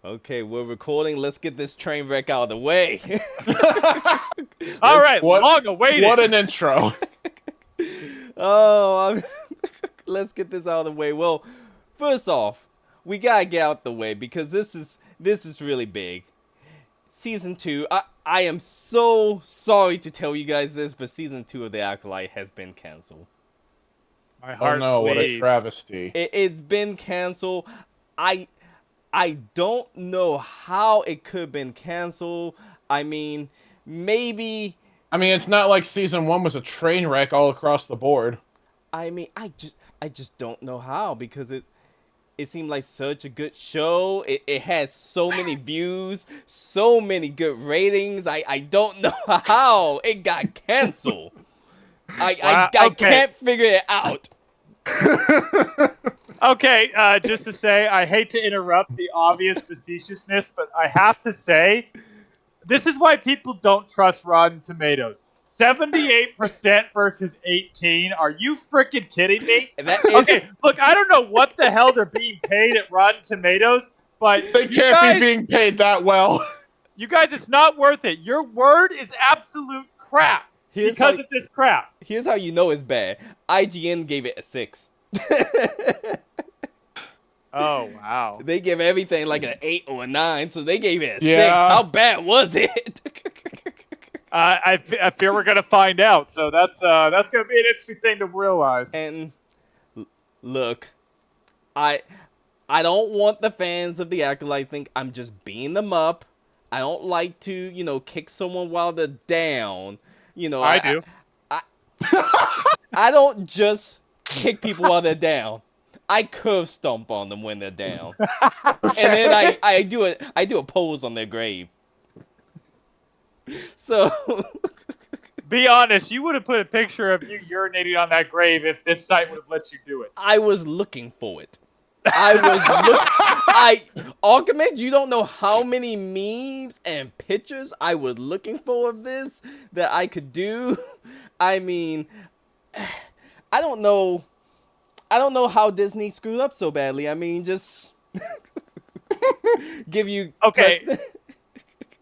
Okay, we're recording. Let's get this train wreck out of the way. All right, What? long awaited. What an intro. Oh, let's get this out of the way. Well, first off, we gotta get out the way because this is really big. Season 2. I am so sorry to tell you guys this, but season 2 of The Acolyte has been canceled. My Oh heart no, what a bleeds. travesty. It's been canceled. I don't know how it could have been canceled. I mean, maybe. I mean, it's not like season 1 was a train wreck all across the board. I mean, I just don't know how because it seemed like such a good show. It had so many views, so many good ratings. I don't know how it got canceled. I okay. can't figure it out. Okay, just to say, I hate to interrupt the obvious facetiousness, but I have to say, this is why people don't trust Rotten Tomatoes. 78% versus 18. Are you freaking kidding me? That is Okay, look, I don't know what the hell they're being paid at Rotten Tomatoes, but They can't be being paid that well. you guys, it's not worth it. Your word is absolute crap because of this crap. Here's how you know it's bad. IGN gave it a 6. Oh, wow. They give everything like an 8 or a 9, so they gave it a 6. Yeah. How bad was it? I fear we're gonna find out. So that's gonna be an interesting thing to realize. And look, I don't want the fans of the Acolyte think I'm just beating them up. I don't like to, kick someone while they're down. I do. I don't just kick people while they're down. I curve stomp on them when they're down, and then I do a pose on their grave. So, Be honest, you would have put a picture of you urinating on that grave if this site would have let you do it. I was looking for it. Archimage, you don't know how many memes and pictures I was looking for of this that I could do. I mean, I don't know how Disney screwed up so badly. I mean, just give you Okay.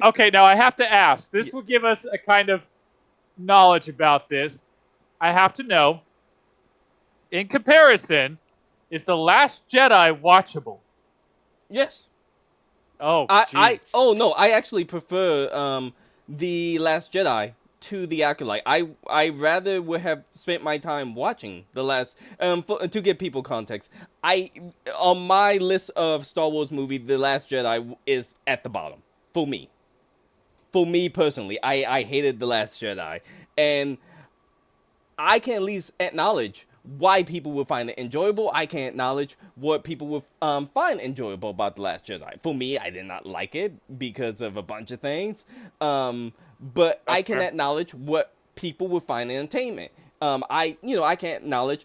Okay, now I have to ask. This will give us a kind of knowledge about this. I have to know, in comparison, is The Last Jedi watchable? Yes. Oh, no, I actually prefer The Last Jedi to The Acolyte. I rather would have spent my time watching The Last to give people context. On my list of Star Wars movie, The Last Jedi is at the bottom for me. For me personally, I hated The Last Jedi, and I can at least acknowledge why people would find it enjoyable. I can acknowledge what people would find enjoyable about The Last Jedi. For me, I did not like it because of a bunch of things. But I can acknowledge what people would find entertainment. I can acknowledge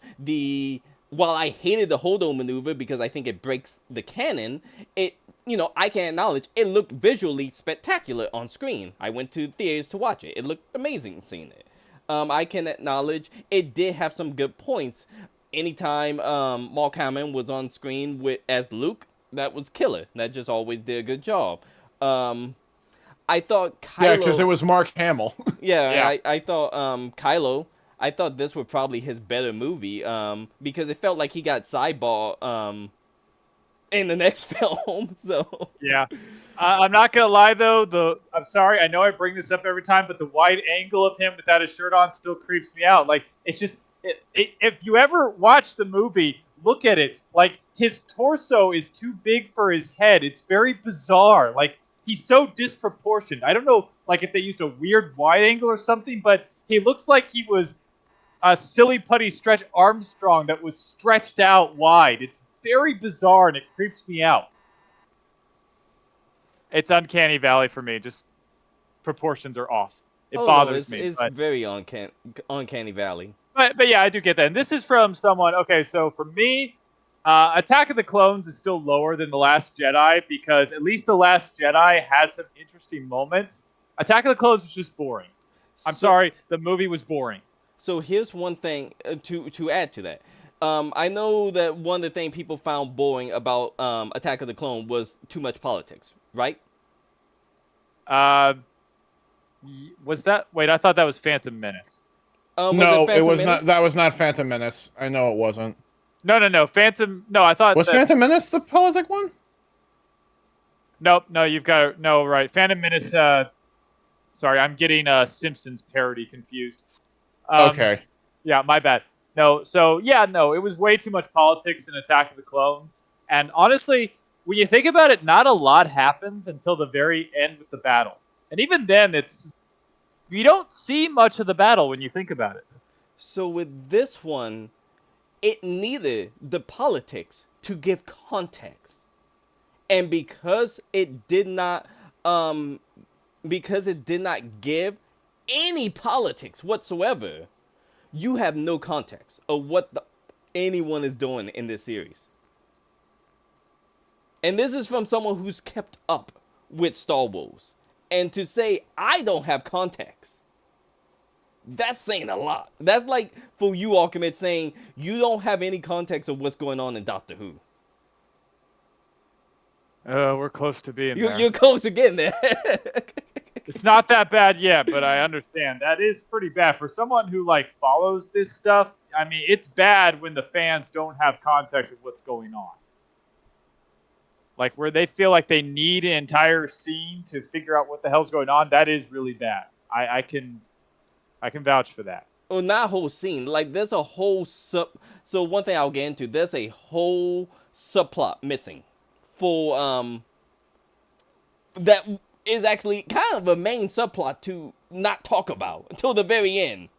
while I hated the Holdo maneuver because I think it breaks the canon, I can acknowledge it looked visually spectacular on screen. I went to theaters to watch it. It looked amazing seeing it. I can acknowledge it did have some good points. Anytime Mark Hamill was on screen as Luke, that was killer. That just always did a good job. I thought Kylo... Yeah, because it was Mark Hamill. Yeah. I thought Kylo... I thought this was probably his better movie because it felt like he got sidebar in the next film. So Yeah. I'm not going to lie, though. I'm sorry. I know I bring this up every time, but the wide angle of him without his shirt on still creeps me out. Like, it's just... if you ever watch the movie, look at it. Like, his torso is too big for his head. It's very bizarre. Like, he's so disproportioned. I don't know, like, if they used a weird wide angle or something, but he looks like he was a silly putty Stretch Armstrong that was stretched out wide. It's very bizarre, and it creeps me out. It's uncanny valley for me. Just proportions are off. It bothers me. It's very uncanny valley. But yeah, I do get that. And this is from someone. Okay, so for me, Attack of the Clones is still lower than The Last Jedi because at least The Last Jedi had some interesting moments. Attack of the Clones was just boring. I'm sorry, the movie was boring. So here's one thing to add to that. I know that one of the things people found boring about Attack of the Clone was too much politics, right? Uh, was that? Wait, I thought that was Phantom Menace. Was it No, it Phantom was not. Menace? That was not Phantom Menace. I know it wasn't. No. Phantom. No, I thought Was that. Phantom Menace the politic one? Nope. No, you've got no right. Phantom Menace. Sorry, I'm getting a Simpsons parody confused. Um, Okay. yeah, my bad. No, so yeah, no, it was way too much politics in Attack of the Clones. And honestly, when you think about it, not a lot happens until the very end with the battle. And even then, it's you don't see much of the battle when you think about it. So with this one, it needed the politics to give context. And because it did not give any politics whatsoever, you have no context of what anyone is doing in this series. And this is from someone who's kept up with Star Wars. And to say I don't have context, that's saying a lot. That's like for you, Archimage, saying you don't have any context of what's going on in Doctor Who. We're close to being there. You're close to getting there. It's not that bad yet, but I understand. That is pretty bad. For someone who, like, follows this stuff, I mean, it's bad when the fans don't have context of what's going on. Like, where they feel like they need an entire scene to figure out what the hell's going on, that is really bad. I can vouch for that. Well, not a whole scene. Like, there's a whole So one thing I'll get into, there's a whole subplot missing for that is actually kind of a main subplot to not talk about until the very end.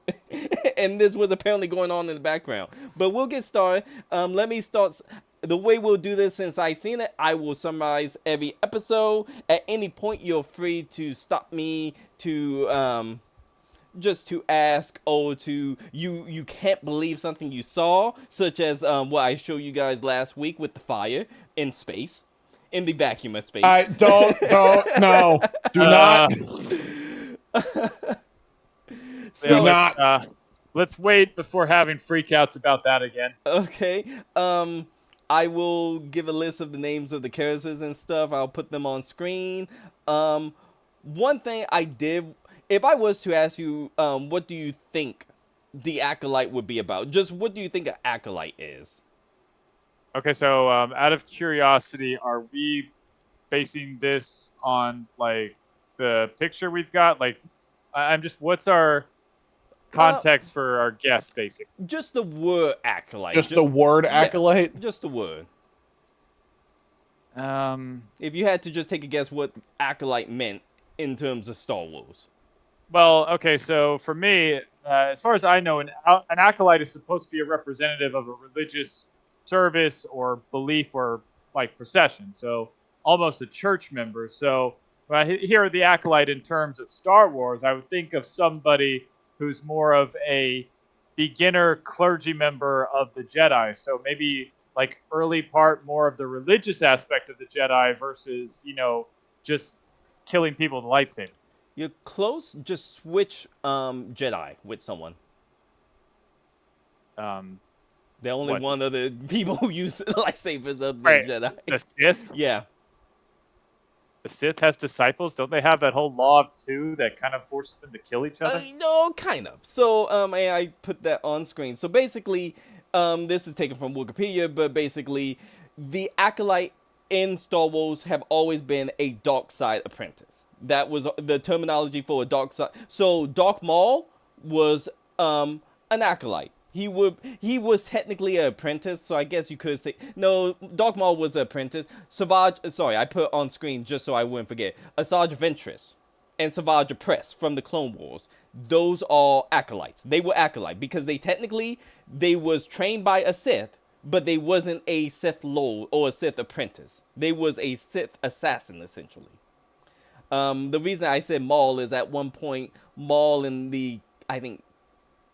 And this was apparently going on in the background. But we'll get started. Let me start. The way we'll do this, since I've seen it, I will summarize every episode. At any point, you're free to stop me to just to ask, or to you can't believe something you saw, such as what I showed you guys last week with the fire in space, in the vacuum of space. No, do not. So, Do not. Let's wait before having freakouts about that again. okay. I will give a list of the names of the characters and stuff. I'll put them on screen. One thing I did, if I was to ask you, what do you think the Acolyte would be about? Just what do you think an Acolyte is? Okay, so out of curiosity, are we basing this on, like, the picture we've got? Like, I'm just, what's our context for our guess, basically? Just the word Acolyte. Just the word Acolyte? Yeah, just the word. Um, If you had to just take a guess what Acolyte meant in terms of Star Wars. well, okay, so for me, as far as I know, an acolyte is supposed to be a representative of a religious service or belief or, like, procession. So almost a church member. So when I hear the acolyte in terms of Star Wars, I would think of somebody who's more of a beginner clergy member of the Jedi. So maybe, like, early part more of the religious aspect of the Jedi versus, just killing people with a lightsaber. You're close. Just switch Jedi with someone. The only What? one of the people who use lightsabers of the Right. Jedi. The Sith? Yeah. The Sith has disciples? Don't they have that whole law of two that kind of forces them to kill each other? No, kind of. So, I put that on screen. So basically, this is taken from Wikipedia, but basically, the Acolyte in Star Wars have always been a dark side apprentice. That was the terminology for a dark side. So Darth Maul was an Acolyte. He was technically an apprentice, so I guess you could say no. Darth Maul was an apprentice. Savage, sorry, I put on screen just so I wouldn't forget. Asajj Ventress and Savage Opress from the Clone Wars. Those are acolytes. They were acolyte because they was trained by a Sith, but they wasn't a Sith Lord or a Sith apprentice. They was a Sith assassin essentially. The reason I said Maul is at one point Maul in the, I think,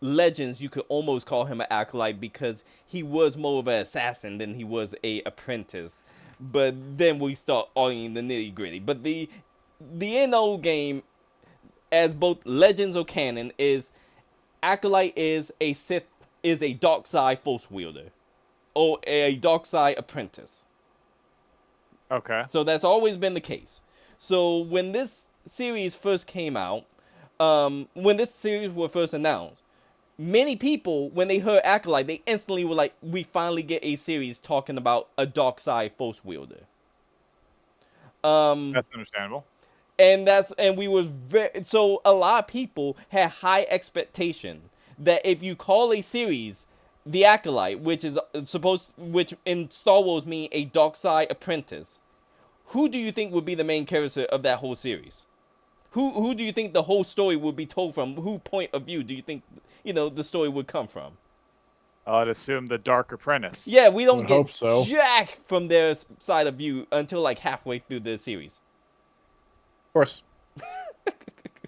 Legends, you could almost call him an acolyte because he was more of an assassin than he was a apprentice. But then we start arguing the nitty gritty. But the end all game, as both Legends or canon, is Acolyte is a Sith, is a dark side force wielder. or a dark side apprentice. Okay. So that's always been the case. So when this series first came out, when this series was first announced, many people, when they heard Acolyte, they instantly were like, we finally get a series talking about a dark side force wielder. That's understandable. And we was so a lot of people had high expectation that if you call a series the Acolyte, which in Star Wars mean a dark side apprentice, who do you think would be the main character of that whole series? Who do you think the whole story would be told from? Who point of view do you think the story would come from? I'd assume the Dark Apprentice. Yeah, we don't Would get hope so. jack from their side of view until like halfway through the series. Of course.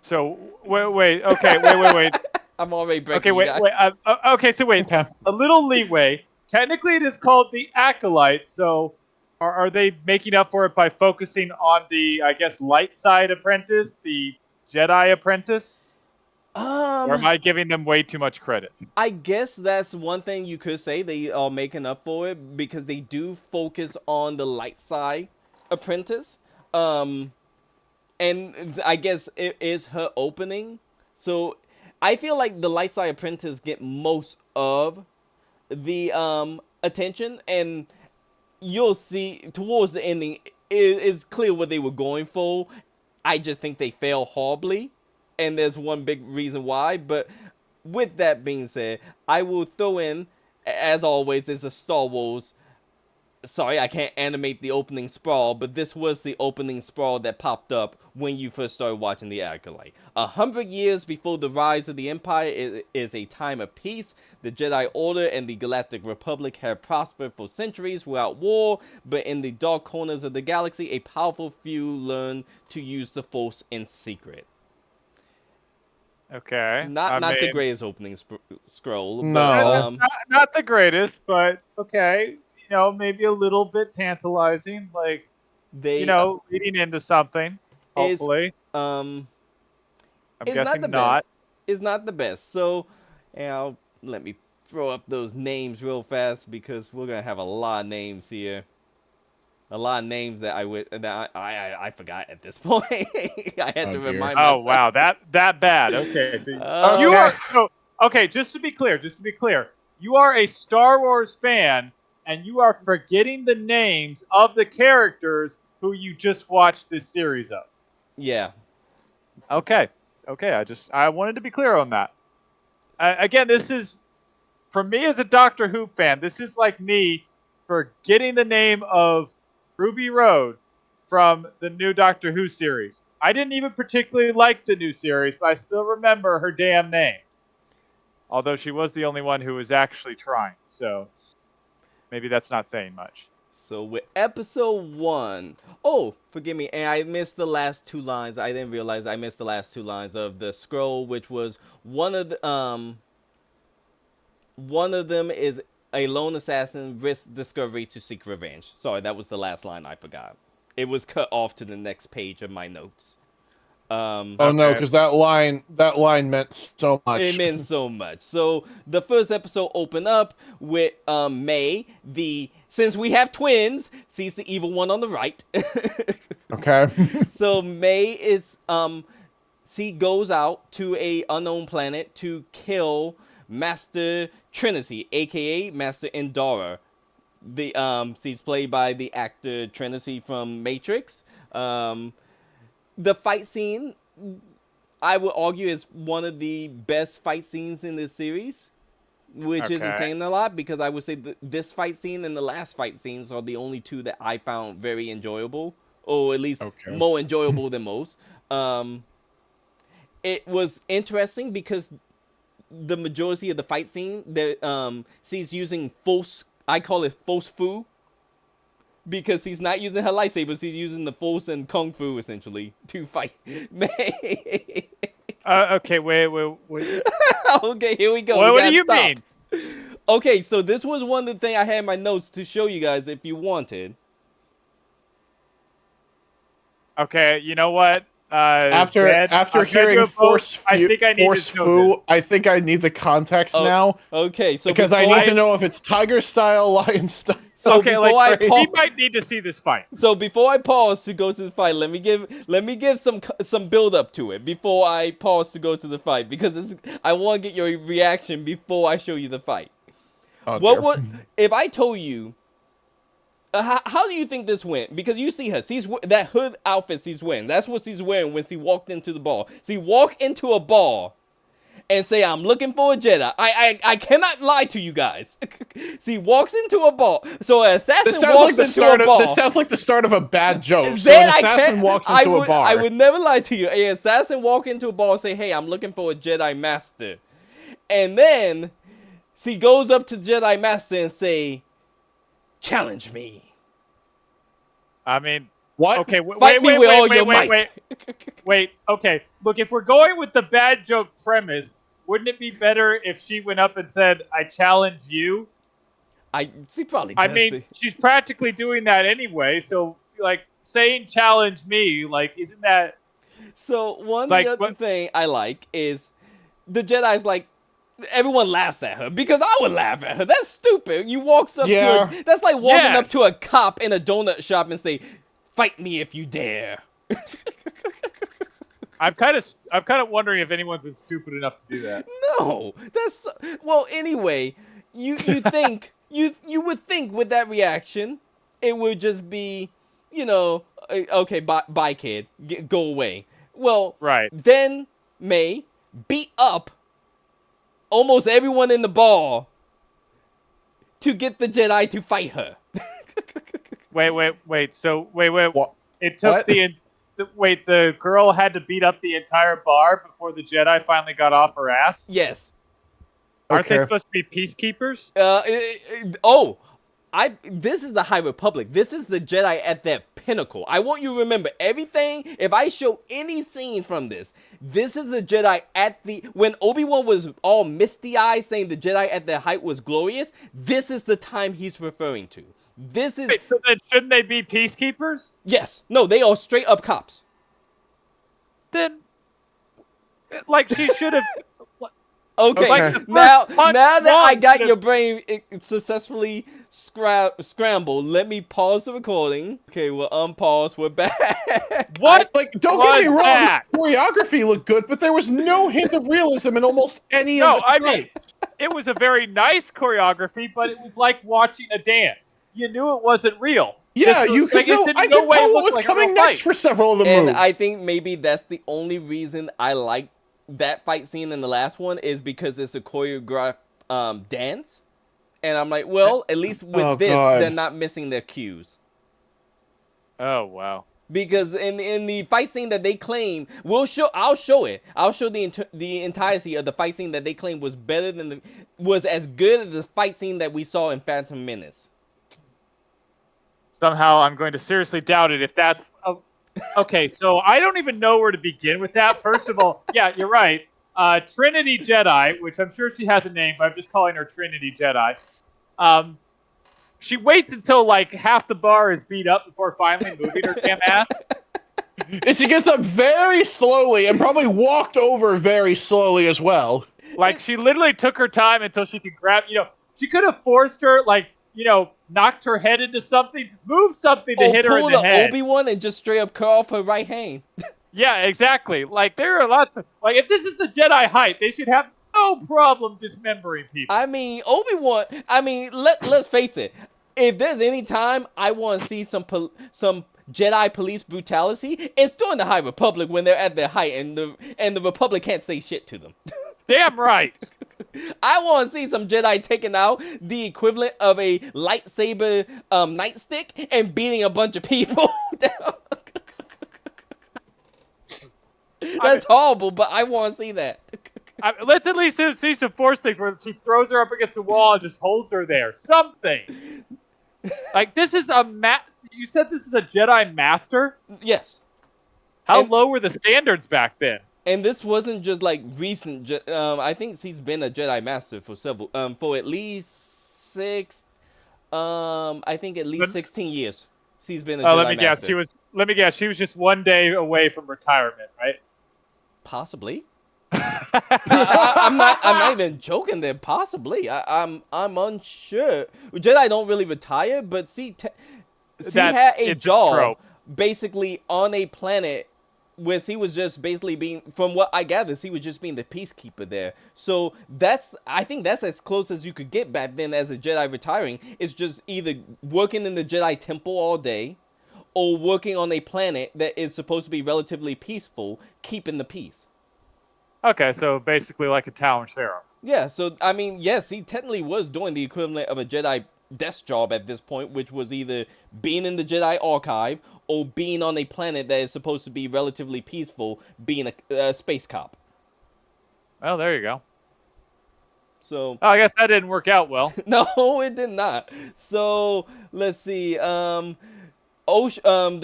So wait. Okay, wait. I'm already breaking Okay, you wait, guys. wait. Okay, so wait. Okay. A little leeway. Technically, it is called the Acolyte. So, are they making up for it by focusing on the, I guess, light side apprentice, the Jedi apprentice? Or am I giving them way too much credit? I guess that's one thing you could say. They are making up for it because they do focus on the light side apprentice. And I guess it is her opening. So I feel like the light side apprentice get most of the attention, and you'll see towards the ending it's clear what they were going for. I just think they fail horribly, and there's one big reason why. But with that being said, I will throw in, as always, it's a Star Wars. Sorry, I can't animate the opening sprawl, but this was the opening sprawl that popped up when you first started watching The Acolyte. 100 years before the rise of the Empire is a time of peace. The Jedi Order and the Galactic Republic have prospered for centuries without war, but in the dark corners of the galaxy, a powerful few learn to use the Force in secret. Okay. Not the mean, greatest opening scroll, No. but not the greatest, but okay. Maybe a little bit tantalizing, like, they leading into something, it's hopefully. um I'm it's not guessing the not. best. It's not the best. So, let me throw up those names real fast because we're gonna have a lot of names here. A lot of names that I forgot at this point. I had to dear. remind Oh, myself. wow. That bad. Okay. So Uh, you Okay. are so okay, just to be clear, you are a Star Wars fan and you are forgetting the names of the characters who you just watched this series of. Yeah. Okay. Okay, I wanted to be clear on that. Again, this is for me as a Doctor Who fan, this is like me forgetting the name of Ruby Road from the new Doctor Who series. I didn't even particularly like the new series, but I still remember her damn name. Although she was the only one who was actually trying, so maybe that's not saying much. So with episode 1, oh, forgive me, and I missed the last 2 lines. I didn't realize I missed the last 2 lines of the scroll, which was one of them is a lone assassin risks discovery to seek revenge. Sorry, that was the last line I forgot. It was cut off to the next page of my notes. Oh no, because that line meant so much. It meant so much. So the first episode opened up with May, since we have twins, sees the evil one on the right. Okay. So May is she goes out to a unknown planet to kill Master Trinity, aka Master Endara. She's played by the actor Trinity from Matrix. The fight scene, I would argue, is one of the best fight scenes in this series, which isn't saying a lot because I would say this fight scene and the last fight scenes are the only two that I found very enjoyable, or at least more enjoyable than most. It was interesting because the majority of the fight scene, she's using false, I call it false fu, because he's not using her lightsabers, he's using the force and kung fu essentially to fight May. Okay, wait. Okay, here we go. What We do you gotta mean? stop. Okay, so this was one of the things I had in my notes to show you guys if you wanted. Okay, you know what? After Zed, hearing force I think I need force to know foo, this. I think I need the context now. Okay, so because I need to know if it's tiger style, lion style. So okay, before I we pause, might need to see this fight. so before I pause to go to the fight, let me give some build up to it before I pause to go to the fight, because I want to get your reaction before I show you the fight. Oh, What dear. would if I told you? How do you think this went? Because you see her, that hood outfit she's wearing. That's what she's wearing when she walked into the bar. She walked into a bar and say, "I'm looking for a Jedi." I cannot lie to you guys. She walks into a bar. So an assassin walks into a bar. This sounds like the start of a bad joke. So Then an assassin walks into a bar. I would never lie to you. An assassin walk into a bar and say, "Hey, I'm looking for a Jedi Master," and then she goes up to the Jedi Master and say, "Challenge me." I mean, What? okay, Fight me with all your might. Wait, okay. Look, if we're going with the bad joke premise, wouldn't it be better if she went up and said, "I challenge you"? She probably does. I mean, she's practically doing that anyway, so, like, saying "challenge me," like, isn't that... So Like, the other what- thing I like is the Jedi's like, everyone laughs at her because I would laugh at her. That's stupid. You walks up Yeah. to that's like walking up Yes. to a cop in a donut shop and say, "Fight me if you dare." I'm kind of wondering if anyone's been stupid enough to do that. No, that's well. Anyway, you think you would think with that reaction, it would just be, okay, bye kid, go away. Well, Right. then May beat up almost everyone in the bar to get the Jedi to fight her. Wait. So, wait. What? It took What? the girl had to beat up the entire bar before the Jedi finally got off her ass? Yes. Aren't they Okay. supposed to be peacekeepers? This is the High Republic. This is the Jedi at their pinnacle. I want you to remember everything. If I show any scene from this is the Jedi when Obi-Wan was all misty-eyed saying the Jedi at their height was glorious, this is the time he's referring to. This is... Wait, so then shouldn't they be peacekeepers? Yes. No, they are straight up cops. Then, like, she should have... Okay, Like the first now punch that I wrong got should've- your brain successfully scrambled, let me pause the recording. Okay, we'll unpause. We're back. What? Don't get me was wrong. that? The choreography looked good, but there was no hint of realism in almost any No, of the I mean, fights. it was a very nice choreography, but it was like watching a dance. You knew it wasn't real. Yeah, This was- you could like, it tell. didn't I no could way tell look what was like a coming real next fight. for several of the And moves. I think maybe that's the only reason I like that fight scene in the last one is because it's a choreographed dance. And I'm like, well, at least with Oh, this, God. they're not missing their cues. Oh, wow. Because in the fight scene that they claim, I'll show it. I'll show the entirety of the fight scene that they claim was was as good as the fight scene that we saw in Phantom Menace. Somehow I'm going to seriously doubt it if that's... Okay, so I don't even know where to begin with that. First of all, yeah, you're right. Trinity Jedi, which I'm sure she has a name, but I'm just calling her Trinity Jedi. She waits until like half the bar is beat up before finally moving her damn ass. And she gets up very slowly and probably walked over very slowly as well. Like, she literally took her time until she could grab, she could have forced her, like, knocked her head into something, move something to hit her in Pull the the head. Obi-Wan and just straight up cut off her right hand. Yeah, exactly. Like, there are lots of, like, if this is the Jedi height, they should have no problem dismembering people. I mean, Obi-Wan, let's face it. If there's any time I want to see some Jedi police brutality, it's during the High Republic when they're at their height and the Republic can't say shit to them. Damn right. I want to see some Jedi taking out the equivalent of a lightsaber nightstick and beating a bunch of people down. That's horrible, but I want to see that. Let's at least see some force things where she throws her up against the wall and just holds her there. Something. Like, this is you said this is a Jedi Master? Yes. How And- low were the standards back then? And this wasn't just like recent. I think she's been a Jedi Master for for at least I think at least 16 years. She's been a Jedi Let me guess. Master. let me guess. She was just 1 day away from retirement, right? Possibly. I'm not even joking there. Possibly. I'm unsure. Jedi don't really retire, but she had a It's job trope. basically on a planet where she was just basically being, from what I gather, she was just being the peacekeeper there. So I think that's as close as you could get back then as a Jedi retiring. It's just either working in the Jedi temple all day or working on a planet that is supposed to be relatively peaceful, keeping the peace. Okay, so basically like a town sheriff. Yeah, so I mean, yes, he technically was doing the equivalent of a Jedi desk job at this point, which was either being in the Jedi archive or being on a planet that is supposed to be relatively peaceful, being a space cop. Well, there you go. So Oh, I guess that didn't work out well. no, it did not. So let's see. The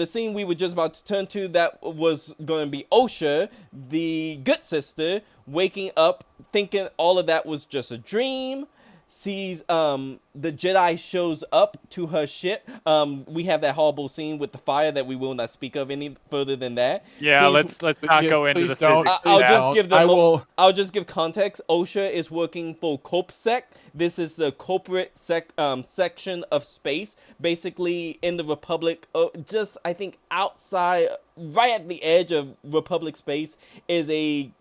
scene we were just about to turn to, that was going to be Osha, the good sister, waking up thinking all of that was just a dream. Sees the Jedi shows up to her ship. We have that horrible scene with the fire that we will not speak of any further than that. Yeah, Sees, let's not Yes, go into please the don't. physics. I'll Please just don't. give them. I will. I'll just give context. OSHA is working for COPSEC. This is a corporate section of space, basically in the Republic. Just I think outside, right at the edge of Republic space, is a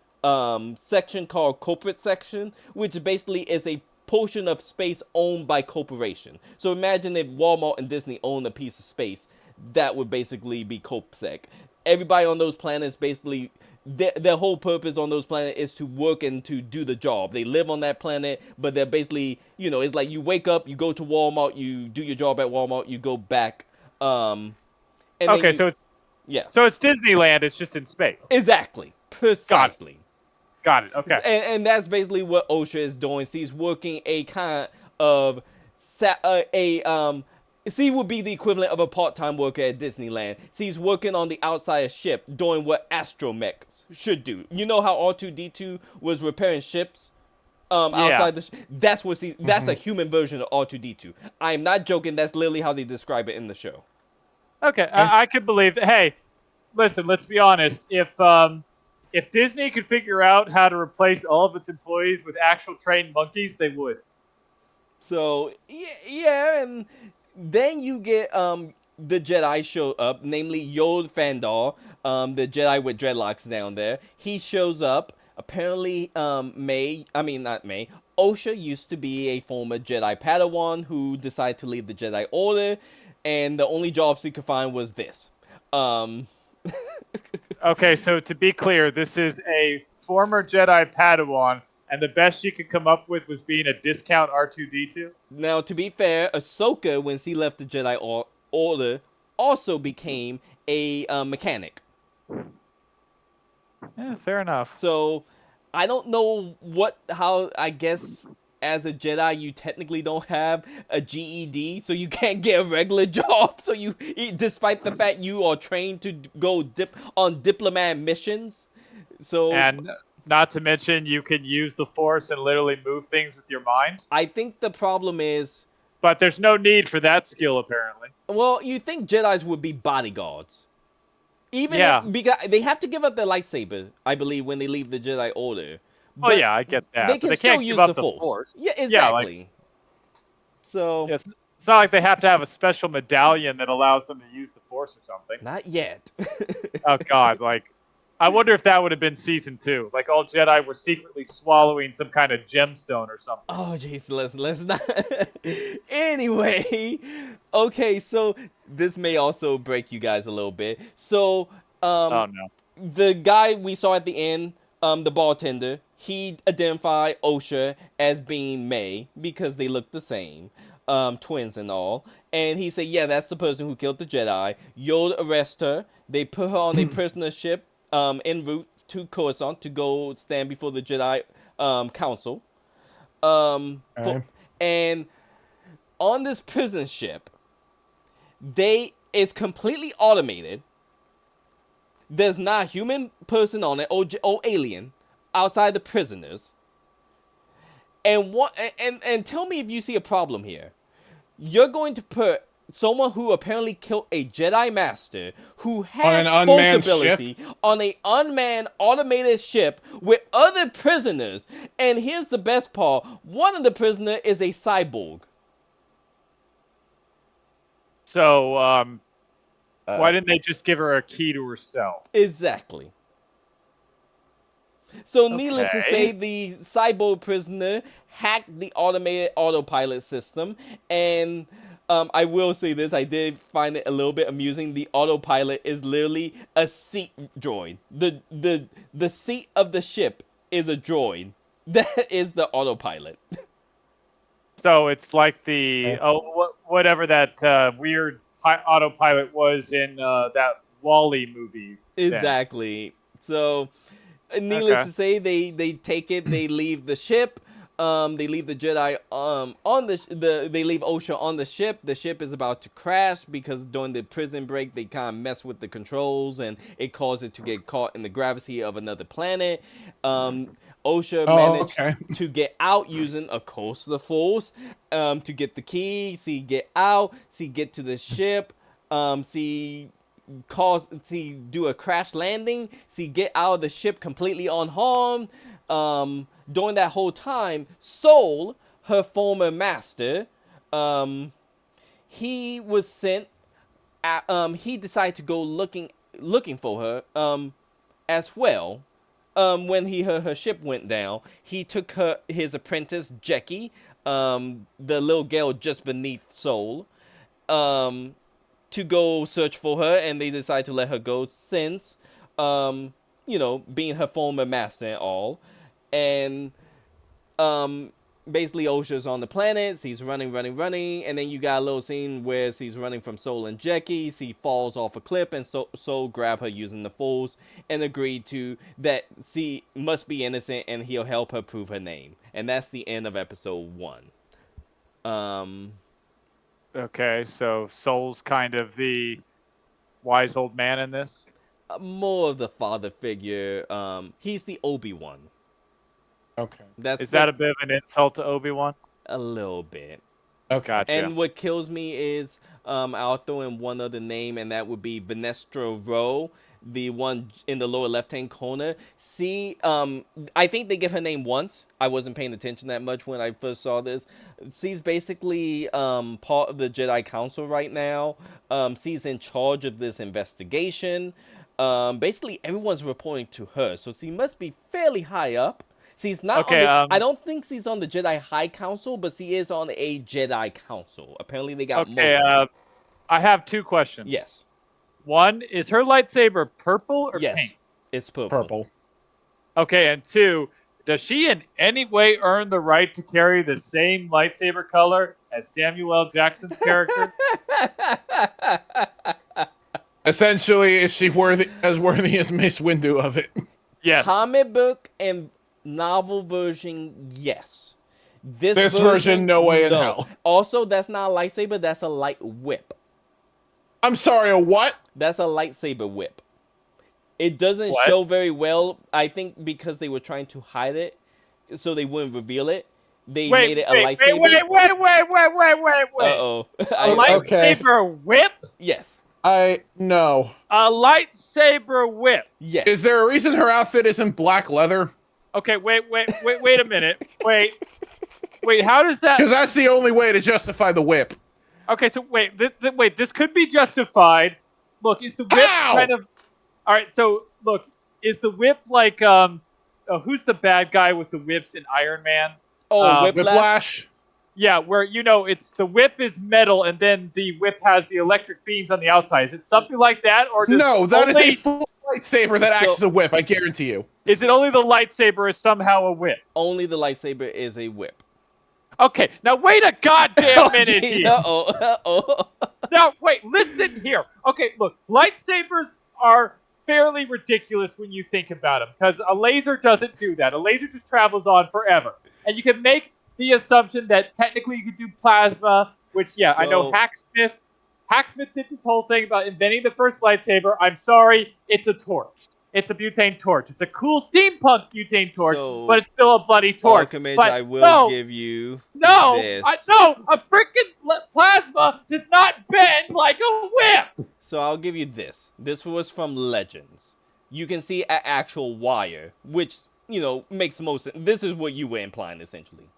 section called corporate section, which basically is a portion of space owned by corporation. So imagine if Walmart and Disney own a piece of space, that would basically be COPSEC. Everybody on those planets basically, their whole purpose on those planets is to work and to do the job. They live on that planet, but they're basically, it's like you wake up, you go to Walmart, you do your job at Walmart, you go back. And Okay, so it's Disneyland. It's just in space. Exactly, precisely. Got it. Okay. And that's basically what OSHA is doing. She's working a kind of she would be the equivalent of a part-time worker at Disneyland. She's working on the outside of ship, doing what astromechs should do. You know how R2-D2 was repairing ships outside the that's what that's a human version of R2-D2. I'm not joking, that's literally how they describe it in the show. Okay, I could believe that. Hey, listen, let's be honest. If Disney could figure out how to replace all of its employees with actual trained monkeys, they would. So yeah, and then you get the Jedi show up, namely Yod Fandor, the Jedi with dreadlocks down there. He shows up. Apparently, not May. Osha used to be a former Jedi Padawan who decided to leave the Jedi Order, and the only job she could find was this. Okay, so to be clear, this is a former Jedi Padawan, and the best she could come up with was being a discount R2-D2? Now, to be fair, Ahsoka, when she left the Jedi Order, also became a mechanic. Yeah, fair enough. So, I don't know how, I guess, as a Jedi, you technically don't have a GED, so you can't get a regular job. So despite the fact you are trained to go on diplomat missions. So, and not to mention, you can use the Force and literally move things with your mind. I think the problem is, but there's no need for that skill, apparently. Well, you think Jedis would be bodyguards. Because they have to give up their lightsaber, I believe, when they leave the Jedi Order. But yeah, I get that. They can still use the Force. Yeah, exactly. So it's not like they have to have a special medallion that allows them to use the Force or something. Not yet. Oh God, I wonder if that would have been season 2. Like all Jedi were secretly swallowing some kind of gemstone or something. Oh jeez, let's not. Anyway, okay, so this may also break you guys a little bit. So, oh no, the guy we saw at the end, the bartender, he identified Osha as being May because they look the same, twins and all. And he said, yeah, that's the person who killed the Jedi. Yod arrest her. They put her on a prisoner ship. En route to Coruscant to go stand before the Jedi Council. And on this prison ship, it's completely automated. There's not a human person on it or alien outside the prisoners. And tell me if you see a problem here. You're going to put someone who apparently killed a Jedi Master who has an force unmanned ability on an unmanned automated ship with other prisoners. And here's the best part: one of the prisoners is a cyborg. So, why didn't they just give her a key to her cell? Exactly. So, needless to say, Okay. the cyborg prisoner hacked the automated autopilot system, and I will say this: I did find it a little bit amusing. The autopilot is literally a seat droid. The seat of the ship is a droid. That is the autopilot. So it's like the whatever that weird autopilot was in that Wall-E movie. Then. Exactly. So, needless Okay. to say, they take it. They leave the ship. They leave the Jedi on they leave Osha on the ship. The ship is about to crash because during the prison break they kind of mess with the controls and it caused it to get caught in the gravity of another planet. Osha managed to get out using, of course, the Force to get the key. See, get out. See, get to the ship. Do a crash landing, get out of the ship completely unharmed. During that whole time, Soul, her former master, he was sent. He decided to go looking for her. As well. When he heard her ship went down, he took his apprentice Jackie, the little girl just beneath Soul, to go search for her, and they decide to let her go since, being her former master and all. And basically Osha's on the planet, he's running, and then you got a little scene where he's running from Soul and Jackie. He falls off a cliff, and Soul grab her using the Force and agreed to that she must be innocent, and he'll help her prove her name. And that's the end of episode 1. Okay, so Soul's kind of the wise old man in this. More of the father figure. He's the Obi-Wan. Okay. Is that a bit of an insult to Obi-Wan? A little bit. Okay. Gotcha. And what kills me is I'll throw in one other name, and that would be Venestra Rowe, the one in the lower left-hand corner. See, I think they give her name once. I wasn't paying attention that much when I first saw this. She's basically part of the Jedi Council right now. She's in charge of this investigation. Basically, everyone's reporting to her, so she must be fairly high up. She's not Okay, on the, I don't think she's on the Jedi High Council, but she is on a Jedi Council. Apparently, they got Okay, more. I have two questions. Yes. One, is her lightsaber purple or Yes. pink? It's purple. Purple. Okay, and two, does she in any way earn the right to carry the same lightsaber color as Samuel L. Jackson's character? Essentially, is she worthy as Mace Windu of it? Yes. Comic book and novel version, yes. This version, no way in hell. Also, that's not a lightsaber, that's a light whip. I'm sorry, a what? That's a lightsaber whip. It doesn't What? show very well, I think because they were trying to hide it, so they wouldn't reveal it. They made it a lightsaber. Wait. Uh-oh. A lightsaber whip? Yes. No. A lightsaber whip. Yes. Is there a reason her outfit isn't black leather? Okay, wait a minute. Wait, how does that... Because that's the only way to justify the whip. Okay, so wait, this could be justified. Look, is the whip kind of... All right, so look, is the whip like who's the bad guy with the whips in Iron Man? Oh, Whiplash. Yeah, where it's the whip is metal and then the whip has the electric beams on the outside. Is it something like that, or No, that is a full lightsaber that acts as a whip. I guarantee you. Is it only the lightsaber is somehow a whip? Only the lightsaber is a whip. Okay, now wait a goddamn minute here. Uh-oh. Now wait, listen here. Okay, look, lightsabers are fairly ridiculous when you think about them, because a laser doesn't do that. A laser just travels on forever. And you can make the assumption that technically you could do plasma, which, I know Hacksmith did this whole thing about inventing the first lightsaber. I'm sorry, it's a torch. it's a butane torch. It's a cool steampunk butane torch, So, but it's still a bloody torch. Archimage, But I will no, give you no, this. a freaking plasma does not bend like a whip. So I'll give you this. This was from Legends. You can see an actual wire, which, makes most sense. This is what you were implying, essentially.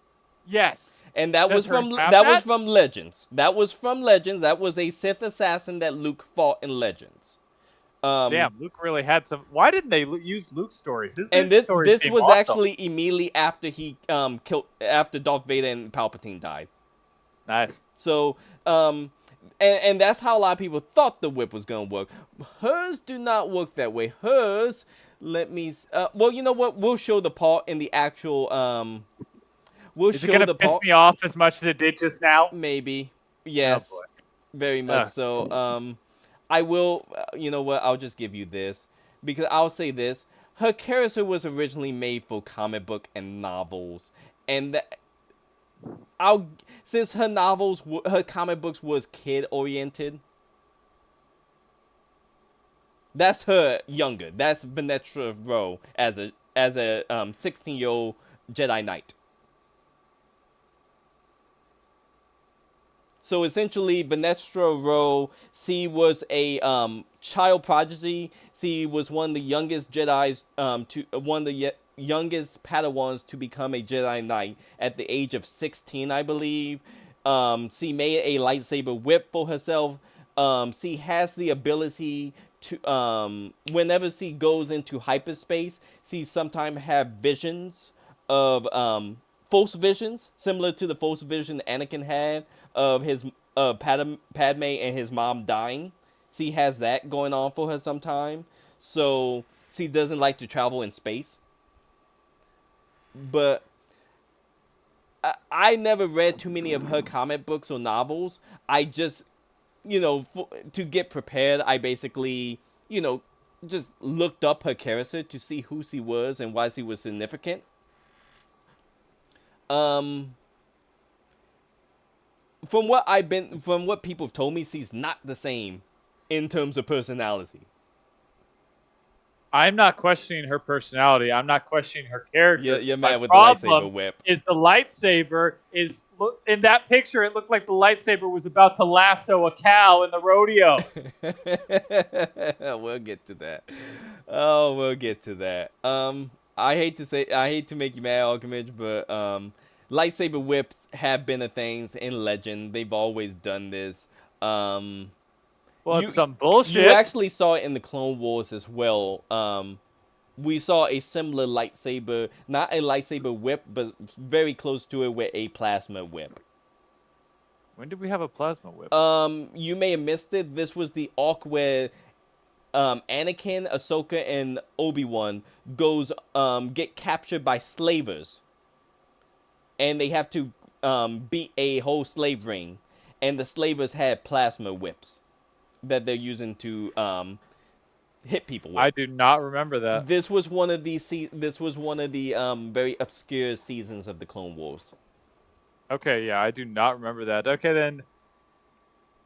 Yes. And that was Does her from have that was that? from Legends. That was from Legends. That was a Sith assassin that Luke fought in Legends. Damn, Luke really had some. Why didn't they use Luke's stories? His And Luke stories this seem was awesome. actually immediately after he after Darth Vader and Palpatine died. Nice. So and that's how a lot of people thought the whip was gonna work. Hers do not work that way. Hers, let me. Well, you know what? We'll show the part in the actual. We'll Is it show gonna the piss part. me off as much as it did just now? Maybe. Yes. Oh, boy. Very much so. I will. You know what? I'll just give you this because I'll say this. Her character was originally made for comic book and novels, and since her comic books was kid oriented. That's her younger. That's Venetra Rowe as a 16-year-old Jedi Knight. So essentially, Venetra Rowe, she was a child prodigy. She was one of the youngest Jedi's one of the youngest Padawans to become a Jedi Knight at the age of 16, I believe. She made a lightsaber whip for herself. She has the ability to whenever she goes into hyperspace, she sometimes have visions of Force visions, similar to the Force vision Anakin had of his Padme and his mom dying. She has that going on for her sometime. So she doesn't like to travel in space. But I never read too many of her comic books or novels. I just, to get prepared, I basically, just looked up her character to see who she was and why she was significant. From what people have told me, she's not the same in terms of personality. I'm not questioning her personality. I'm not questioning her character. You're My mad with the problem lightsaber whip. is the lightsaber is in that picture. It looked like the lightsaber was about to lasso a cow in the rodeo. We'll get to that. Oh, we'll get to that. I hate to make you mad, Archimage, but lightsaber whips have been a thing in Legend. They've always done this. Well, it's some bullshit. You actually saw it in the Clone Wars as well. We saw a similar lightsaber, not a lightsaber whip, but very close to it with a plasma whip. When did we have a plasma whip? You may have missed it. This was the arc where Anakin, Ahsoka, and Obi-Wan get captured by slavers, and they have to beat a whole slave ring, and the slavers had plasma whips that they're using to hit people with. I do not remember that. This was one of the very obscure seasons of the Clone Wars. Okay, yeah, I do not remember that. Okay, then.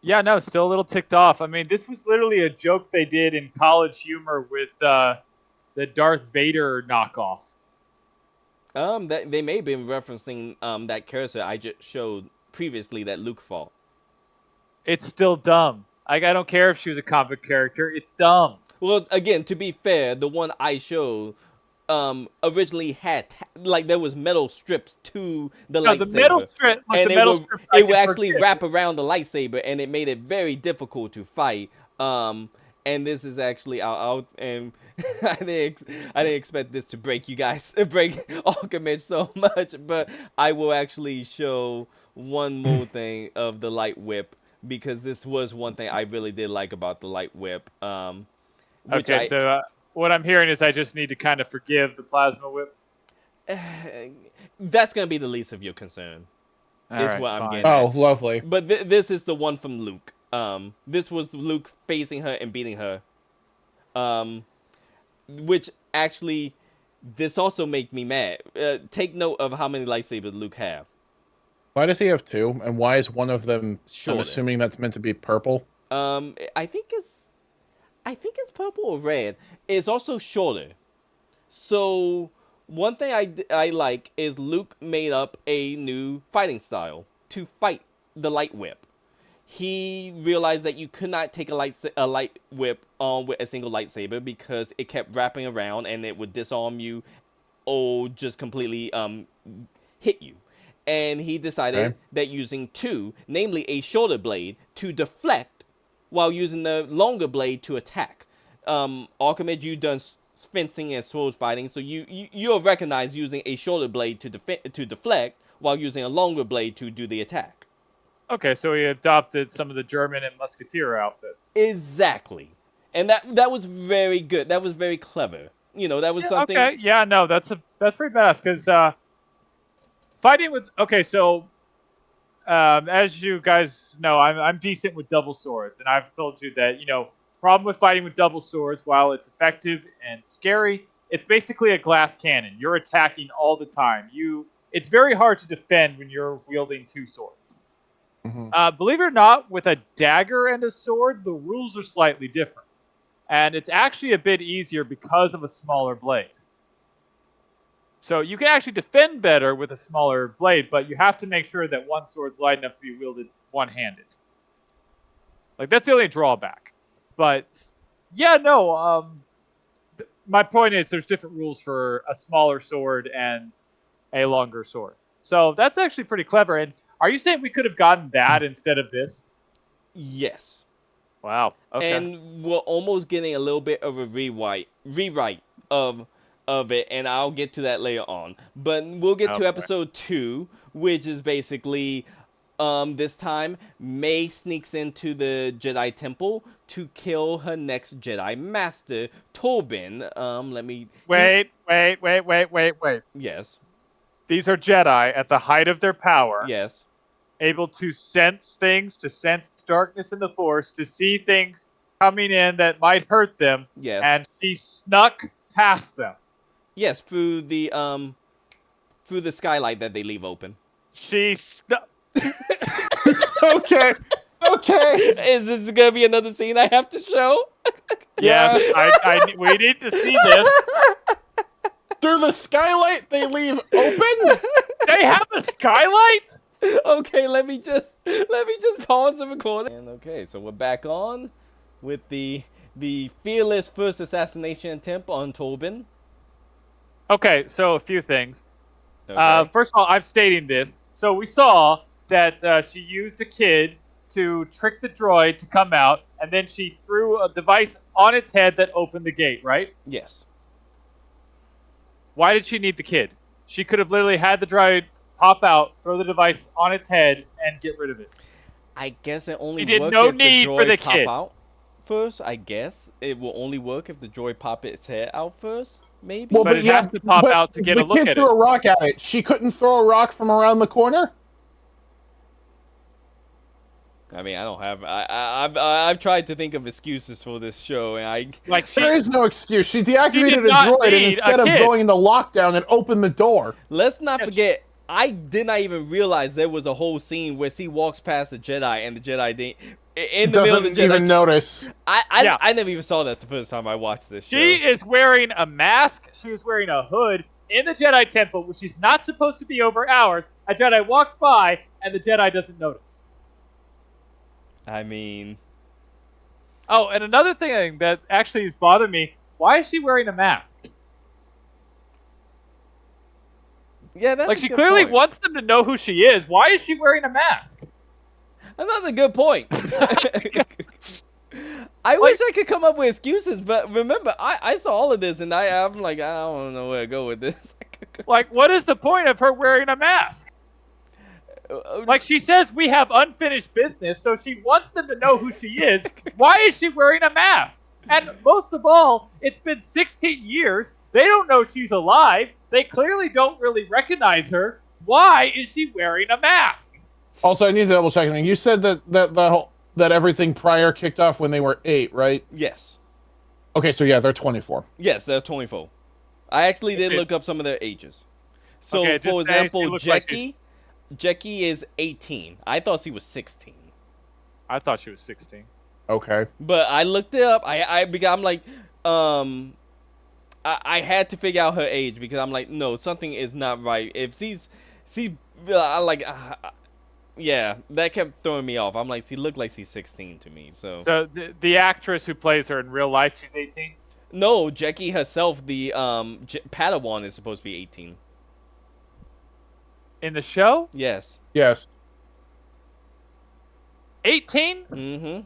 Yeah, no, still a little ticked off. I mean, this was literally a joke they did in College Humor with the Darth Vader knockoff. That they may have been referencing that character I just showed previously that Luke fought. It's still dumb. I don't care if she was a comic character. It's dumb. Well, again, to be fair, the one I showed originally had there was metal strips to the lightsaber. The metal strip, and it would actually wrap around the lightsaber, and it made it very difficult to fight. And this is actually and I didn't expect this to break Archimage so much, but I will actually show one more thing of the light whip, because this was one thing I really did like about the light whip. So what I'm hearing is I just need to kind of forgive the plasma whip. That's gonna be the least of your concern. I'm getting. Oh, lovely. But this is the one from Luke. This was Luke facing her and beating her. Which actually, this also make me mad. Take note of how many lightsabers Luke have. Why does he have two? And why is one of them, Shorter. I'm assuming that's meant to be purple? I think it's I think it's purple or red. It's also shorter. So one thing I like is Luke made up a new fighting style to fight the light whip. He realized that you could not take a light whip with a single lightsaber because it kept wrapping around and it would disarm you or just completely hit you. And he decided that using two, namely a shorter blade, to deflect while using the longer blade to attack. Archimage, you've done fencing and sword fighting, so you'll recognize using a shorter blade to deflect while using a longer blade to do the attack. Okay, so he adopted some of the German and musketeer outfits. Exactly. And that was very good. That was very clever. You know, that was something... Okay, yeah, no, that's pretty badass, because fighting with... Okay, so, as you guys know, I'm decent with double swords, and I've told you that, problem with fighting with double swords, while it's effective and scary, it's basically a glass cannon. You're attacking all the time. It's very hard to defend when you're wielding two swords. Believe it or not, with a dagger and a sword, the rules are slightly different. And it's actually a bit easier because of a smaller blade. So you can actually defend better with a smaller blade, but you have to make sure that one sword's light enough to be wielded one-handed. Like, that's the only drawback. But, yeah, no, my point is there's different rules for a smaller sword and a longer sword. So that's actually pretty clever. And are you saying we could have gotten that instead of this? Yes. Wow. Okay. And we're almost getting a little bit of a rewrite of it, and I'll get to that later on. But we'll get to episode 2, which is basically this time May sneaks into the Jedi Temple to kill her next Jedi Master, Tobin. Wait. Yes. These are Jedi at the height of their power. Yes. Able to sense things, to sense darkness in the Force, to see things coming in that might hurt them. Yes. And she snuck past them. Yes, through the skylight that they leave open. She snuck. Okay. Is this gonna be another scene I have to show? Yes, we need to see this. Through the skylight they leave open? They have a skylight? Okay, let me just pause the recording. And okay, so we're back on with the fearless first assassination attempt on Tobin. Okay, so a few things. Okay. First of all, I'm stating this. So we saw that she used a kid to trick the droid to come out, and then she threw a device on its head that opened the gate, right? Yes. Why did she need the kid? She could have literally had the droid pop out, throw the device on its head, and get rid of it. I guess it only She works did no if need the droid for the pop kid. out first. I guess it will only work if the droid pop its head out first. Maybe. Well, But it has to pop out to get a look The kid at threw it. a rock at it. She couldn't throw a rock from around the corner? I mean, I don't have. I've tried to think of excuses for this show, and There is no excuse. She deactivated a not droid, and need a instead of kid. going into lockdown, it opened the door. Let's not forget. I did not even realize there was a whole scene where she walks past the Jedi, and the Jedi didn't. In the middle of the Doesn't Jedi. even notice. I never even saw that the first time I watched this show. She is wearing a mask. She is wearing a hood in the Jedi Temple, which is not supposed to be over hours. A Jedi walks by, and the Jedi doesn't notice. I mean... Oh, and another thing that actually has bothered me, why is she wearing a mask? Yeah, that's like, a she good clearly point. wants them to know who she is. Why is she wearing a mask? Another good point. I wish I could come up with excuses, but remember, I saw all of this, and I'm like, I don't know where to go with this. Like, what is the point of her wearing a mask? Like, she says we have unfinished business, so she wants them to know who she is. Why is she wearing a mask? And most of all, it's been 16 years. They don't know she's alive. They clearly don't really recognize her. Why is she wearing a mask? Also, I need to double check something. You said that everything prior kicked off when they were 8, right? Yes. Okay, so yeah, they're 24. Yes, they're 24. I actually did look up some of their ages. So, Okay, for just say example, she looks like Jackie is 18. I thought she was 16. I thought she was 16. Okay. But I looked it up. Because I'm like, I had to figure out her age because I'm like, no, something is not right. If I like, yeah, that kept throwing me off. I'm like, she looked like she's 16 to me. So So the actress who plays her in real life, she's 18. no, Jackie herself, the Padawan is supposed to be 18. In the show, Yes. Yes. 18. Mm-hmm.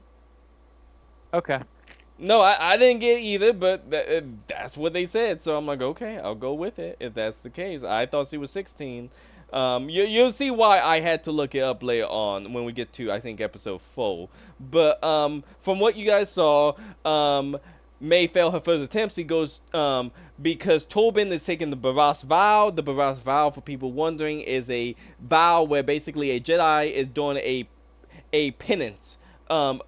Okay. No, I didn't get it either, but that's what they said. So I'm like, okay, I'll go with it if that's the case. I thought she was 16. You'll see why I had to look it up later on when we get to, I think, episode 4. But from what you guys saw, May failed her first attempt. She goes because Tobin is taking the Barras vow. The Barras vow, for people wondering, is a vow where basically a Jedi is doing a penance.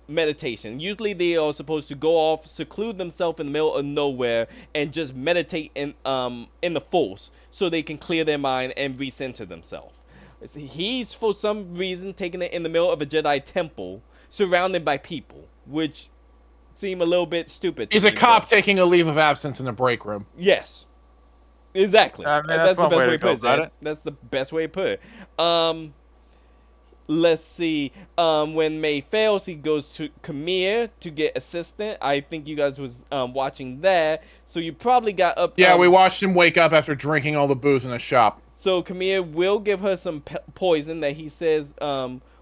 Meditation. Usually they are supposed to go off, seclude themselves in the middle of nowhere, and just meditate in the Force so they can clear their mind and recenter themselves. He's for some reason taking it in the middle of a Jedi temple, surrounded by people, which seem a little bit stupid. He's a cop taking a leave of absence in the break room. Yes, exactly. I mean, that's the one best way way to to go put it. about Zed. it. That's the best way to put it. Let's see. When May fails, he goes to Khmer to get assistant. I think you guys was watching that, so you probably got up. Yeah, we watched him wake up after drinking all the booze in the shop. So Khmer will give her some poison that he says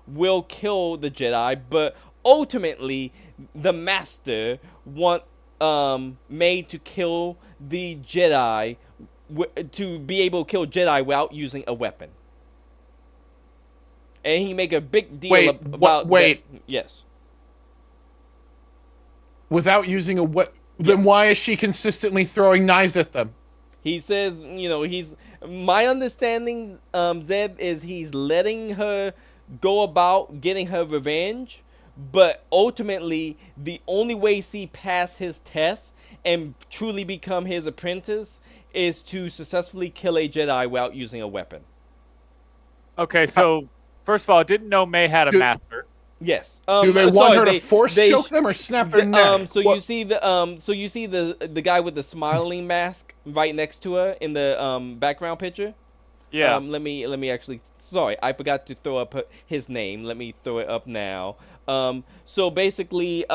will kill the Jedi, but ultimately the Master want May to kill the Jedi, to be able to kill Jedi without using a weapon. And he make a big deal about wait. that. Yes. Without using a weapon? Then Yes. why is she consistently throwing knives at them? He says, my understanding, Zed, is he's letting her go about getting her revenge, but ultimately, the only way she pass his test and truly become his apprentice is to successfully kill a Jedi without using a weapon. Okay, so first of all, I didn't know May had a master. Yes. Do they want her to force choke them or snap their neck? You see the guy with the smiling mask right next to her in the background picture. Yeah. Let me actually. Sorry, I forgot to throw up his name. Let me throw it up now. So basically,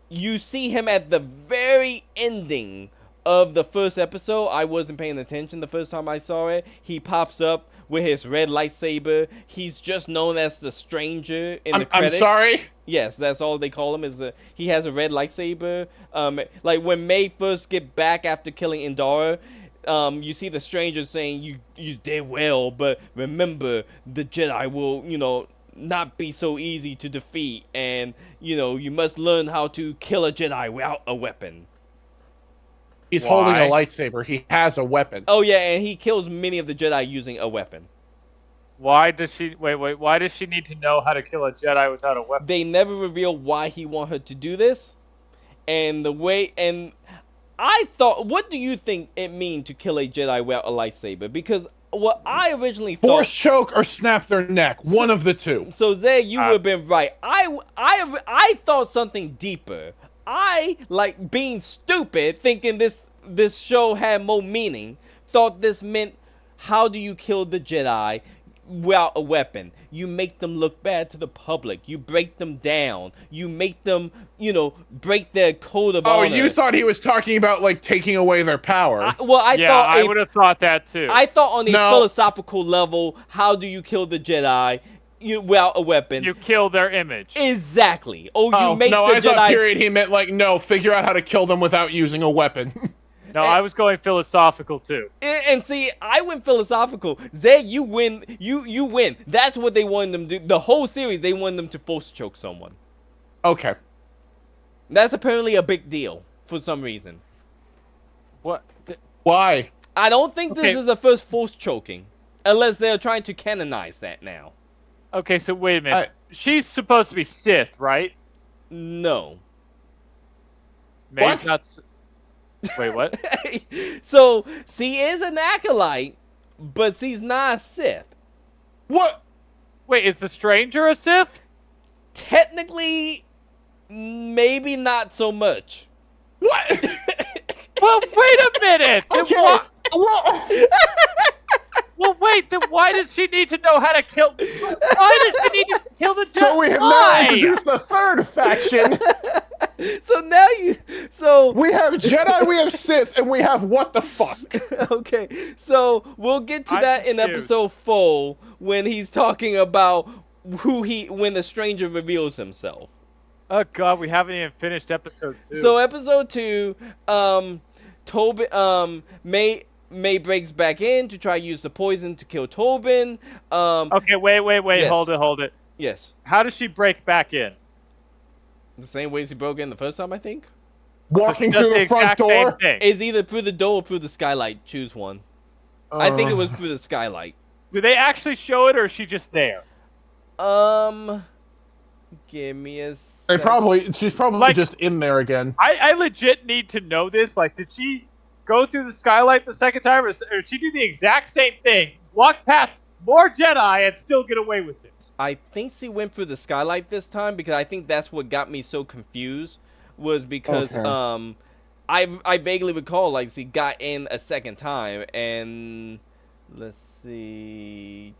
you see him at the very ending of the first episode. I wasn't paying attention the first time I saw it. He pops up with his red lightsaber. He's just known as the Stranger in the credits. I'm sorry? Yes, that's all they call him. He has a red lightsaber. Like when May first get back after killing Indara, you see the Stranger saying, you did well, but remember, the Jedi will, not be so easy to defeat, and, you must learn how to kill a Jedi without a weapon. He's holding a lightsaber. He has a weapon. Oh, yeah, and he kills many of the Jedi using a weapon. Why does she why does she need to know how to kill a Jedi without a weapon? They never reveal why he want her to do this, and I thought, what do you think it means to kill a Jedi without a lightsaber? Because what I originally thought... Force choke or snap their neck. One of the two. So, Zed, you would have been right. I thought something deeper. I, like being stupid, thinking this show had more meaning, thought this meant, how do you kill the Jedi without a weapon? You make them look bad to the public. You break them down. You make them, break their code of honor. Oh, you thought he was talking about, like, taking away their power. I would have thought that too. I thought on a philosophical level, how do you kill the Jedi without a weapon? You kill their image. Exactly. You make the I Jedi... thought, period, he meant, like, no, figure out how to kill them without using a weapon. No, I was going philosophical too. And see, I went philosophical. Zed, you win. You win. That's what they wanted them to do. The whole series, they wanted them to force choke someone. Okay. That's apparently a big deal for some reason. What? Why? I don't think this is the first force choking, unless they're trying to canonize that now. Okay, so wait a minute. She's supposed to be Sith, right? No. May's not. Wait, what? So, she is an Acolyte, but she's not a Sith. What? Wait, is the Stranger a Sith? Technically, maybe not so much. What? Well, wait a minute. Then Okay. why- Well, well, wait. Then why does she need to know how to kill? Why does she need to kill the Jedi? so we have now Why? introduced a third faction. So now We have Jedi, we have Sith, and we have what the fuck? okay. So we'll get to I'm that in confused. episode 4 when he's talking about when the stranger reveals himself. Oh God, we haven't even finished episode 2. So episode 2, Tobin, May breaks back in to try to use the poison to kill Tobin. Okay, wait. Yes. Hold it. Yes, How does she break back in? the same way he broke in the first time, I think. Walking So she does through the front exact door. Same thing. It's either through the door or through the skylight. Choose one. I think it was through the skylight. Do they actually show it, or is she just there? Give me a sec. She's probably Like- just in there again. I legit need to know this. Like, did she go through the skylight the second time, or did she do the exact same thing, walk past more Jedi, and still get away with this? I think she went through the skylight this time because I think that's what got me so confused. Was because Okay. I vaguely recall like she got in a second time and let's see.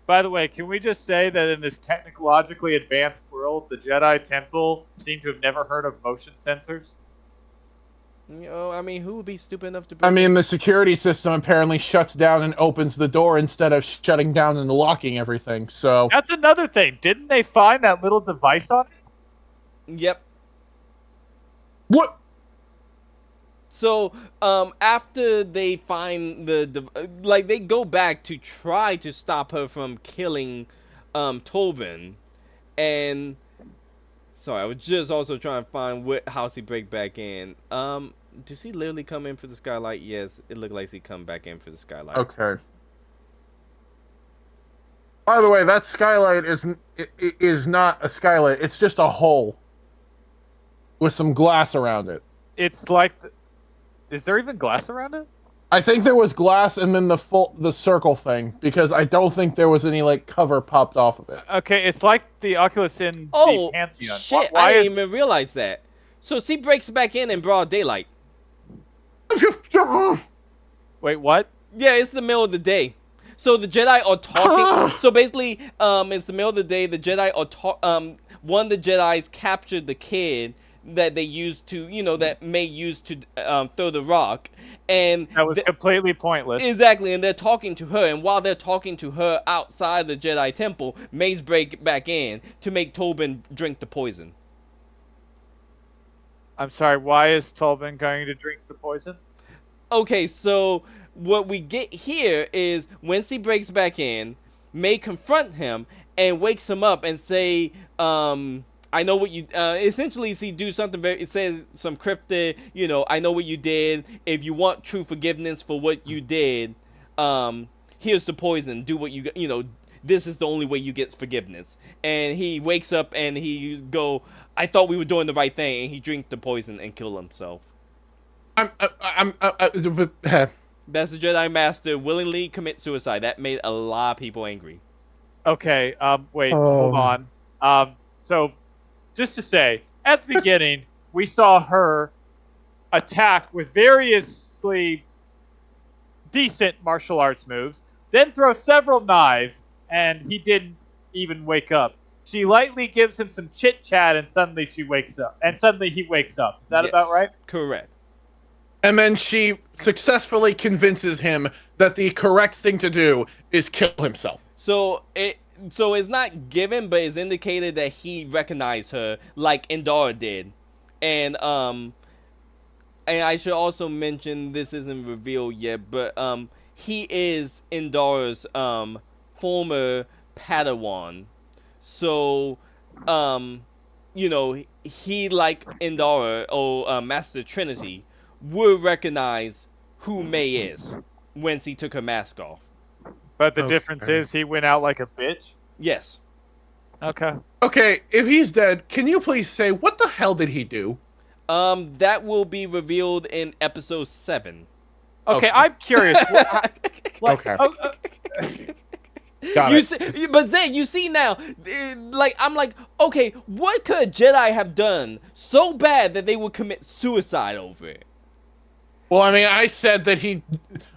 By the way, can we just say that in this technologically advanced world, the Jedi Temple seem to have never heard of motion sensors? You know, I mean, who would be stupid enough to? I mean, the security system apparently shuts down and opens the door instead of shutting down and locking everything, so... That's another thing. Didn't they find that little device on it? Yep. What? So, after they find they go back to try to stop her from killing, Tobin, and sorry, I was just also trying to find how she break back in. Does she literally come in for the skylight? Yes, it looked like she come back in for the skylight. Okay. By the way, that skylight is not a skylight. It's just a hole with some glass around it. It's like, is there even glass around it? I think there was glass and then the circle thing, because I don't think there was any like cover popped off of it. Okay, it's like the Oculus in Oh the Pantheon. shit! Why I didn't is even realize that. So she breaks back in broad daylight. wait what? Yeah, it's the middle of the day. So the Jedi are talking. So basically, it's the middle of the day. The Jedi are one of the Jedi's captured the kid that they used to, that May used to throw the rock, and That was completely pointless. exactly. And they're talking to her, and while they're talking to her outside the Jedi temple, May's break back in to make Tobin drink the poison. I'm sorry. Why is Tolbin going to drink the poison? Okay, so what we get here is when she breaks back in, May confront him and wakes him up and say, I know what you, essentially she do something it says some cryptic, I know what you did. If you want true forgiveness for what you did, here's the poison. Do what this is the only way you get forgiveness. And he wakes up and he go, I thought we were doing the right thing. And he drink the poison and kill himself. That's the Jedi Master willingly commit suicide. That made a lot of people angry. Okay. Wait. Hold on. So, just to say, at the beginning, we saw her attack with variously decent martial arts moves, then throw several knives, and he didn't even wake up. She lightly gives him some chit chat, and suddenly she wakes up. And suddenly he wakes up. Is that Yes, about right? Correct. And then she successfully convinces him that the correct thing to do is kill himself. So it's not given, but it's indicated that he recognized her like Indara did, and I should also mention this isn't revealed yet, but he is Indara's former Padawan, so he like Indara or Master Trinity would recognize who May is when she took her mask off. But the difference is he went out like a bitch? Yes. Okay. Okay, if he's dead, can you please say what the hell did he do? That will be revealed in episode 7. Okay, Okay. I'm curious. Okay. Got You it. see, but Zed, you see now, like I'm like, okay, what could a Jedi have done so bad that they would commit suicide over it? Well, I mean, I said that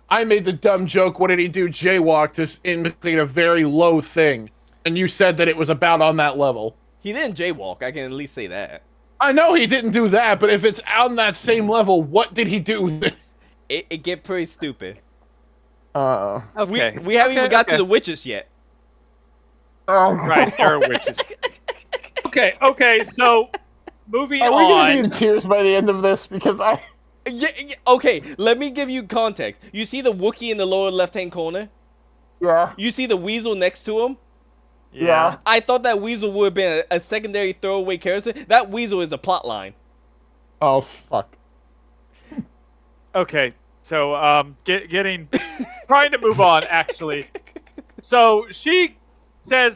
I made the dumb joke, what did he do? Jaywalk to indicate a very low thing. And you said that it was about on that level. He didn't jaywalk. I can at least say that. I know he didn't do that, but if it's on that same level, what did he do? It get pretty stupid. Okay. We haven't even got to the witches yet. Oh, Right, there are witches. Okay, so moving Are we gonna be on. in tears by the end of this? Because Yeah, okay, let me give you context. You see the Wookiee in the lower left-hand corner? yeah. You see the Weasel next to him? Yeah. I thought that Weasel would have been a secondary throwaway character. That Weasel is a plot line. Oh, fuck. Okay, so trying to move on actually. So she said,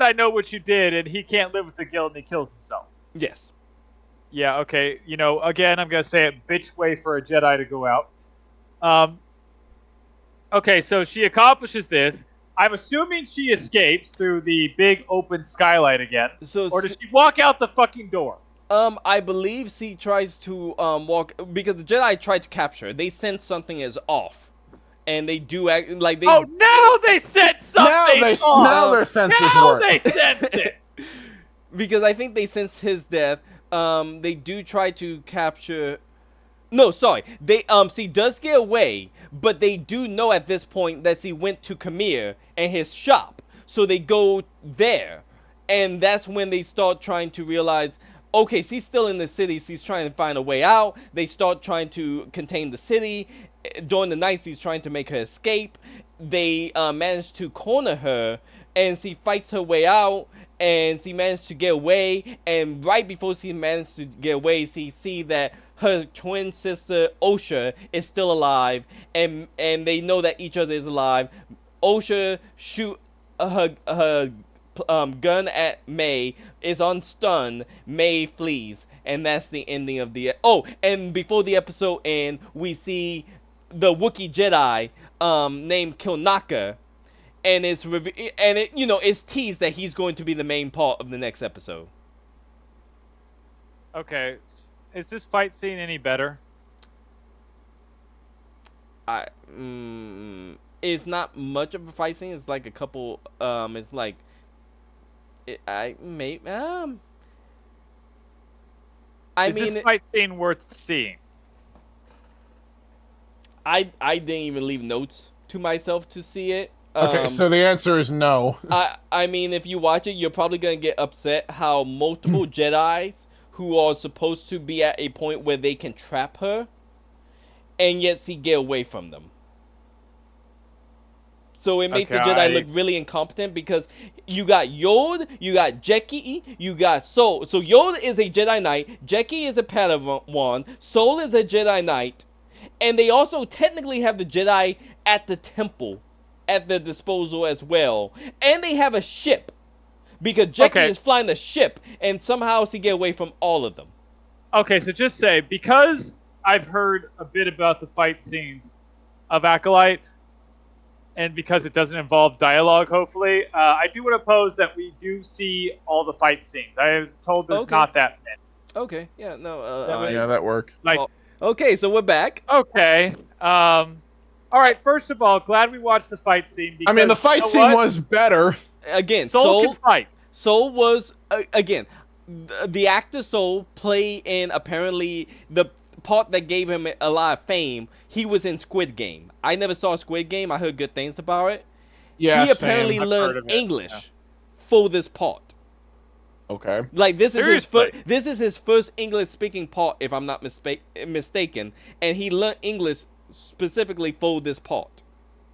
"I know what you did, and he can't live with the guilt, and he kills himself." Yes. Yeah, okay. Again, I'm gonna say it. Bitch way for a Jedi to go out. Okay, so she accomplishes this. I'm assuming she escapes through the big open skylight again. So Or does she walk out the fucking door? I believe she tries to walk because the Jedi tried to capture her. They sense something is off, and they do act like they. Oh, now they said something. Now their senses now work. they sense it. Because I think they sense his death. They do try to capture. No, sorry. They she does get away, but they do know at this point that she went to Kamir and his shop, so they go there, and that's when they start trying to realize. Okay, she's still in the city. She's trying to find a way out. They start trying to contain the city. During the night, she's trying to make her escape. They manage to corner her, and she fights her way out. And she managed to get away. And right before she managed to get away, she see that her twin sister Osha is still alive, and they know that each other is alive. Osha shoot her gun at May, is on stun. May flees, and that's the ending of the. Oh, and before the episode ends, we see the Wookiee Jedi named Kilnaka, and it's teased that he's going to be the main part of the next episode. Okay, is this fight scene any better? It's not much of a fight scene. It's like a couple. It's like. I mean, Is this fight scene worth seeing? I didn't even leave notes to myself to see it. Okay, so the answer is no. I mean, if you watch it, you're probably gonna get upset how multiple Jedis who are supposed to be at a point where they can trap her, and yet she get away from them. So it made the Jedi look really incompetent because you got Yod, you got Jeki, you got Sol. So Yod is a Jedi Knight, Jeki is a Padawan, Sol is a Jedi Knight, and they also technically have the Jedi at the temple at their disposal as well. And they have a ship because Jeki is flying the ship, and somehow she get away from all of them. Okay, so just say, because I've heard a bit about the fight scenes of Acolyte, and because it doesn't involve dialogue, hopefully, I do want to pose that we do see all the fight scenes. I am told there's not that many. Okay, yeah, no. Yeah, that works. Okay, so we're back. Okay. All right, first of all, glad we watched the fight scene. Because, I mean, the fight scene was better. Again, Soul can fight. Soul was, again, the actor Soul played in apparently the part that gave him a lot of fame. He was in Squid Game. I never saw Squid Game. I heard good things about it. Yeah, he apparently learned English for this part. Okay. Like this is his first English speaking part, if I'm not mistaken, and he learned English specifically for this part.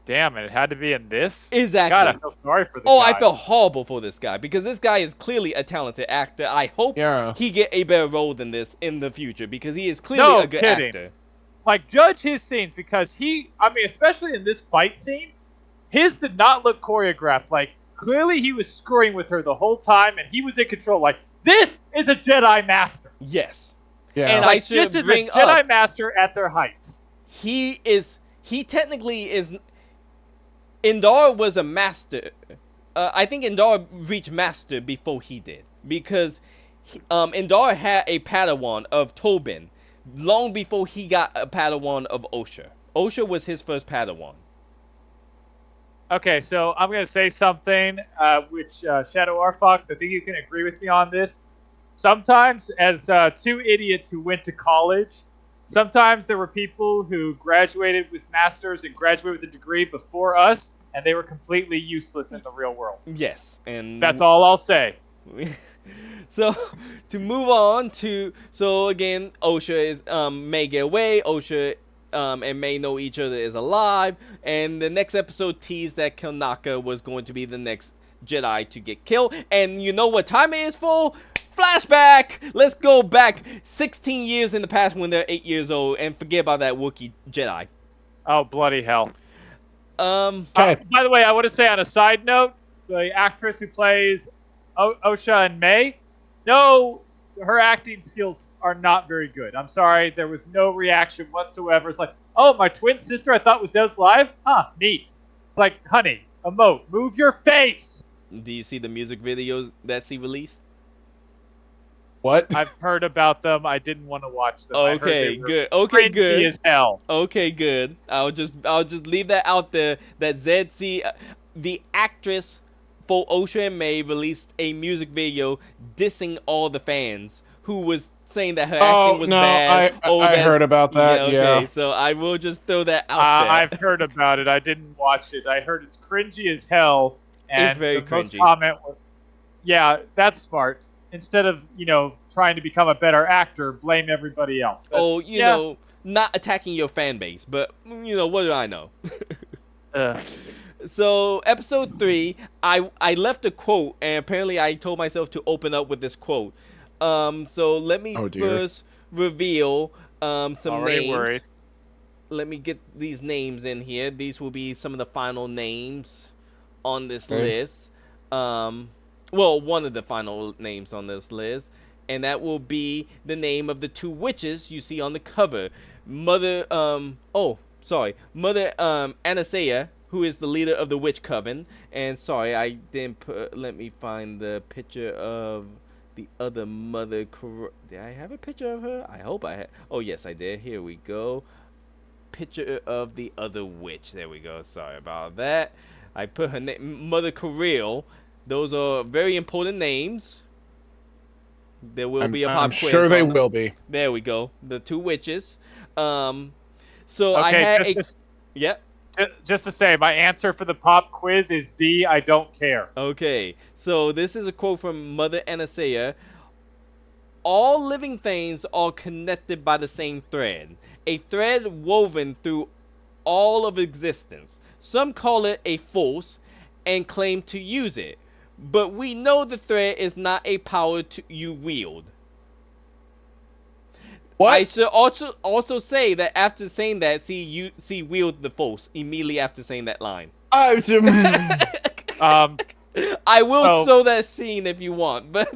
Damn it had to be in this? Exactly. God, I feel sorry for this guy. I felt horrible for this guy because this guy is clearly a talented actor. I hope he get a better role than this in the future because he is clearly a good actor. Like, judge his scenes because especially in this fight scene, his did not look choreographed. Like, clearly he was screwing with her the whole time and he was in control. Like, this is a Jedi Master. Yes. Yeah. And like, this is a Jedi Master at their height. He technically is. Indar was a master. I think Indar reached master before he did, because Indar had a Padawan of Tobin long before he got a Padawan of Osha. Osha was his first Padawan. Okay, so I'm going to say something which ShadowRFox, I think you can agree with me on this. Sometimes, as two idiots who went to college, sometimes there were people who graduated with masters and graduated with a degree before us, and they were completely useless in the real world. Yes, and That's all I'll say. So to move on to, so again, Osha is May get away. Osha and May know each other is alive, and the next episode teased that Konaka was going to be the next Jedi to get killed. And you know what time it is for? Flashback! Let's go back 16 years in the past when they're 8 years old, and forget about that Wookiee Jedi. Oh, bloody hell. Okay. By the way, I want to say on a side note, the actress who plays Osha and May, no, her acting skills are not very good. I'm sorry, there was no reaction whatsoever. It's like, oh, my twin sister I thought was Devs Live? Huh, neat. It's like, honey, emote, move your face! Do you see the music videos that she released? What? I've heard about them. I didn't want to watch them. Okay, good. Okay, cringy good. as hell. Okay, good. I'll just leave that out there. That ZC, the actress for Osha and May, released a music video dissing all the fans who was saying that her acting was bad. I heard about that. Okay, Yeah. so I will just throw that out there. I've heard about it. I didn't watch it. I heard it's cringy as hell. And It's very the most cringy. comment was, yeah, that's smart. Instead of, trying to become a better actor, blame everybody else. That's, Not attacking your fan base, but what do I know? uh, So episode 3, I left a quote, and apparently I told myself to open up with this quote. So let me first reveal some already names. worried. Let me get these names in here. These will be some of the final names on this list. Well, one of the final names on this list, and that will be the name of the two witches you see on the cover. Mother Anastasia, who is the leader of the witch coven, and sorry, I didn't put, let me find the picture of the other mother. Did I have a picture of her? I hope I had. Oh yes, I did. Here we go. Picture of the other witch. There we go. Sorry about that. I put her name, Mother Kirill. Those are very important names. There will be a pop I'm quiz. sure they will be. There we go. The two witches. So Okay, I had just to say, my answer for the pop quiz is D, I don't care. Okay, so this is a quote from Mother Anastasia. All living things are connected by the same thread. A thread woven through all of existence. Some call it a force and claim to use it. But we know the thread is not a power you wield. What? I should also say that after saying that, she wield the force immediately after saying that line. I will show that scene if you want, but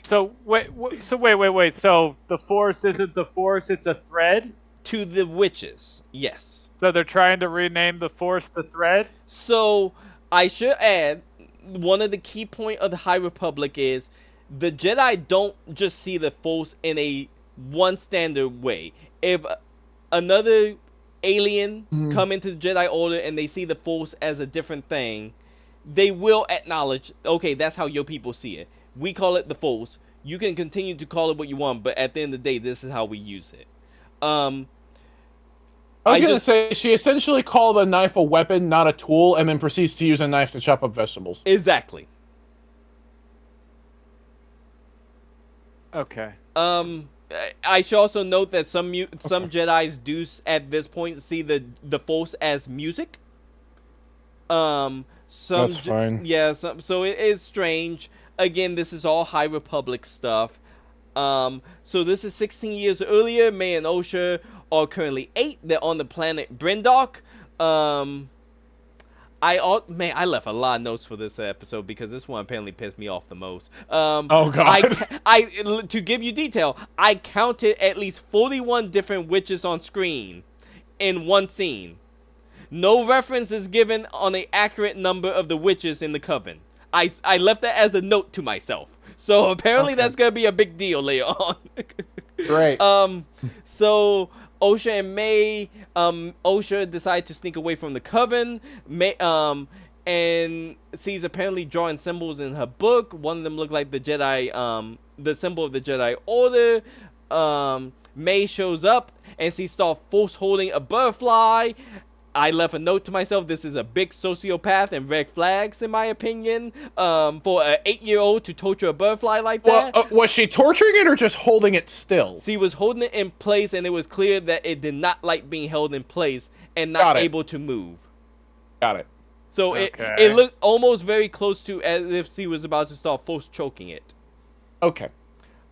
So wait. So the force isn't the force; it's a thread. To the witches, yes. So they're trying to rename the force the thread. So I should add, one of the key point of the High Republic is the Jedi don't just see the force in a one standard way. If another alien come into the Jedi Order and they see the force as a different thing, they will acknowledge, okay, that's how your people see it. We call it the force. You can continue to call it what you want, but at the end of the day, this is how we use it. I was going to say, she essentially called a knife a weapon, not a tool, and then proceeds to use a knife to chop up vegetables. Exactly. Okay. I should also note that some Jedis do at this point see the Force as music. That's fine. Yeah, so it is strange. Again, this is all High Republic stuff. So this is 16 years earlier. May and Osha are currently 8. They're on the planet Brindok. I left a lot of notes for this episode because this one apparently pissed me off the most. Oh God! To give you detail, I counted at least 41 different witches on screen in one scene. No reference is given on an accurate number of the witches in the coven. I left that as a note to myself. So apparently that's gonna be a big deal later on. Great. So Osha and May, Osha decide to sneak away from the coven. May, and sees apparently drawing symbols in her book. One of them looked like the Jedi, the symbol of the Jedi Order. May shows up and sees Star Force holding a butterfly. I left a note to myself, this is a big sociopath and red flags in my opinion, for an 8-year-old to torture a butterfly like that. Well, was she torturing it or just holding it still? She was holding it in place, and it was clear that it did not like being held in place and not able to move. Got it. So it looked almost very close to as if she was about to start force choking it. Okay.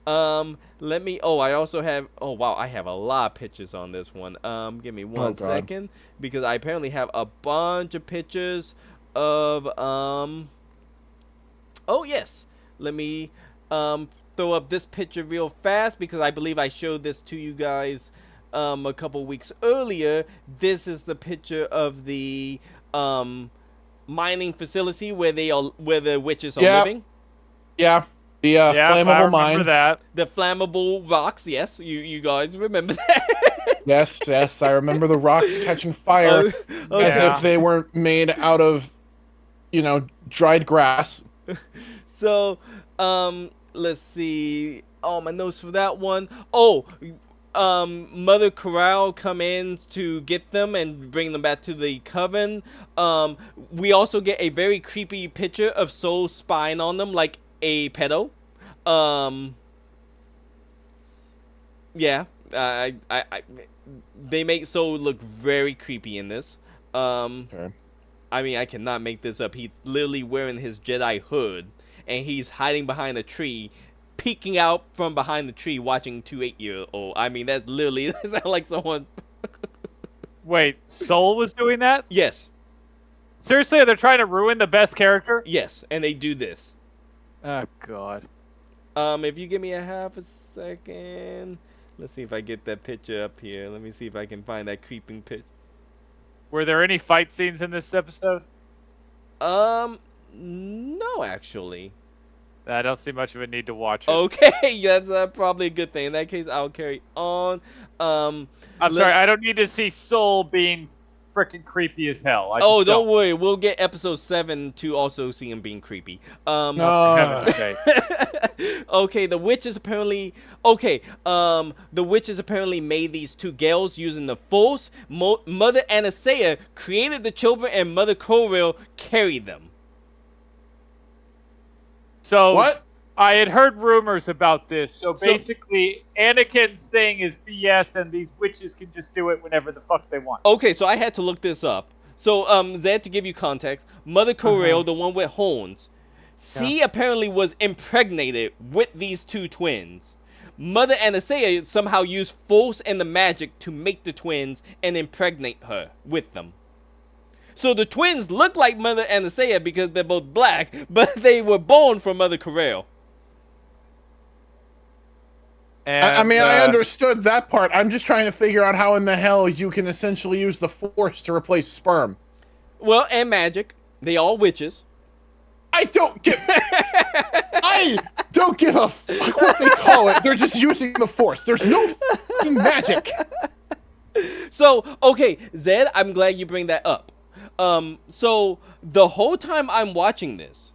Let me. Oh, I also have. Oh, wow. I have a lot of pictures on this one. Give me one second because I apparently have a bunch of pictures of. Oh yes. Let me throw up this picture real fast because I believe I showed this to you guys a couple weeks earlier. This is the picture of the mining facility where the witches are living. Yeah. The flammable mine. That. The flammable rocks, yes. You guys remember that? Yes, I remember the rocks catching fire as if they weren't made out of, dried grass. So, let's see. Oh, my notes for that one. Oh, Mother Corral come in to get them and bring them back to the coven. We also get a very creepy picture of Soul spying on them like a pedo. Yeah, they make Soul look very creepy in this. Okay. I mean, I cannot make this up. He's literally wearing his Jedi hood, and he's hiding behind a tree, peeking out from behind the tree, watching 2 8-year-olds. I mean, that literally sounds like someone. Wait, Soul was doing that? Yes. Seriously, they're trying to ruin the best character? Yes, and they do this. Oh, God. If you give me a half a second, let's see if I get that picture up here. Let me see if I can find that creeping picture. Were there any fight scenes in this episode? No, actually. I don't see much of a need to watch it. Okay, that's probably a good thing. In that case, I'll carry on. I'm sorry, I don't need to see Soul being freaking creepy as hell. Don't worry. We'll get episode 7 to also see him being creepy. Okay. Okay, the witches apparently. Okay, the witches apparently made these 2 girls using the Force. Mother Anastasia created the children, and Mother Corel carried them. So what? I had heard rumors about this. So basically, Anakin's thing is BS, and these witches can just do it whenever the fuck they want. Okay, so I had to look this up. So, Zed, to give you context, Mother Corel, the one with horns, she apparently was impregnated with these 2 twins. Mother Anastasia somehow used Force and the magic to make the twins and impregnate her with them. So the twins look like Mother Anastasia because they're both black, but they were born from Mother Corel. And, I understood that part. I'm just trying to figure out how in the hell you can essentially use the Force to replace sperm. Well, and magic. They all witches. I don't give a fuck what they call it. They're just using the Force. There's no fucking magic. So, okay, Zed, I'm glad you bring that up. So the whole time I'm watching this,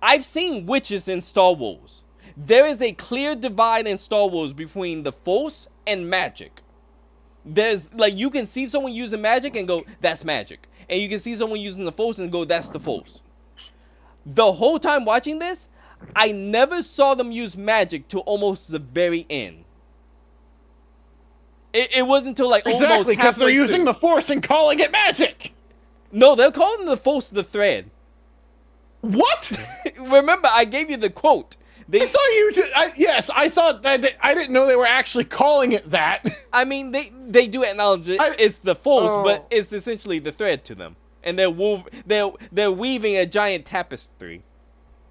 I've seen witches in Star Wars. There is a clear divide in Star Wars between the Force and magic. There's, like, you can see someone using magic and go, that's magic. And you can see someone using the Force and go, that's the Force. The whole time watching this, I never saw them use magic till almost the very end. It wasn't until, like, almost exactly, because they're halfway using through. the Force and calling it magic. No, they're calling the Force the thread. What? Remember, I gave you the quote. I thought you just, yes, I thought that I didn't know they were actually calling it that. I mean, they do acknowledge it. It's the Force, but it's essentially the thread to them. And they're weaving a giant tapestry.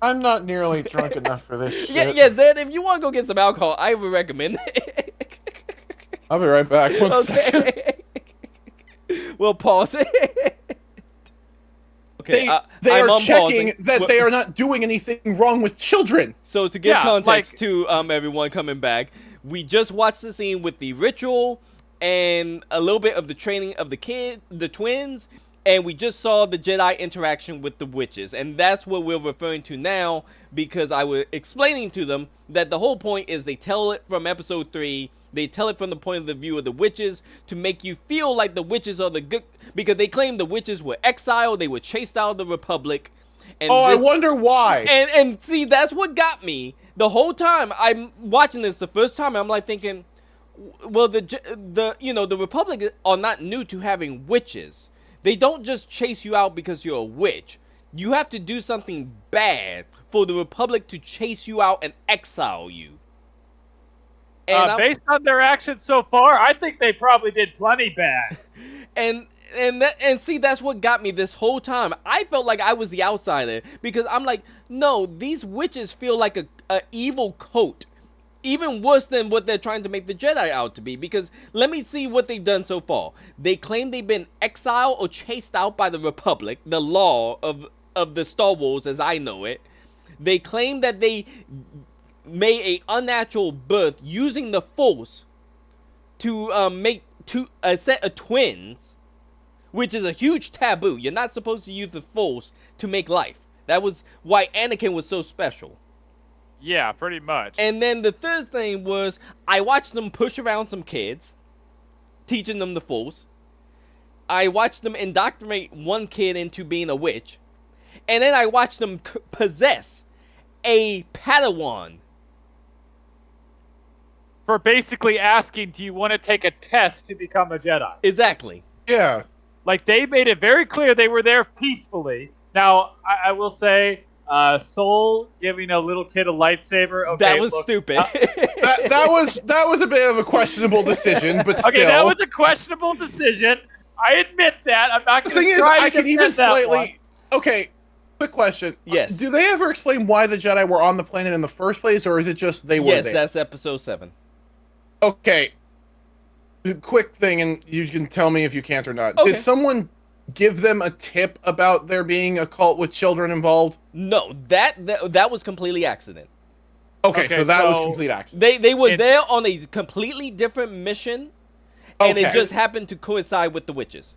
I'm not nearly drunk enough for this shit. Yeah, Zed, if you want to go get some alcohol, I would recommend it. I'll be right back. One second. Okay. We'll pause it. Okay, They I'm are unpausing. checking that they are not doing anything wrong with children. So to give context to everyone coming back, we just watched the scene with the ritual and a little bit of the training of the twins, and we just saw the Jedi interaction with the witches, and that's what we're referring to now, because I was explaining to them that the whole point is they tell it from episode 3, they tell it from the point of the view of the witches to make you feel like the witches are the good, because they claim the witches were exiled, they were chased out of the Republic. And I wonder why. And see, that's what got me the whole time. I'm watching this the first time, and I'm like thinking, well, the Republic are not new to having witches. They don't just chase you out because you're a witch. You have to do something bad for the Republic to chase you out and exile you. And based on their actions so far, I think they probably did plenty bad. And see, that's what got me this whole time. I felt like I was the outsider, because I'm like, no, these witches feel like a evil coat. Even worse than what they're trying to make the Jedi out to be, because let me see what they've done so far. They claim they've been exiled or chased out by the Republic, the law of the Star Wars as I know it. They claim that they made a unnatural birth using the Force to make a set of twins, which is a huge taboo. You're not supposed to use the Force to make life. That was why Anakin was so special. Yeah, pretty much. And then the third thing was, I watched them push around some kids, teaching them the Force. I watched them indoctrinate one kid into being a witch. And then I watched them possess a Padawan. For basically asking, do you want to take a test to become a Jedi? Exactly. Yeah. Like, they made it very clear they were there peacefully. Now, I will say, Soul giving a little kid a lightsaber. Okay, that was stupid. that was a bit of a questionable decision, but still. Okay, that was a questionable decision. I admit that. I'm not going to try to The thing is, I can defend even that slightly... one. Okay, quick question. Yes. Do they ever explain why the Jedi were on the planet in the first place, or is it just they were there? Yes, that's episode 7. Okay. Quick thing, and you can tell me if you can't or not. Okay. Did someone give them a tip about there being a cult with children involved? No, that was completely accident. Okay, so that was complete accident. They were there on a completely different mission, and it Okay. just happened to coincide with the witches.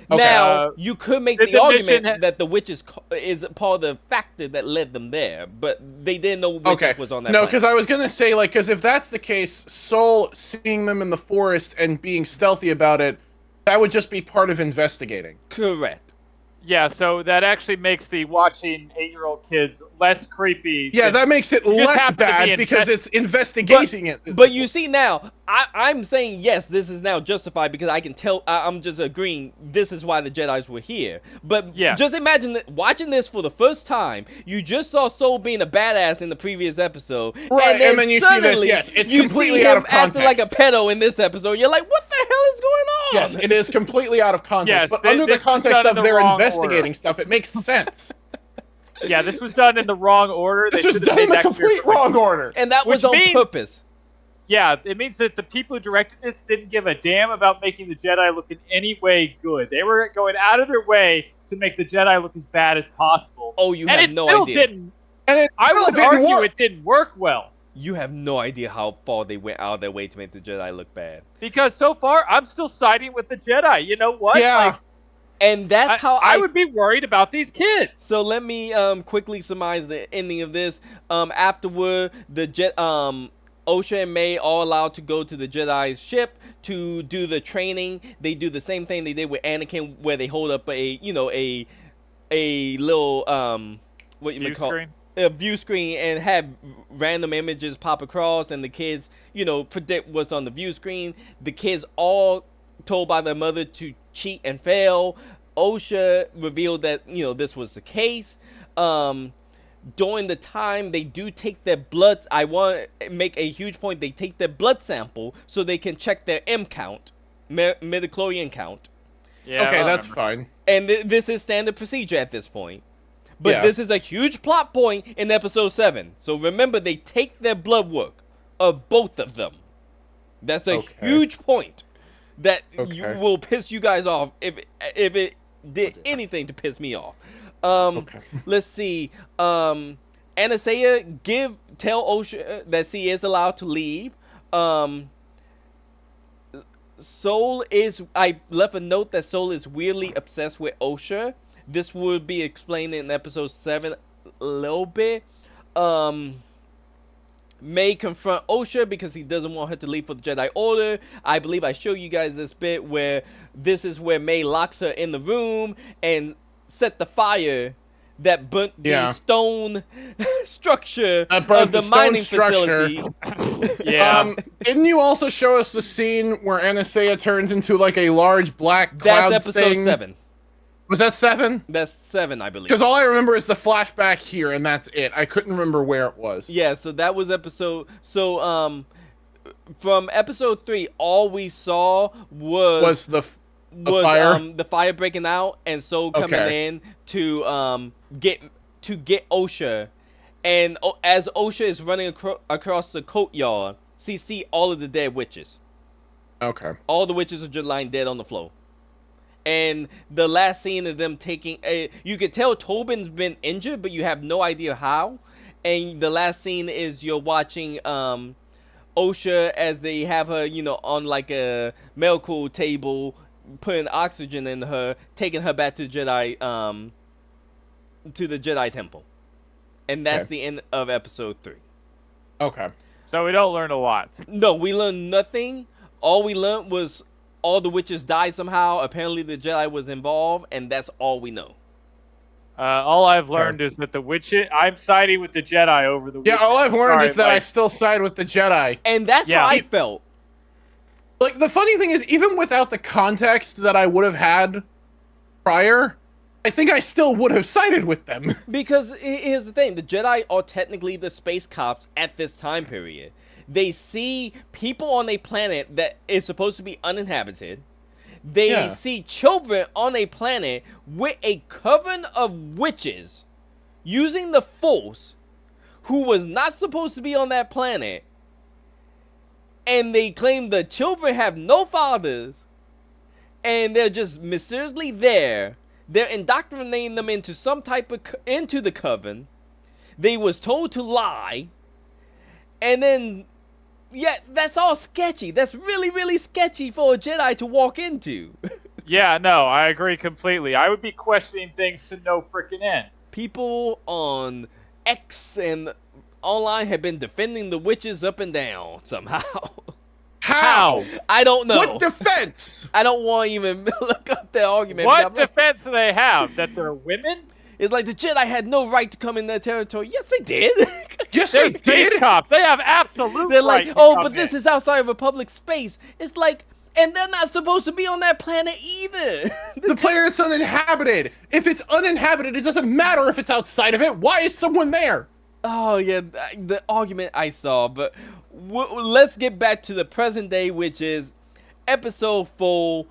Okay. Now, you could make did the the argument mission that the witches is part of the factor that led them there, but they didn't know witches Okay. was on that No, planet. because I was gonna say, like, because if that's the case, Soul seeing them in the forest and being stealthy about it, that would just be part of investigating. Correct. Yeah, so that actually makes the watching 8-year-old kids less creepy. Yeah, that makes it you just less happen to be bad because it's investigating it. But you see now, I'm saying yes, this is now justified because I can tell. I'm just agreeing this is why the Jedis were here. But Yeah. just imagine that watching this for the first time. You just saw Soul being a badass in the previous episode, Right, and then you see this, suddenly yes, it's you completely see out him of acting like a context. pedo in this episode. You're like, what the hell is going on? Yes, it is completely out of context. Yes, but under the this was context done in of the their wrong investigating order. stuff, it makes sense. Yeah, this was done in the wrong order. This They was should have done in made the that clear complete from the- wrong order. And that was Which on means- purpose. Yeah, it means that the people who directed this didn't give a damn about making the Jedi look in any way good. They were going out of their way to make the Jedi look as bad as possible. Oh, you and have it no still idea. didn't. And it I still would didn't argue work. it didn't work well. You have no idea how far they went out of their way to make the Jedi look bad. Because so far, I'm still siding with the Jedi. You know what? Yeah. Like, And that's how I would be worried about these kids. So let me quickly surmise the ending of this. Afterward, the Osha and May are allowed to go to the Jedi's ship to do the training. They do the same thing they did with Anakin, where they hold up a little what you View might call screen? a view screen and have random images pop across, and the kids predict what's on the view screen. The kids all told by their mother to cheat and fail. Osha revealed that this was the case. During the time they do take their blood, I want to make a huge point. They take their blood sample so they can check their M count, midichlorian count. Yeah, Okay, I that's remember. fine. And this is standard procedure at this point. But Yeah. this is a huge plot point in episode 7. So remember, they take their blood work of both of them. That's a Okay. huge point. that Okay. will piss you guys off if it did anything to piss me off. Okay. Let's see. Anastasia tell Osha that she is allowed to leave. I left a note that Soul is weirdly obsessed with Osha. This would be explained in episode 7 a little bit. May confront Osha because he doesn't want her to leave for the Jedi Order. I believe I showed you guys this bit where this is where May locks her in the room and set the fire that burnt the stone structure of the mining facility. Yeah. Didn't you also show us the scene where Anastasia turns into like a large black cloud That's episode thing? 7. Was that 7? That's 7, I believe. Because all I remember is the flashback here, and that's it. I couldn't remember where it was. Yeah, so that was episode. So from episode 3, all we saw was the fire? The fire breaking out and Soul coming in to get Osha, and as Osha is running across the courtyard, see all of the dead witches. Okay. All the witches are just lying dead on the floor. And the last scene of them taking you could tell Tobin's been injured, but you have no idea how. And the last scene is you're watching Osha as they have her, on like a medical table, putting oxygen in her, taking her back to Jedi to the Jedi Temple. And that's the end of episode 3. Okay. So we don't learn a lot. No, we learned nothing. All we learned was all the witches died somehow. Apparently the Jedi was involved, and that's all we know. All I've learned is that the witches... I'm siding with the Jedi over the witches. Yeah, all I've learned is that I still side with the Jedi. And that's how I felt. Like, the funny thing is, even without the context that I would have had prior, I think I still would have sided with them. Because here's the thing. The Jedi are technically the space cops at this time period. They see people on a planet that is supposed to be uninhabited. They see children on a planet with a coven of witches using the Force who was not supposed to be on that planet. And they claim the children have no fathers. And they're just mysteriously there. They're indoctrinating them into some type of... into the coven. They was told to lie. And then... yeah, that's all sketchy. That's really, really sketchy for a Jedi to walk into. Yeah, no, I agree completely. I would be questioning things to no freaking end. People on X and online have been defending the witches up and down somehow. How? I don't know. What defense? I don't want to even look up their argument. What defense do they have? That they're women? It's like the Jedi had no right to come in their territory. Yes, they did. Yes, they're they space did. cops. They have absolute They're right like, to oh, come but this in. is outside of a public space. It's like, and they're not supposed to be on that planet either. The planet's uninhabited. If it's uninhabited, it doesn't matter if it's outside of it. Why is someone there? Oh, yeah, the argument I saw. But let's get back to the present day, which is episode 4.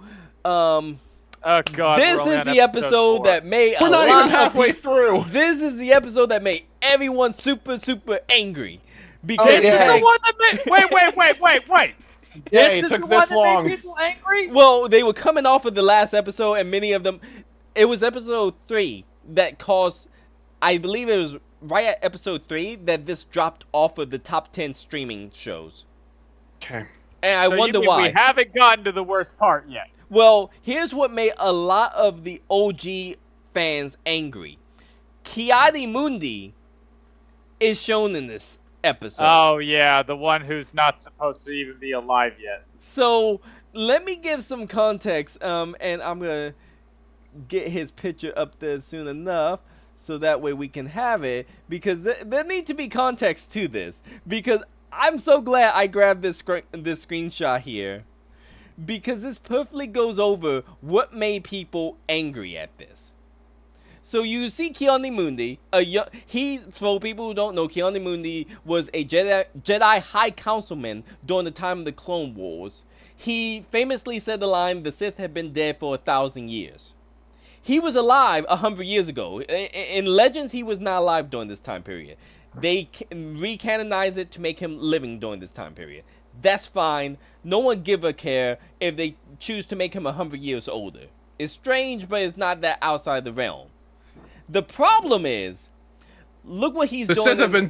Oh, God. This is the episode that made We're not even halfway through. This is the episode that made everyone super, super angry. Because This is the one that made... Wait. Yeah, This it is took the this one that long. made people angry? well, they were coming off of the last episode, and many of them... It was episode 3 that caused... I believe it was right at episode 3 that this dropped off of the top 10 streaming shows. Okay. And I wonder why. We haven't gotten to the worst part yet. Well, here's what made a lot of the OG fans angry. Ki-Adi-Mundi is shown in this episode. Oh, yeah, the one who's not supposed to even be alive yet. So, let me give some context, and I'm going to get his picture up there soon enough, so that way we can have it, because there need to be context to this, because I'm so glad I grabbed this screenshot here. Because this perfectly goes over what made people angry at this. So you see Ki-Adi-Mundi, for people who don't know, Ki-Adi-Mundi was a Jedi High Councilman during the time of the Clone Wars. He famously said the line, "The Sith have been dead for 1,000 years." He was alive 100 years ago. In Legends, he was not alive during this time period. They recanonized it to make him living during this time period. That's fine. No one give a care if they choose to make him 100 years older. It's strange, but it's not that outside the realm. The problem is, look what he's The doing. Sith have been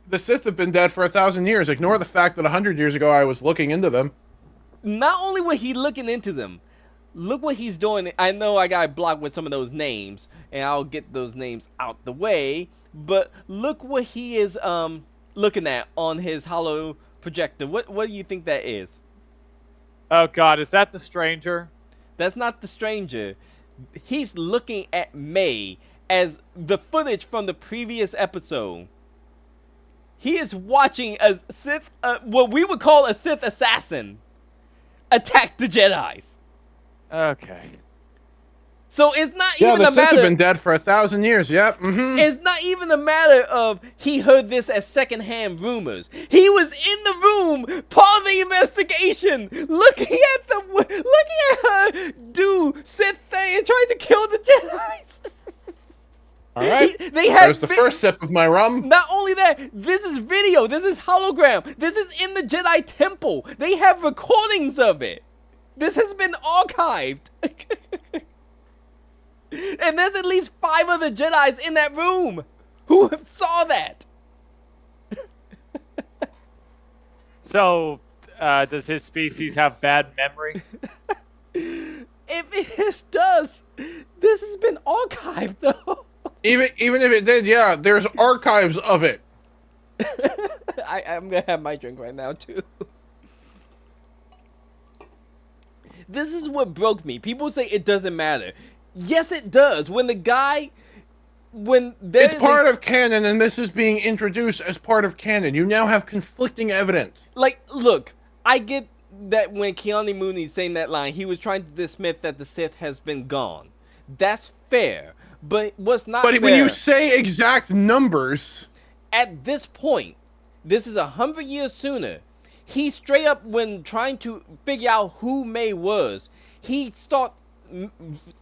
the Sith have been dead for 1,000 years. Ignore the fact that 100 years ago I was looking into them. Not only was he looking into them, look what he's doing. I know I got blocked with some of those names, and I'll get those names out the way. But look what he is looking at on his holo projector. What do you think that is? Oh God, is that the stranger? That's not the stranger. He's looking at May as the footage from the previous episode. He is watching a Sith, what we would call a Sith assassin, attack the Jedis. Okay. So it's not Yeah, even the a Sith matter. have been dead for 1,000 years. Yep. Mm-hmm. It's not even a matter of he heard this as secondhand rumors. He was in the room, part of the investigation, looking at her do Sith thing and trying to kill the Jedi. All right. They had There's the first sip of my rum. Not only that, this is video. This is hologram. This is in the Jedi Temple. They have recordings of it. This has been archived. And there's at least 5 other Jedis in that room who saw that. So, does his species have bad memory? If it does, this has been archived though. Even if it did, yeah, there's archives of it. I'm gonna have my drink right now too. This is what broke me. People say it doesn't matter. Yes, it does. When the guy, It's part of canon, and this is being introduced as part of canon. You now have conflicting evidence. Like, look, I get that when Keanu Mooney's saying that line, he was trying to dismiss that the Sith has been gone. That's fair. But what's not fair... But when you say exact numbers... At this point, this is 100 years sooner. He straight up, when trying to figure out who May was, he started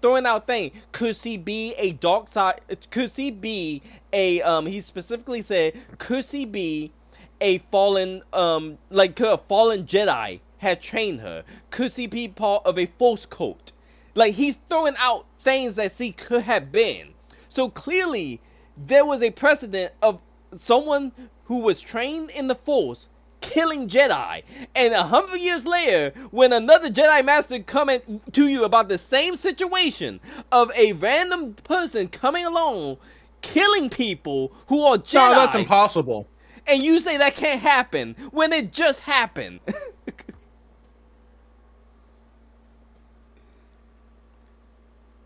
throwing out thing. Could she be a dark side? Could she be a he specifically said, could she be a fallen could a fallen Jedi had trained her? Could she be part of a Force cult? Like, he's throwing out things that she could have been. So clearly there was a precedent of someone who was trained in the Force killing Jedi, and 100 years later, when another Jedi Master coming to you about the same situation of a random person coming along, killing people who are Jedi. No, that's impossible. And you say that can't happen when it just happened.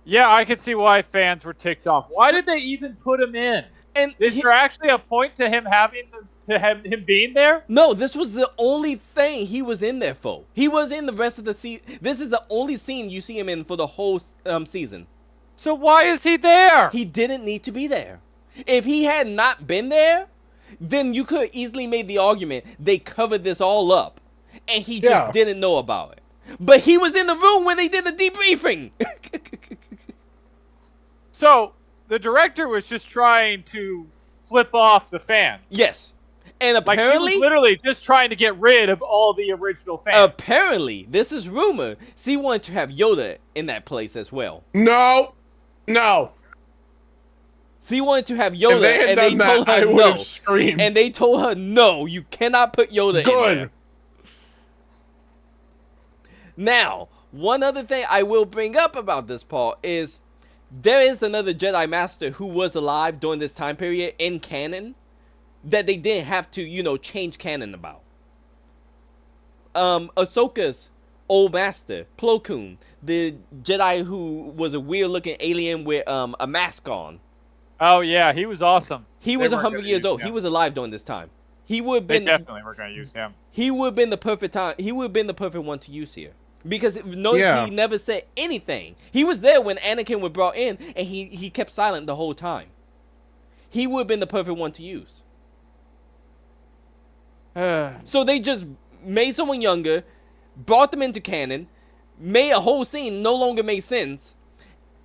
Yeah, I can see why fans were ticked off. Why did they even put him in? And Is there actually a point to him him being there? No, this was the only thing he was in there for. He was in the rest of the season. This is the only scene you see him in for the whole season. So why is he there? He didn't need to be there. If he had not been there, then you could easily made the argument they covered this all up, and he just didn't know about it. But he was in the room when they did the debriefing. So the director was just trying to flip off the fans. Yes. And Like, apparently, he was literally just trying to get rid of all the original fans. apparently, this is rumor. She wanted to have Yoda in that place as well. No. She wanted to have Yoda, If they had and they done that, told I her would no. have screamed. And they told her no, you cannot put Yoda in Good. there. Now, one other thing I will bring up about this part is there is another Jedi Master who was alive during this time period in canon that they didn't have to, change canon about. Ahsoka's old master, Plo Koon, the Jedi who was a weird-looking alien with a mask on. Oh yeah, he was awesome. He was 100 years old. He was alive during this time. He would have They been. definitely were going to use him. He would have been the perfect time. He would have been the perfect one to use here. Because notice he never said anything. He was there when Anakin was brought in, and he kept silent the whole time. He would have been the perfect one to use. So they just made someone younger, brought them into canon, made a whole scene no longer make sense,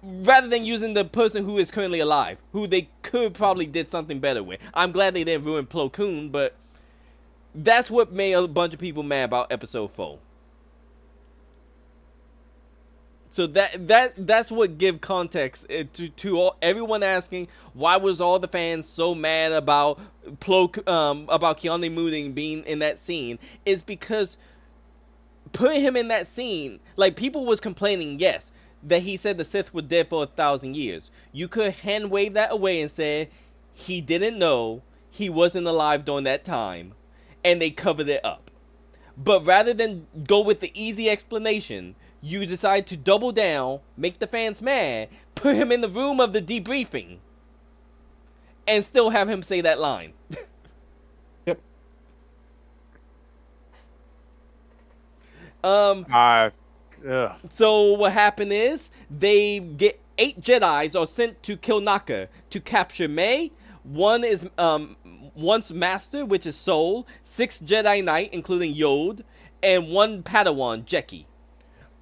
rather than using the person who is currently alive, who they could probably did something better with. I'm glad they didn't ruin Plo Koon, but That's what made a bunch of people mad about episode 4. So that's what give context to everyone asking why was all the fans so mad about Keanu Mooding being in that scene is because putting him in that scene, like people was complaining, yes, that he said the Sith were dead for 1,000 years. You could hand wave that away and say he didn't know, he wasn't alive during that time, and they covered it up. But rather than go with the easy explanation, you decide to double down, make the fans mad, put him in the room of the debriefing, and still have him say that line. Yep. So what happened is they get 8 Jedis are sent to kill Naka to capture May. One is one's master, which is Soul, 6 Jedi Knight, including Yod, and 1 Padawan, Jeki.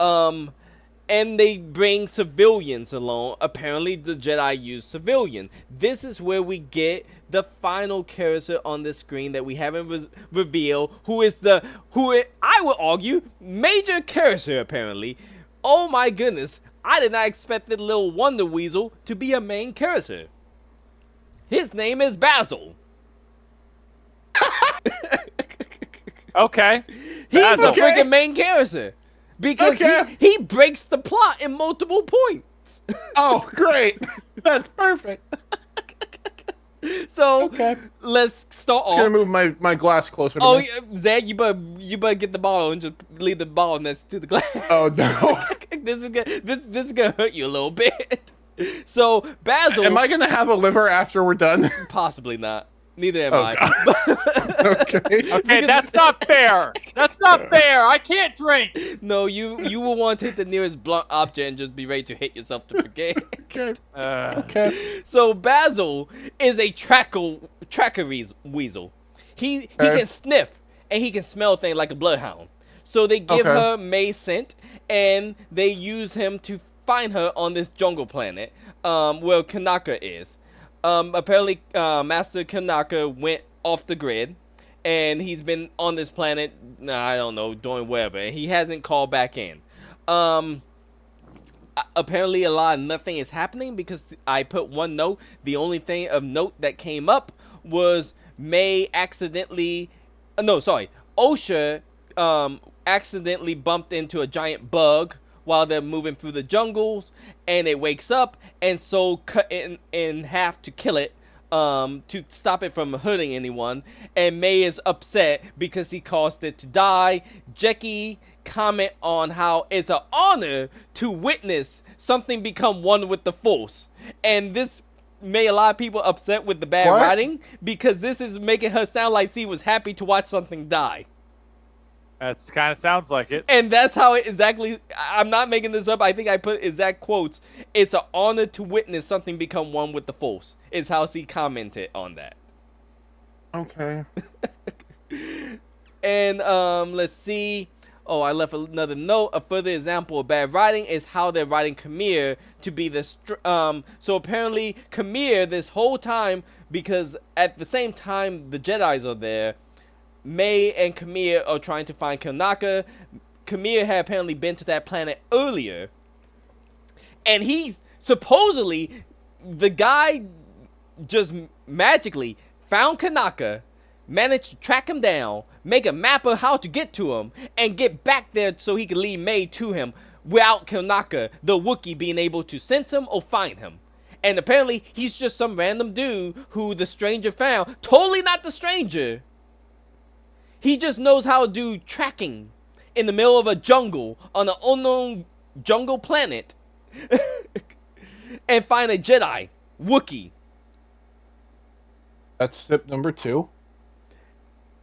And they bring civilians along. Apparently, the Jedi use civilian. This is where we get the final character on the screen that we haven't revealed, who I would argue, major character, apparently. Oh my goodness, I did not expect the little Wonder Weasel to be a main character. His name is Basil. Okay. He's Basil. a freaking main character. Because he breaks the plot in multiple points. Oh, great. That's perfect. So, let's start off. I'm gonna move my glass closer to Oh, me. yeah, Zed, you better get the bottle and just leave the bottle next to the glass. Oh, no. this is gonna hurt you a little bit. So, Basil... Am I gonna have a liver after we're done? Possibly not. Neither am I. Okay. Okay, that's not fair. That's not fair. I can't drink. No, you will want to hit the nearest blunt object and just be ready to hit yourself to forget. Okay. Okay. So Basil is a tracker weasel. He can sniff and he can smell things like a bloodhound. So they give her May scent and they use him to find her on this jungle planet where Kanaka is. Apparently, Master Kanaka went off the grid, and he's been on this planet, I don't know, doing whatever, and he hasn't called back in. Apparently, a lot of nothing is happening because I put one note. The only thing of note that came up was May accidentally, Osha accidentally bumped into a giant bug while they're moving through the jungles, and it wakes up, and so cut in half to kill it, to stop it from hurting anyone, and May is upset because he caused it to die. Jeki comment on how it's an honor to witness something become one with the Force, and this made a lot of people upset with the bad writing, because this is making her sound like she was happy to watch something die. That kind of sounds like it. And that's how it exactly, I'm not making this up, I think I put exact quotes. It's an honor to witness something become one with the Force, is how she commented on that. Okay. And let's see. Oh, I left another note. A further example of bad writing is how they're writing Khmer to be this. So apparently Khmer this whole time, because at the same time the Jedis are there, May and Khmer are trying to find Kanaka. Khmer had apparently been to that planet earlier, and he's supposedly, the guy just magically found Kanaka, managed to track him down, make a map of how to get to him, and get back there so he could lead May to him without Kanaka, the Wookiee, being able to sense him or find him. And apparently he's just some random dude who the stranger found. Totally not the stranger. He just knows how to do tracking in the middle of a jungle on an unknown jungle planet and find a Jedi Wookiee. That's step number 2.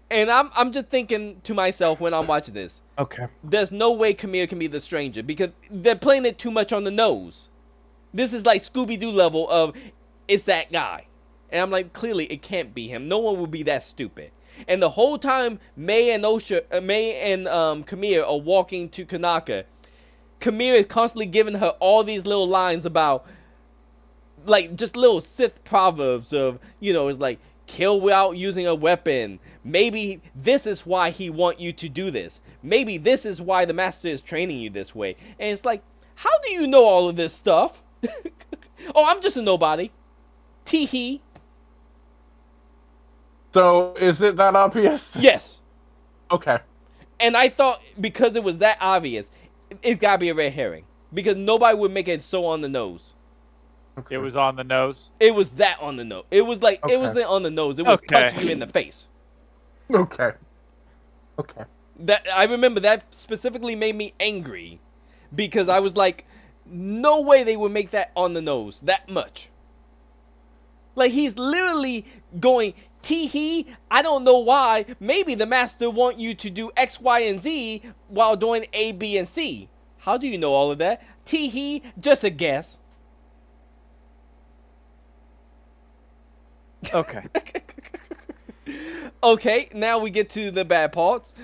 And I'm just thinking to myself when I'm watching this. Okay. There's no way Khmer can be the stranger because they're playing it too much on the nose. This is like Scooby-Doo level of it's that guy. And I'm like, clearly it can't be him. No one will be that stupid. And the whole time May and Khmer are walking to Kanaka, Khmer is constantly giving her all these little lines about, like, just little Sith proverbs of, it's like, kill without using a weapon, Maybe this is why he want you to do this. Maybe this is why the master is training you this way. And it's like, how do you know all of this stuff? Oh, I'm just a nobody. Tee-hee. So, is it that obvious? Yes. Okay. And I thought because it was that obvious, it gotta be a red herring. Because nobody would make it so on the nose. Okay. It was on the nose. It was that on the nose. It was like, it wasn't on the nose. It was punching you in the face. Okay. Okay. That I remember that specifically made me angry. Because I was like, no way they would make that on the nose that much. Like, he's literally going, tee-hee, I don't know why. Maybe the master want you to do X, Y, and Z while doing A, B, and C. How do you know all of that? Tee-hee, just a guess. Okay. Okay, now we get to the bad parts.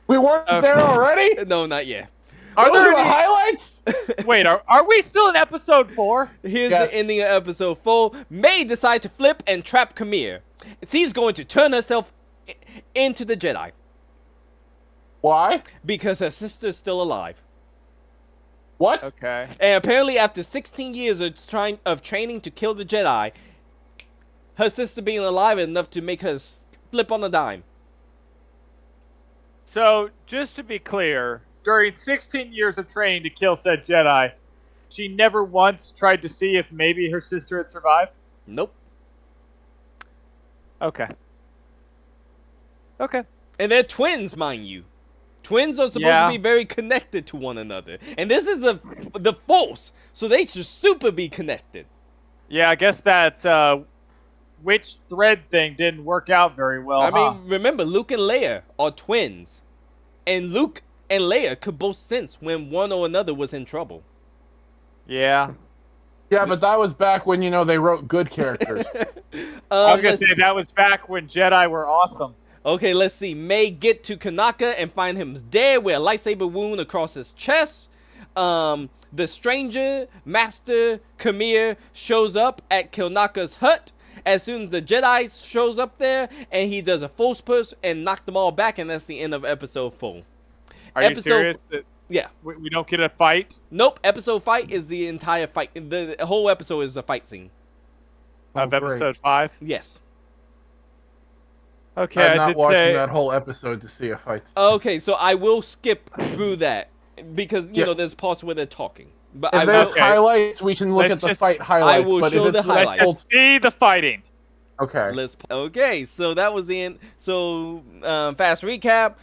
We weren't there already? No, not yet. Are Those there are the any... highlights? Wait, are we still in episode 4? Here's Yes. the ending of episode 4. May decide to flip and trap Khmer. She's going to turn herself into the Jedi. Why? Because her sister's still alive. What? Okay. And apparently after 16 years of training to kill the Jedi, her sister being alive enough to make her flip on a dime. So, just to be clear, during 16 years of training to kill said Jedi, she never once tried to see if maybe her sister had survived? Nope. Okay. Okay. And they're twins, mind you. Twins are supposed to be very connected to one another. And this is the Force, so they should super be connected. Yeah, I guess that witch thread thing didn't work out very well. I mean, remember, Luke and Leia are twins. And Luke and Leia could both sense when one or another was in trouble. Yeah. Yeah, but that was back when, they wrote good characters. I was going to say that was back when Jedi were awesome. Okay, let's see. May get to Kanaka and find him dead with a lightsaber wound across his chest. The stranger, Master Khmer, shows up at Kanaka's hut. As soon as the Jedi shows up there, and he does a force push and knock them all back, and that's the end of episode 4. Are you serious? That yeah. We don't get a fight? Nope. Episode fight is the entire fight. The whole episode is a fight scene. Of episode 5? Yes. Okay, I'm not I did watching say... that whole episode to see a fight. Okay, so I will skip through that because there's parts where they're talking. But If I there's will. highlights, we can look at the fight highlights. I will but show if the it's highlights. Let's see the fighting. Okay. Okay, so that was the end. So fast recap.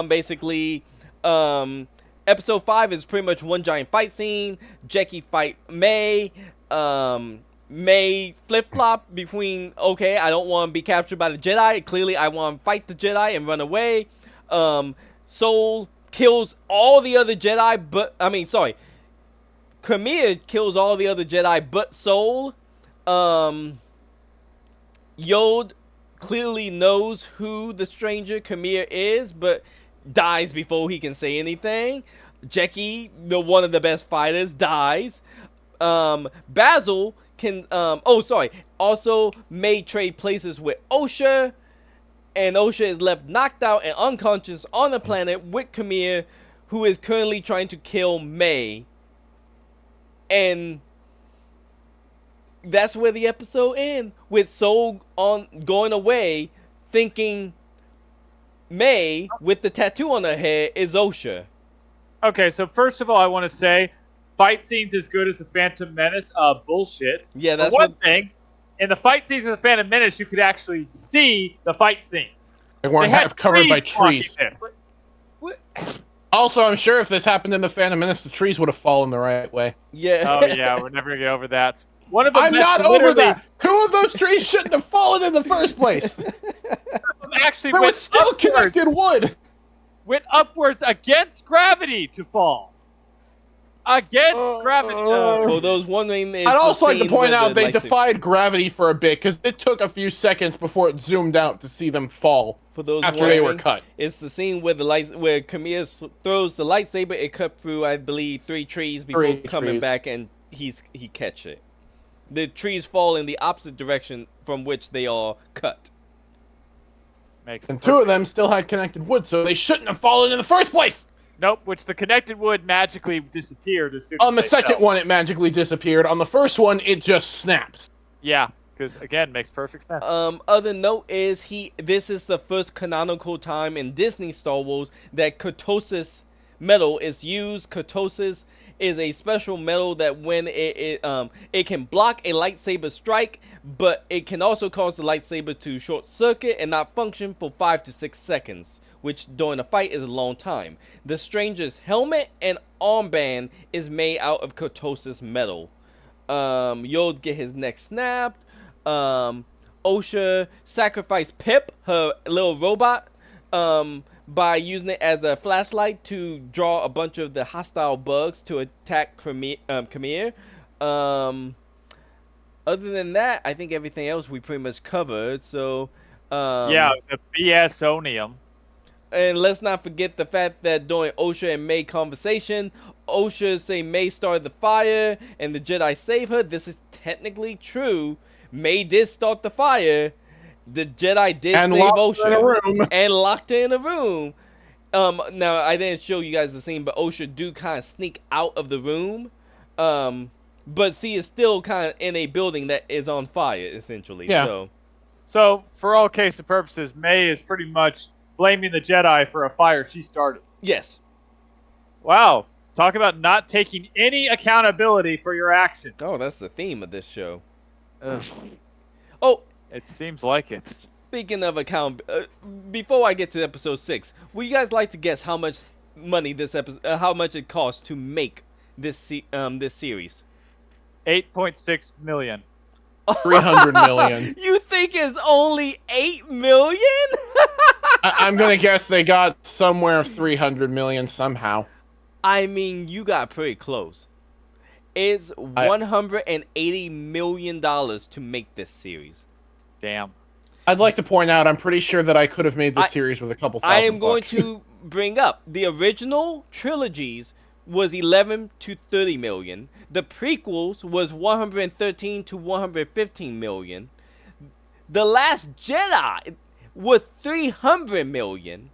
Basically, episode 5 is pretty much one giant fight scene. Jackie fight May. May flip-flop between, okay, I don't want to be captured by the Jedi. Clearly, I want to fight the Jedi and run away. Soul kills all the other Jedi, Khmer kills all the other Jedi but Soul. Yod clearly knows who the stranger Khmer is, but dies before he can say anything. Jackie, one of the best fighters, dies. Basil can also may trade places with Osha, and Osha is left knocked out and unconscious on the planet with Khmer, who is currently trying to kill May. And that's where the episode ends, with Soul going away, thinking May with the tattoo on her head is Osha. Okay, so first of all, I want to say, fight scenes as good as the Phantom Menace, bullshit. Yeah, that's one thing. In the fight scenes with the Phantom Menace, you could actually see the fight scenes. They weren't half covered by trees. What? Also, I'm sure if this happened in the Phantom Menace, the trees would have fallen the right way. Yeah. Oh yeah, we're never gonna get over that. One of them I'm not over that. 2 of those trees shouldn't have fallen in the first place. Actually, there was still connected wood. Went upwards against gravity to fall. Against gravity. For those wondering, I'd also like to point out they defied gravity for a bit because it took a few seconds before it zoomed out to see them fall. For those after they were cut, it's the scene where where Khmer throws the lightsaber. It cut through, I believe, 3 trees before coming back, and he catch it. The trees fall in the opposite direction from which they are cut. And two of them still had connected wood, so they shouldn't have fallen in the first place. Nope, which the connected wood magically disappeared as soon as On the they second fell. one, it magically disappeared. On the first one, it just snaps. Yeah, because again, makes perfect sense. Other note is this is the first canonical time in Disney Star Wars that kurtosis metal is used. Kurtosis is a special metal that when it can block a lightsaber strike, but it can also cause the lightsaber to short circuit and not function for 5 to 6 seconds, which during a fight is a long time. The Stranger's helmet and armband is made out of kurtosis metal. You'll get his neck snapped. Osha sacrificed Pip, her little robot, by using it as a flashlight to draw a bunch of the hostile bugs to attack Khmer. Other than that, I think everything else we pretty much covered. So, yeah, the BSonium. And let's not forget the fact that during Osha and May conversation, Osha say May started the fire and the Jedi save her. This is technically true. May did start the fire. The Jedi did and save Osha and locked her in a room. Now I didn't show you guys the scene, but Osha do kind of sneak out of the room. But she is still kind of in a building that is on fire, essentially. Yeah. So for all case and purposes, May is pretty much blaming the Jedi for a fire she started. Yes. Wow. Talk about not taking any accountability for your actions. Oh, that's the theme of this show. Ugh. Oh, it seems like it. Speaking of before I get to episode 6, would you guys like to guess how much money how much it costs to make this series? 8.6 million. 300 million. You think it's only 8 million? I'm gonna guess they got somewhere 300 million somehow. I mean, you got pretty close. It's $180 million to make this series. Damn. I'd like to point out, I'm pretty sure that I could have made this series with a couple thousand I am going bucks. to bring up the original trilogies was 11 to 30 million. The prequels was 113 to 115 million. The Last Jedi was 300 million.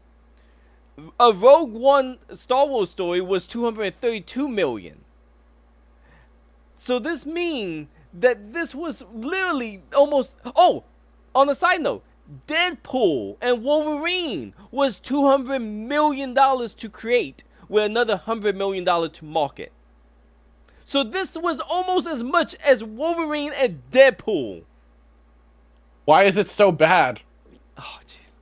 A Rogue One Star Wars story was 232 million. So this means that this was literally almost... Oh, on a side note, Deadpool and Wolverine was $200 million to create with another $100 million to market. So this was almost as much as Wolverine and Deadpool. Why is it so bad? Oh, jeez.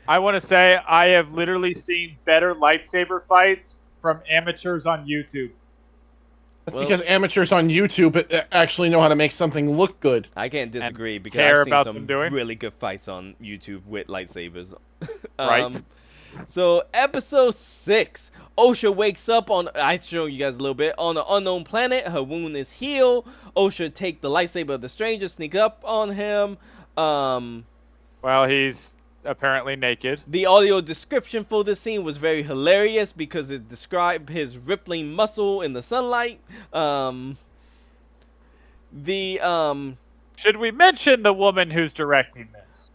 I want to say I have literally seen better lightsaber fights from amateurs on YouTube. That's because amateurs on YouTube actually know how to make something look good. I can't disagree because care I've seen about some them doing. really good fights on YouTube with lightsabers. Right. So episode 6, Osha wakes up on, I showed you guys a little bit, on an unknown planet. Her wound is healed. Osha take the lightsaber of the stranger, sneak up on him. Well, he's apparently naked. The audio description for this scene was very hilarious because it described his rippling muscle in the sunlight. Should we mention the woman who's directing this?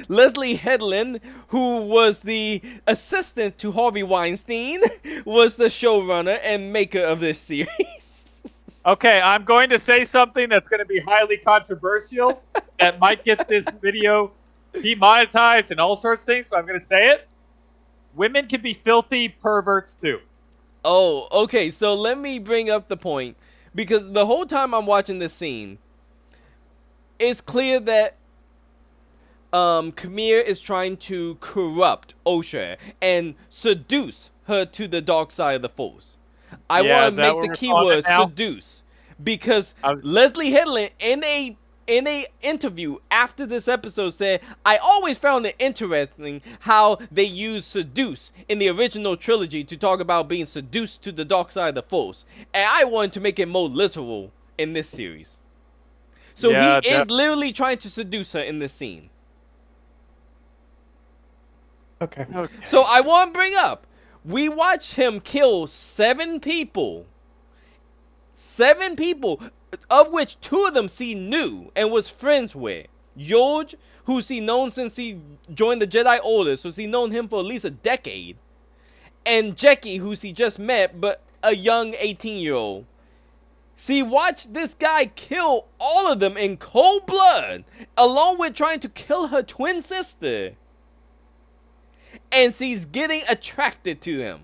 Leslie Headland, who was the assistant to Harvey Weinstein, was the showrunner and maker of this series. Okay, I'm going to say something that's going to be highly controversial that might get this video demonetized and all sorts of things, but I'm going to say it. Women can be filthy perverts too. Oh, okay, so let me bring up the point. Because the whole time I'm watching this scene, it's clear that Khmer is trying to corrupt Osha and seduce her to the dark side of the Force. I want to make the keyword seduce because Leslie Headland in a interview after this episode said, I always found it interesting how they used seduce in the original trilogy to talk about being seduced to the dark side of the Force. And I wanted to make it more literal in this series. So he is literally trying to seduce her in this scene. Okay. So I want to bring up, we watched him kill 7 people. 7 people, of which 2 of them she knew and was friends with. George, who's he known since he joined the Jedi Order, so he known him for at least a decade. And Jackie, who's he just met, but a young 18-year-old. See, watch this guy kill all of them in cold blood, along with trying to kill her twin sister. And she's getting attracted to him.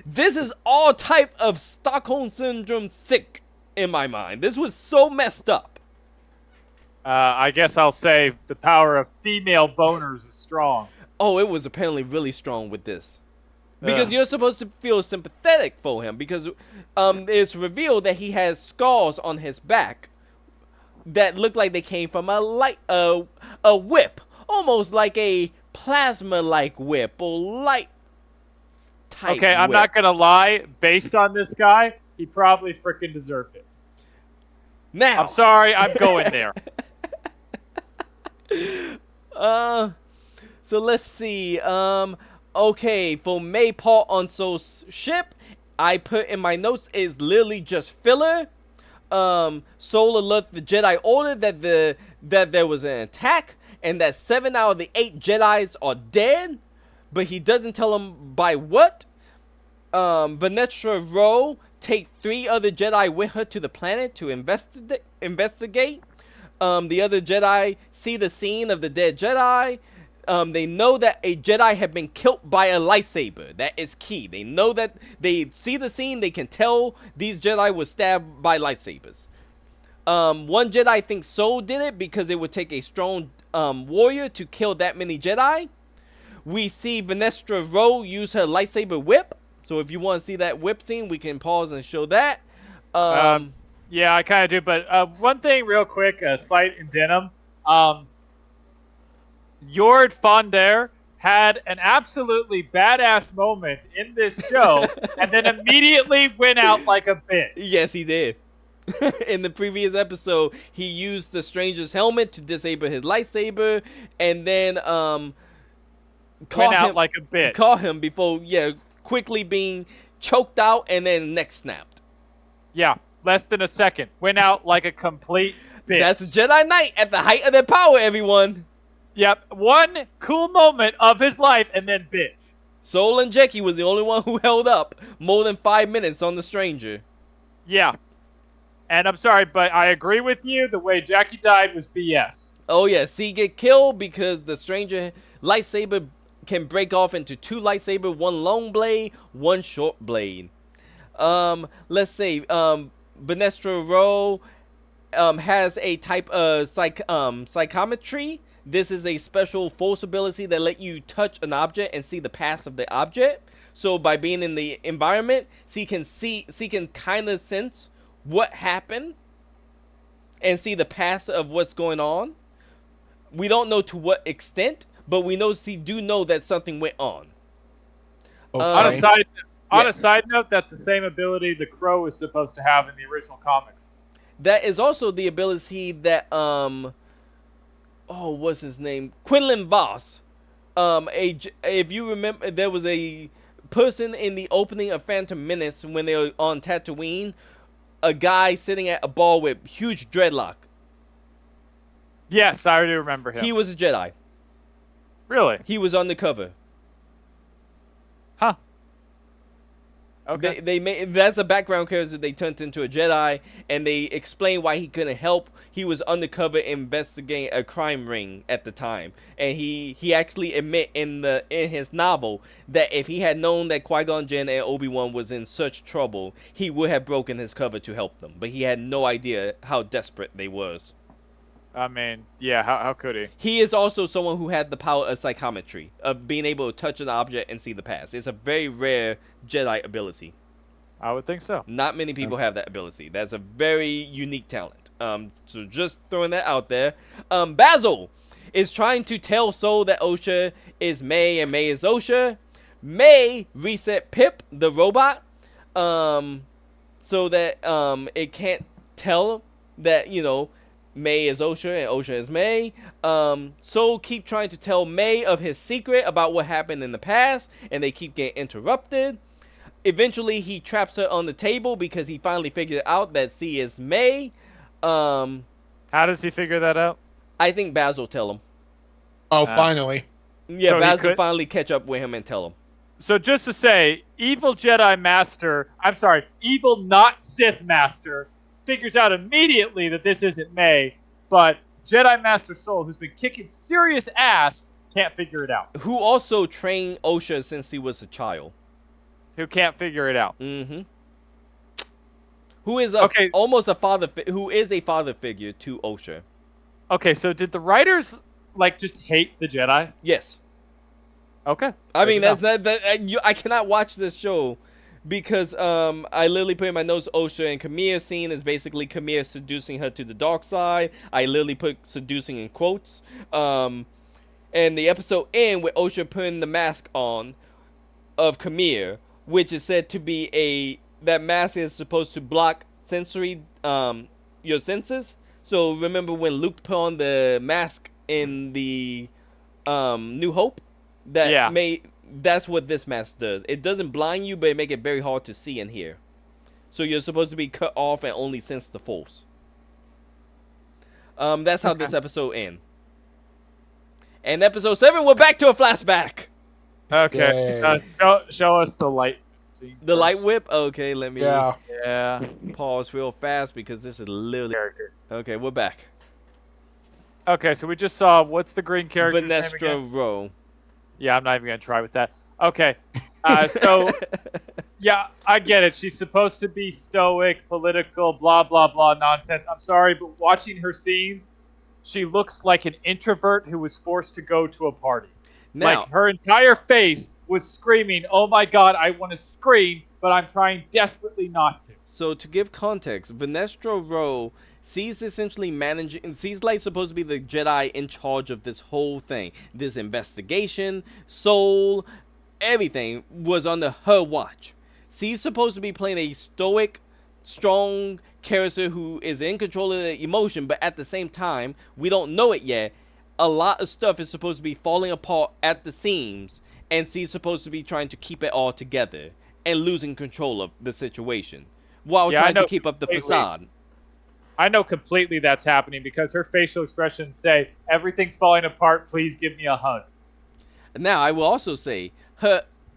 This is all type of Stockholm Syndrome sick in my mind. This was so messed up. I guess I'll say the power of female boners is strong. Oh, it was apparently really strong with this. Because you're supposed to feel sympathetic for him. Because it's revealed that he has scars on his back that look like they came from a whip. Almost like a plasma-like whip or light type Okay, I'm whip. not going to lie. Based on this guy, he probably freaking deserved it. Now, I'm sorry, I'm going there. So let's see. Okay, for Maypaw on Soul's ship, I put in my notes is literally just filler. Soul alert the Jedi Order that there was an attack and that 7 out of the 8 Jedis are dead, but he doesn't tell them by what. Venetra Rowe take 3 other Jedi with her to the planet to investigate. The other Jedi see the scene of the dead Jedi. They know that a Jedi had been killed by a lightsaber. That is key. They know that they see the scene. They can tell these Jedi were stabbed by lightsabers. One Jedi thinks Soul did it because it would take a strong warrior to kill that many Jedi. We see Venestra Rowe use her lightsaber whip. So if you want to see that whip scene, we can pause and show that. Yeah, I kind of do. But one thing real quick, slight addendum. Jord Fonder had an absolutely badass moment in this show and then immediately went out like a bitch. Yes, he did. In the previous episode, he used the stranger's helmet to disable his lightsaber and then Went out like a bitch. caught him before, quickly being choked out and then neck snapped. Yeah, less than a second. Went out like a complete bitch. That's a Jedi Knight at the height of their power, everyone. Yep, one cool moment of his life and then bitch. Soul and Jackie was the only one who held up more than 5 minutes on the stranger. Yeah. And I'm sorry, but I agree with you. The way Jackie died was BS. Oh yes, he get killed because the stranger lightsaber can break off into 2 lightsaber, 1 long blade, 1 short blade. Let's say Venestra Rowe has a type of psychometry. This is a special force ability that let you touch an object and see the past of the object. So by being in the environment, she can kind of sense what happened and see the past of what's going on. We don't know to what extent, but we know she do know that something went on. Okay. On a side note, that's the same ability the Crow is supposed to have in the original comics. That is also the ability that what's his name? Quinlan Voss. If you remember, there was a person in the opening of Phantom Menace when they were on Tatooine. A guy sitting at a bar with huge dreadlock. Yes, I do remember him. He was a Jedi. Really? He was undercover. Huh. Okay. They made that's a background character they turned into a Jedi, and they explained why he couldn't help. He was undercover investigating a crime ring at the time, and he actually admit in his novel that if he had known that Qui-Gon Jinn and Obi-Wan was in such trouble, he would have broken his cover to help them, but he had no idea how desperate they was. I mean, yeah, how could he? He is also someone who had the power of psychometry, of being able to touch an object and see the past. It's a very rare Jedi ability. I would think so. Not many people have that ability. That's a very unique talent. So just throwing that out there. Basil is trying to tell Soul that Osha is May and May is Osha. May reset Pip, the robot, so that it can't tell that, May is Osha and Osha is May. Soul keep trying to tell May of his secret about what happened in the past, and they keep getting interrupted. eventually he traps her on the table because he finally figured out that C is May. How does he figure that out? I think Basil tell him. Oh, finally. Yeah, So he Basil could- finally catch up with him and tell him. So just to say, evil Jedi Master, I'm sorry, evil not Sith Master, figures out immediately that this isn't May, but Jedi Master Soul, who's been kicking serious ass, can't figure it out. Who also trained Osha since he was a child. Who can't figure it out. Mm-hmm. Who is almost a father? Who is a father figure to Osha? Okay, so did the writers like just hate the Jedi? Yes. Okay. I mean, that's not that. I cannot watch this show because I literally put in my notes Osha and Kamir scene is basically Kamir seducing her to the dark side. I literally put seducing in quotes. And the episode end with Osha putting the mask on of Kamir, which is said to be that mask is supposed to block sensory your senses. So remember when Luke put on the mask in the New Hope? That's what this mask does. It doesn't blind you, but it makes it very hard to see and hear. So you're supposed to be cut off and only sense the Force. That's how this episode ends. And episode 7, we're back to a flashback. Okay. Show us the light scene. The light whip? Okay, let me Yeah. pause real fast because this is literally... Character. Okay, we're back. Okay, so we just saw, what's the green character's name Vanestra again? Rowe. Yeah, I'm not even going to try with that. Okay. So, yeah, I get it. She's supposed to be stoic, political, blah, blah, blah nonsense. I'm sorry, but watching her scenes, she looks like an introvert who was forced to go to a party. Now, Like, her entire face was screaming, oh my god, I want to scream, but I'm trying desperately not to. so to give context, Vanestra Rowe, she's essentially managing, she's like supposed to be the Jedi in charge of this whole thing. This investigation, Soul, everything was under her watch. She's supposed to be playing a stoic, strong character who is in control of the emotion, but at the same time, we don't know it yet. A lot of stuff is supposed to be falling apart at the seams, and she's supposed to be trying to keep it all together and losing control of the situation while trying to keep up the facade. I know completely that's happening because her facial expressions say, everything's falling apart, please give me a hug. Now, I will also say,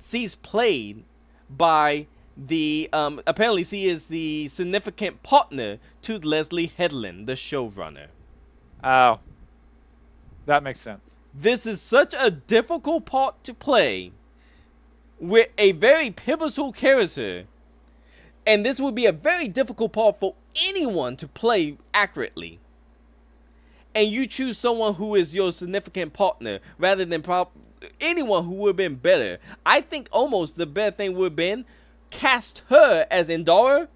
she's played by the, apparently she is the significant partner to Leslie Headland, the showrunner. Oh. That makes sense. This is such a difficult part to play with a very pivotal character. And this would be a very difficult part for anyone to play accurately. And you choose someone who is your significant partner rather than anyone who would have been better. I think almost the better thing would have been cast her as Endara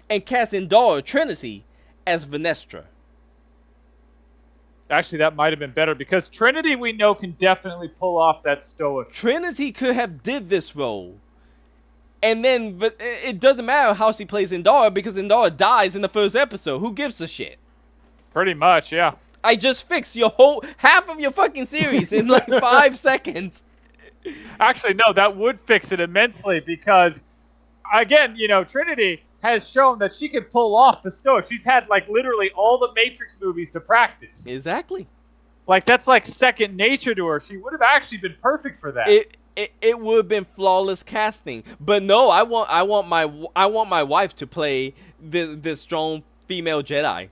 and cast Endara Trinity as Vanestra. Actually, that might have been better because Trinity, we know, can definitely pull off that stoic. Trinity could have did this role. And then it doesn't matter how she plays Endara because Endara dies in the first episode. Who gives a shit? Pretty much, yeah. I just fixed your whole half of your fucking series in like 5 seconds. Actually, no, that would fix it immensely because, again, you know, Trinity has shown that she can pull off the stoic. She's had like literally all the Matrix movies to practice. Exactly. Like that's like second nature to her. She would have actually been perfect for that. It would have been flawless casting. But no, I want my wife to play this strong female Jedi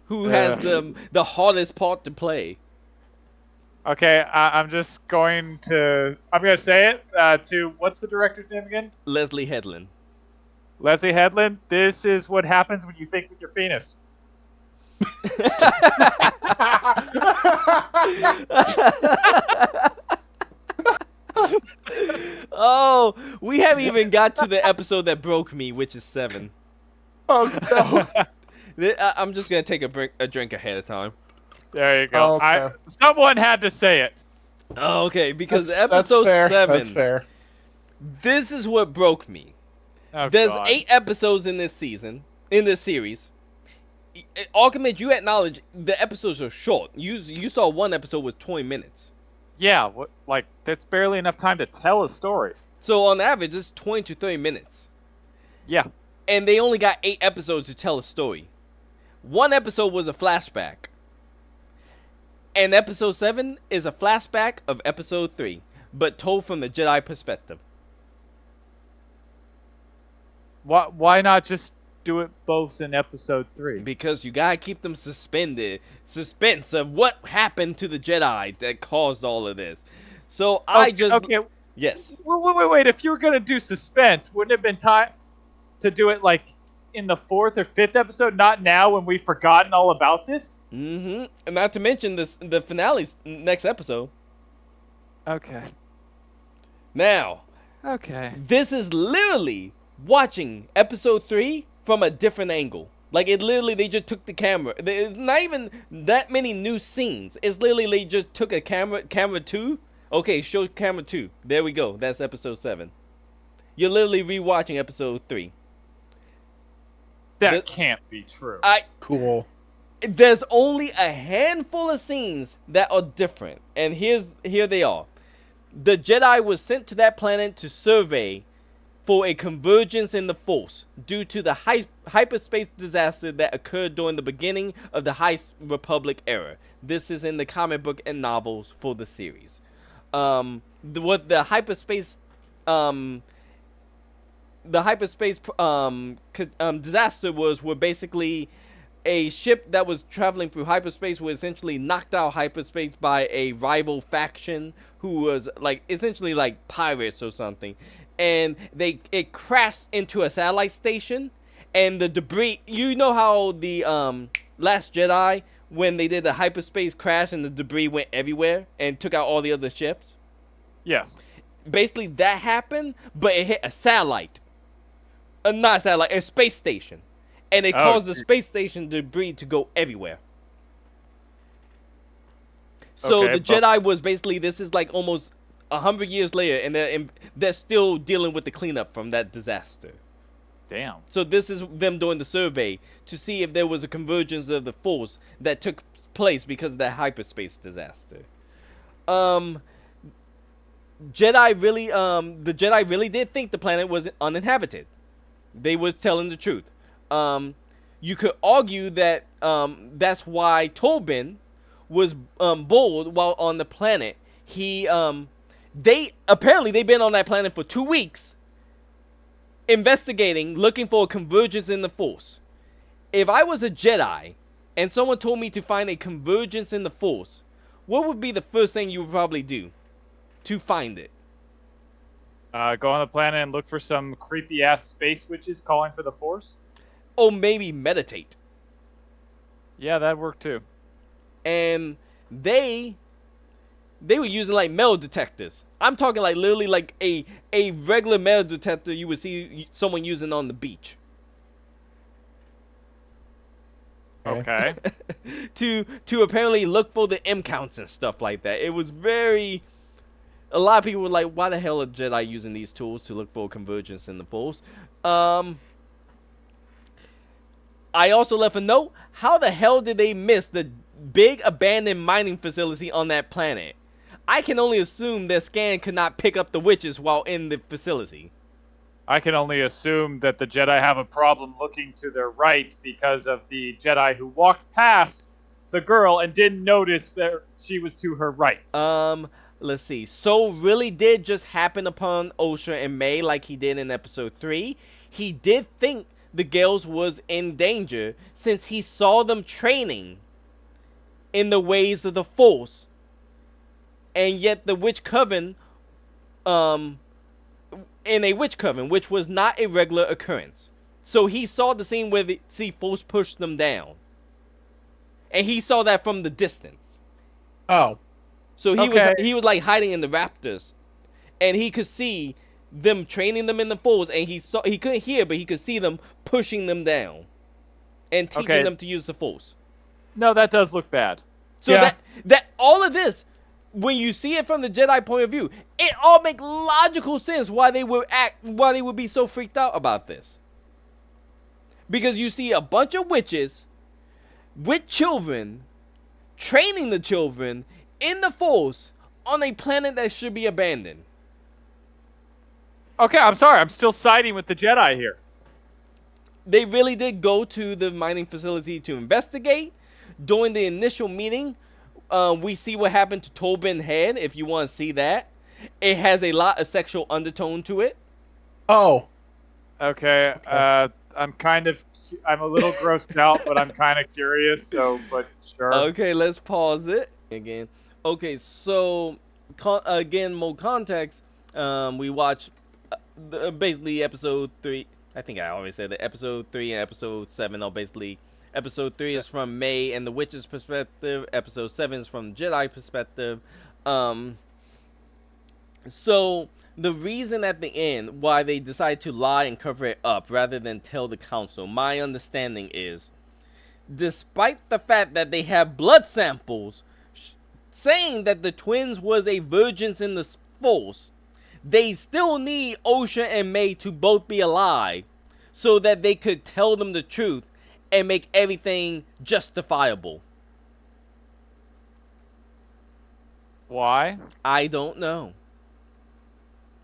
who has the hardest part to play. Okay, I'm just going to say it to what's the director's name again? Leslie Headland. Leslie Headland. This is what happens when you think with your penis. Oh, we haven't even got to the episode that broke me, which is 7. Oh, no. I'm just gonna take a drink ahead of time. There you go. Okay. Someone had to say it. Oh, okay, because That's episode fair. 7. That's fair. This is what broke me. Oh, There's God. 8 episodes in this series. Archimage, you acknowledge the episodes are short. You saw one episode with 20 minutes. Yeah, like that's barely enough time to tell a story. So on average, it's 20 to 30 minutes. Yeah. And they only got 8 episodes to tell a story. One episode was a flashback. And episode 7 is a flashback of episode 3, but told from the Jedi perspective. Why not just do it both in episode 3? Because you gotta keep them suspended. Suspense of what happened to the Jedi that caused all of this. So Okay. Yes. Wait. If you were gonna do suspense, wouldn't it have been time to do it like in the 4th or 5th episode? Not now when we've forgotten all about this. Mm-hmm. And not to mention the finale's next episode. Okay. Now, Okay. this is literally watching episode 3 from a different angle. Like, it literally, they just took the camera. There's not even that many new scenes. It's literally, they just took a camera 2. Okay, show camera 2. There we go. That's episode 7. You're literally rewatching episode 3. That can't be true. Cool. There's only a handful of scenes that are different. And here they are. The Jedi was sent to that planet to survey for a convergence in the Force due to the hyperspace disaster that occurred during the beginning of the High Republic era. This is in the comic book and novels for the series. What the hyperspace disaster were basically a ship that was traveling through hyperspace was essentially knocked out hyperspace by a rival faction who was like essentially like pirates or something, and it crashed into a satellite station, and the debris. You know how the Last Jedi, when they did the hyperspace crash and the debris went everywhere and took out all the other ships? Yes. Basically that happened, but it hit a satellite. Not a satellite, a space station. And it caused the space station debris to go everywhere. So Okay, the Jedi was basically, this is like almost 100 years later, and they're still dealing with the cleanup from that disaster. Damn. So this is them doing the survey to see if there was a convergence of the Force that took place because of that hyperspace disaster. The Jedi really did think the planet was uninhabited. They were telling the truth. You could argue that that's why Tobin was bold while on the planet. They've been on that planet for 2 weeks, investigating, looking for a convergence in the Force. If I was a Jedi and someone told me to find a convergence in the Force, what would be the first thing you would probably do to find it? Go on the planet and look for some creepy ass space witches calling for the Force. Or maybe meditate. Yeah, that worked too. And they were using like metal detectors. I'm talking like literally like a regular metal detector you would see someone using on the beach. Okay. to apparently look for the M counts and stuff like that. It was very. A lot of people were like, why the hell are Jedi using these tools to look for convergence in the Force? I also left a note. How the hell did they miss the big abandoned mining facility on that planet? I can only assume their scan could not pick up the witches while in the facility. I can only assume that the Jedi have a problem looking to their right because of the Jedi who walked past the girl and didn't notice that she was to her right. Let's see. So really did just happen upon Osha and May like he did in episode 3. He did think the girls was in danger since he saw them training in the ways of the Force. And yet the witch coven, in a witch coven, which was not a regular occurrence. So he saw the scene where the Force pushed them down. And he saw that from the distance. Oh. So he was like hiding in the raptors, and he could see them training them in the Force, and he couldn't hear, but he could see them pushing them down, and teaching them to use the Force. No, that does look bad. So that all of this, when you see it from the Jedi point of view, it all makes logical sense why they would be so freaked out about this. Because you see a bunch of witches with children training the children in the Force on a planet that should be abandoned. Okay, I'm sorry. I'm still siding with the Jedi here. They really did go to the mining facility to investigate. During the initial meeting, we see what happened to Tobin Head, if you want to see that. It has a lot of sexual undertone to it. Oh, Okay. I'm a little grossed out, but I'm kind of curious. So, but sure. Okay, let's pause it again. Okay, so again, more context. We watch basically episode 3. I think I always said that episode 3 and episode 7 are basically. Episode 3 is from May and the Witch's perspective. Episode 7 is from Jedi perspective. So the reason at the end why they decide to lie and cover it up rather than tell the council, my understanding is, despite the fact that they have blood samples saying that the twins was a virgins in the Force, they still need Osha and May to both be alive so that they could tell them the truth and make everything justifiable. Why? I don't know.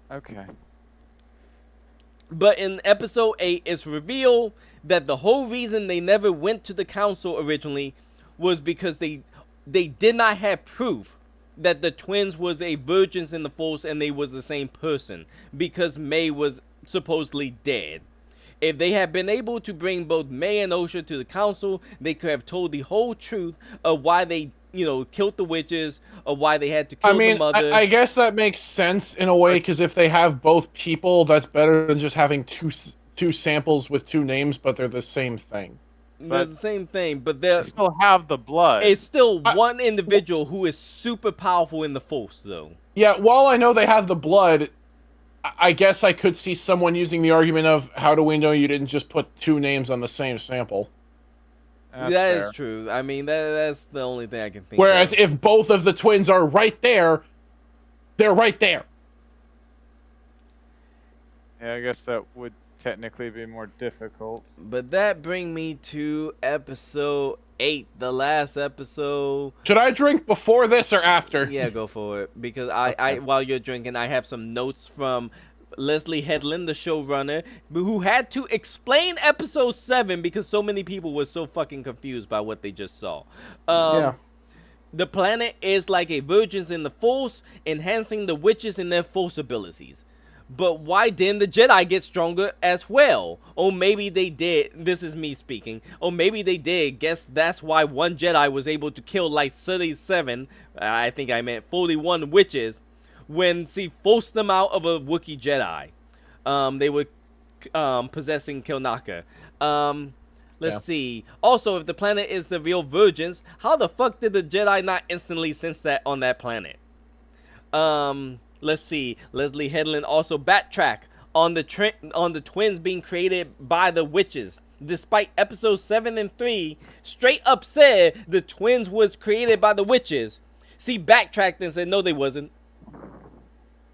Okay. But in episode 8, it's revealed that the whole reason they never went to the council originally was because they did not have proof that the twins was a virgins in the Force and they was the same person, because May was supposedly dead. If they had been able to bring both May and Osha to the council, they could have told the whole truth of why they, killed the witches, or why they had to kill the mother. I guess that makes sense in a way, because if they have both people, that's better than just having two samples with two names, but they're the same thing. They're the same thing, but They still have the blood. it's still one individual who is super powerful in the Force, though. Yeah, while I know they have the blood, I guess I could see someone using the argument of, how do we know you didn't just put two names on the same sample? That's That fair. is true. I mean, that's the only thing I can think Whereas of. if both of the twins are right there, they're right there. Yeah, I guess that would technically be more difficult. But that brings me to episode 8, the last episode. Should I drink before this or after? Yeah, go for it. Because I while you're drinking, I have some notes from Leslie Headland, the showrunner, who had to explain episode 7 because so many people were so fucking confused by what they just saw. Yeah. The planet is like a virgins in the Force, enhancing the witches in their Force abilities. But why didn't the Jedi get stronger as well? Or maybe they did. This is me speaking. Or maybe they did. Guess that's why one Jedi was able to kill like 37, I think I meant 41 witches, when she forced them out of a Wookiee Jedi. They were possessing Kilnaka. Let's see. Also, if the planet is the real virgins, how the fuck did the Jedi not instantly sense that on that planet? Let's see. Leslie Headland also backtrack on the twins being created by the witches. Despite episodes 7 and 3 straight up said the twins was created by the witches. She backtracked and said no, they wasn't.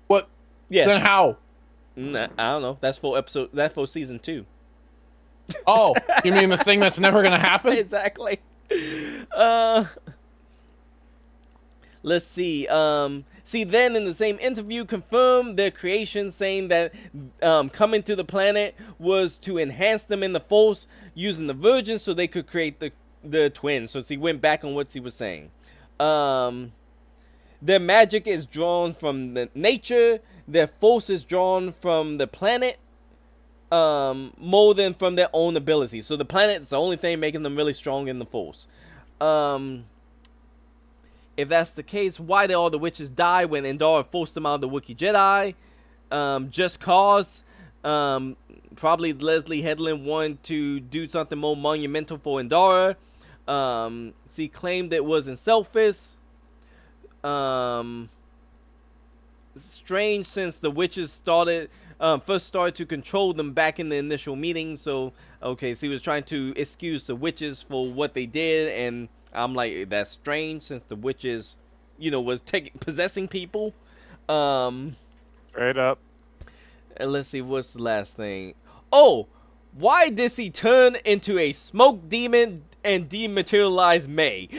What? Yes. Then how? Nah, I don't know. That's for season 2. Oh, you mean the thing that's never gonna happen? Exactly. Let's see. See, then in the same interview, confirmed their creation, saying that coming to the planet was to enhance them in the Force, using the virgins so they could create the twins. So she went back on what she was saying. Their magic is drawn from the nature. Their Force is drawn from the planet. More than from their own abilities. So the planet is the only thing making them really strong in the Force. If that's the case, why did all the witches die when Endor forced them out of the Wookiee Jedi? Just cause. Probably Leslie Headland wanted to do something more monumental for Endor. She claimed it wasn't selfish. Strange, since the witches first started to control them back in the initial meeting. So, okay, so he was trying to excuse the witches for what they did, and I'm like, that's strange, since the witches, was possessing people. Straight up. And let's see, what's the last thing? Oh, why did he turn into a smoke demon and dematerialize May?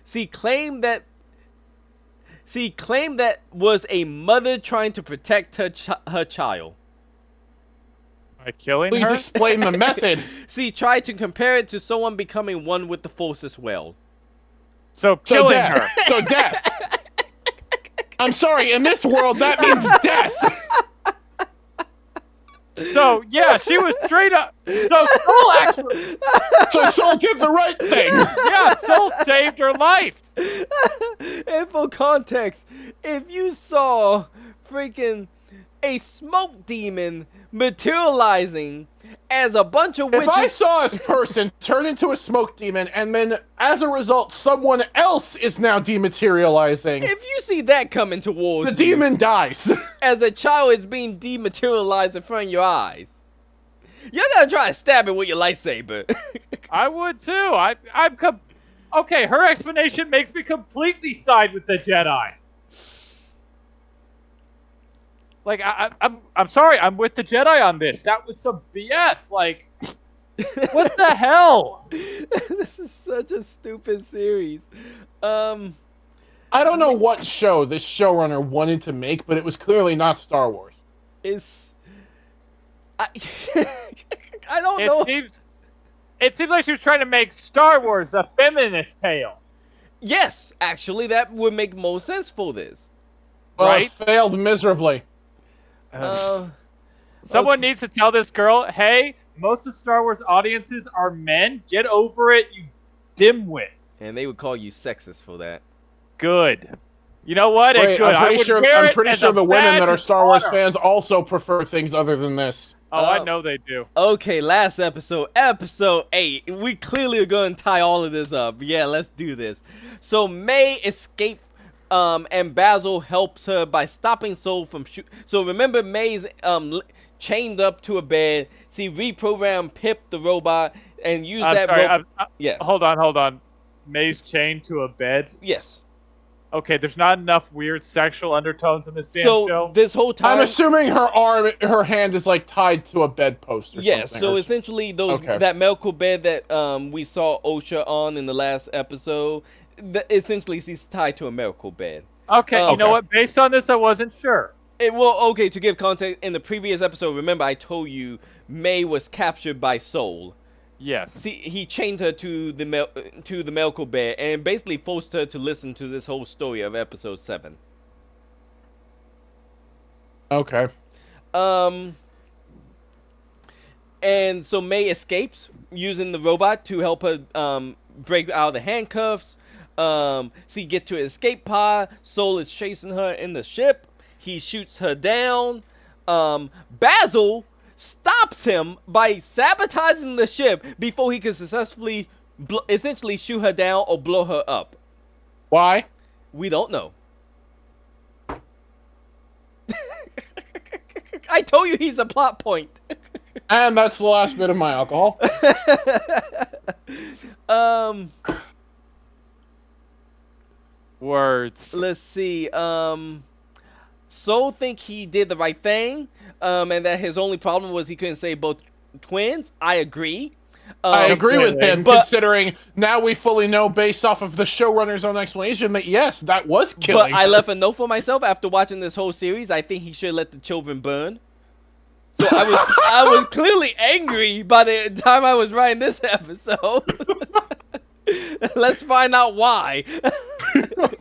She claimed that See, claimed that was a mother trying to protect her child. By killing Please her? explain the method. See, tried to compare it to someone becoming one with the Force as well. So So killing death. her. So death. I'm sorry, in this world, that means death. So, yeah, she was straight up. So Soul actually. So Soul did the right thing. Yeah, Soul saved her life. And for context, if you saw freaking a smoke demon materializing as a bunch of If witches. I saw a person turn into a smoke demon, and then as a result, someone else is now dematerializing, If you see that coming towards the you, demon dies. as a child is being dematerialized in front of your eyes, you're gonna try to stab it with your lightsaber. I would too. Okay, her explanation makes me completely side with the Jedi. Like I'm sorry, I'm with the Jedi on this. That was some BS. Like, what the hell? This is such a stupid series. I don't know what show this showrunner wanted to make, but it was clearly not Star Wars. It's I don't know. It seems like she was trying to make Star Wars a feminist tale. Yes, actually, that would make more sense for this. Well, Right? it failed miserably. Someone Okay. needs to tell this girl, hey, most of Star Wars audiences are men. Get over it, you dimwit. And they would call you sexist for that. Good. You know what? Wait, Good. I'm pretty sure, wear I'm it pretty as sure a the women badge that are of Star Wars honor. fans also prefer things other than this. Oh, I know they do. Okay, last episode, episode 8. We clearly are going to tie all of this up. Yeah, let's do this. So May escaped, and Basil helps her by stopping Soul from So remember, May's chained up to a bed. See, reprogram Pip the robot and use yes. Hold on. May's chained to a bed. Yes. Okay, there's not enough weird sexual undertones in this damn So show. this whole time, I'm assuming her hand is like tied to a bedpost or yes. something. So or- essentially, Okay. that medical bed that we saw OSHA on in the last episode, essentially she's tied to a medical bed. Okay, you know Okay. what? Based on this, I wasn't sure. Okay, to give context, in the previous episode, remember I told you May was captured by Soul. Yes. See, he chained her to the medical bed and basically forced her to listen to this whole story of episode 7. Okay. And so May escapes using the robot to help her break out of the handcuffs. Get to an escape pod. Soul is chasing her in the ship. He shoots her down. Basil stops him by sabotaging the ship before he can successfully essentially shoot her down or blow her up. Why? We don't know. I told you he's a plot point. And that's the last bit of my alcohol. Words. Let's see. Soul think he did the right thing, and that his only problem was he couldn't save both twins. I agree. I agree with him, but- considering now we fully know, based off of the showrunner's own explanation, that yes, that was killing. But I her. left a note for myself after watching this whole series. I think he should let the children burn. So I was clearly angry by the time I was writing this episode. Let's find out why.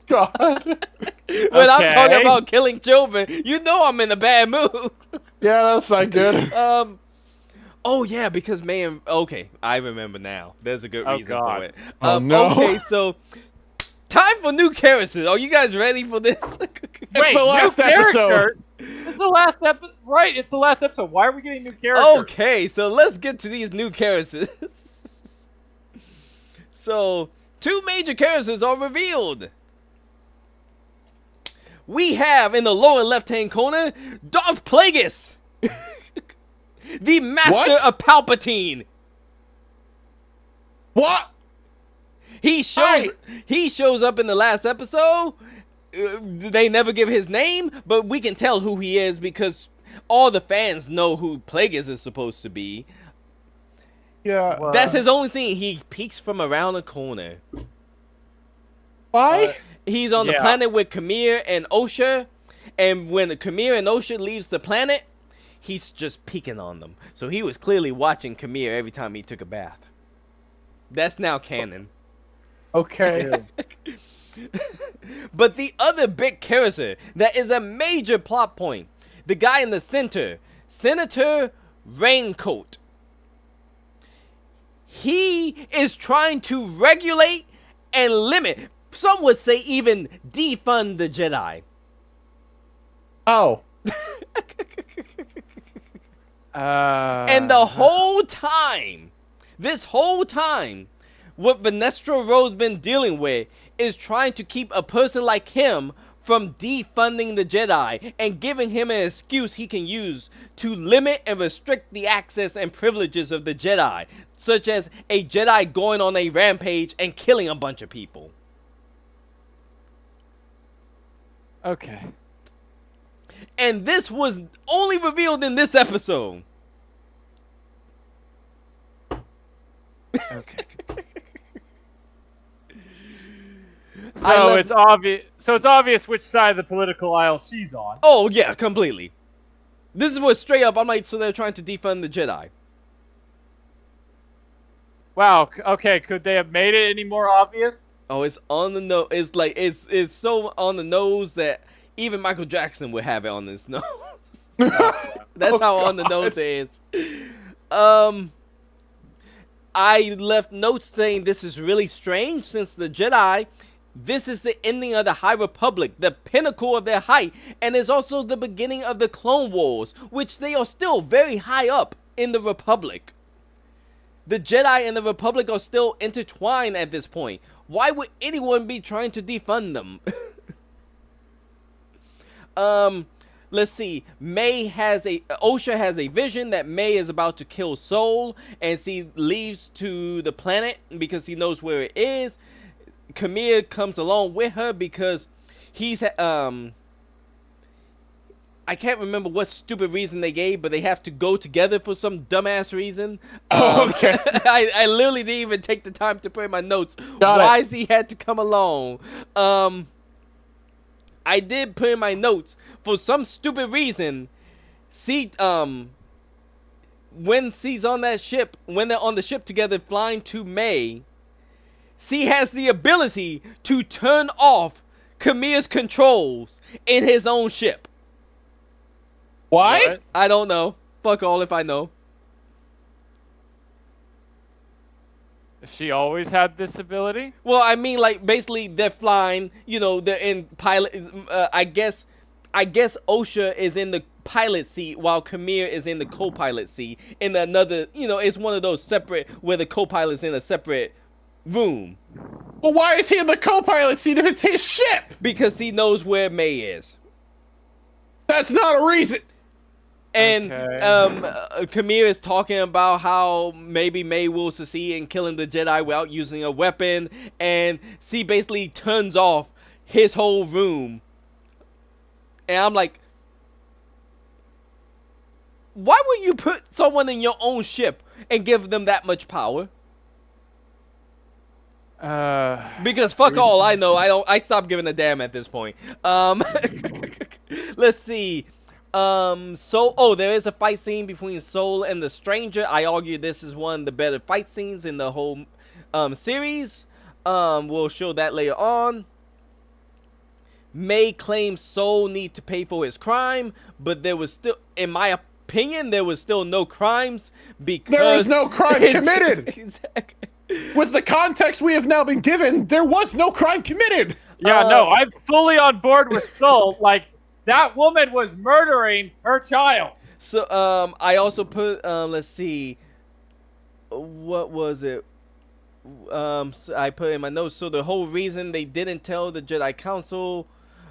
God. When I'm talking Okay. about killing children, you know I'm in a bad mood. Yeah, that's not good. Oh yeah, because okay, I remember now. There's a good reason God. for it. Oh, no. Okay, so time for new characters. Are you guys ready for this? It's the last new episode. character? It's the last episode. Right, it's the last episode. Why are we getting new characters? Okay, so let's get to these new characters. So, 2 major characters are revealed. We have in the lower left-hand corner Darth Plagueis, the master What? of Palpatine. What? He shows up in the last episode. They never give his name, but we can tell who he is because all the fans know who Plagueis is supposed to be. Yeah. That's his only scene. He peeks from around the corner. Why? He's on the Yeah. planet with Kamir and Osha, and when Kamir and Osha leaves the planet, he's just peeking on them. So he was clearly watching Kamir every time he took a bath. That's now canon. Okay. But the other big character that is a major plot point, the guy in the center, Senator Raincoat. He is trying to regulate and limit, some would say even defund the Jedi. Oh. And the whole time, this whole time, what Vanessa Rowe's been dealing with is trying to keep a person like him from defunding the Jedi and giving him an excuse he can use to limit and restrict the access and privileges of the Jedi, such as a Jedi going on a rampage and killing a bunch of people. Okay. And this was only revealed in this episode. Okay. So it's obvious. So it's obvious which side of the political aisle she's on. Oh, yeah, completely. This is what straight up, I'm like, so they're trying to defund the Jedi. Wow. Okay. Could they have made it any more obvious? Oh, it's on the nose. It's like, it's so on the nose that even Michael Jackson would have it on his nose. That's how on the nose it is. I left notes saying this is really strange since the Jedi, this is the ending of the High Republic, the pinnacle of their height, and is also the beginning of the Clone Wars, which they are still very high up in the Republic. The Jedi and the Republic are still intertwined at this point. Why would anyone be trying to defund them? Let's see. Osha has a vision that May is about to kill Soul, and she leaves to the planet because he knows where it is. Kamir comes along with her because he's I can't remember what stupid reason they gave, but they have to go together for some dumbass reason. Okay. I literally didn't even take the time to put in my notes Got why it. he had to come along. I did put in my notes for some stupid reason. When she's on that ship, when they're on the ship together flying to May, she has the ability to turn off Kamir's controls in his own ship. Why? What? I don't know. Fuck all if I know. She always had this ability. Well, I mean, like, basically, they're flying, you know, they're in pilot, I guess Osha is in the pilot seat while Kamir is in the co-pilot seat in another, you know, it's one of those separate, where the co-pilot's in a separate room. Well, why is he in the co-pilot seat if it's his ship? Because he knows where May is. That's not a reason. And Okay. Kamir is talking about how maybe May will succeed in killing the Jedi without using a weapon, and she basically turns off his whole room. And I'm like, why would you put someone in your own ship and give them that much power? Because fuck all I know, I stopped giving a damn at this point. Let's see. There is a fight scene between Soul and the Stranger. I argue this is one of the better fight scenes in the whole series. We'll show that later on. May claims Soul need to pay for his crime, but there was still, in my opinion, there was still no crimes because There was no crime committed. Exactly. With the context we have now been given, there was no crime committed. Yeah, no, I'm fully on board with Soul. Like, that woman was murdering her child. So, I also put, let's see, what was it? So I put in my notes. So the whole reason they didn't tell the Jedi Council,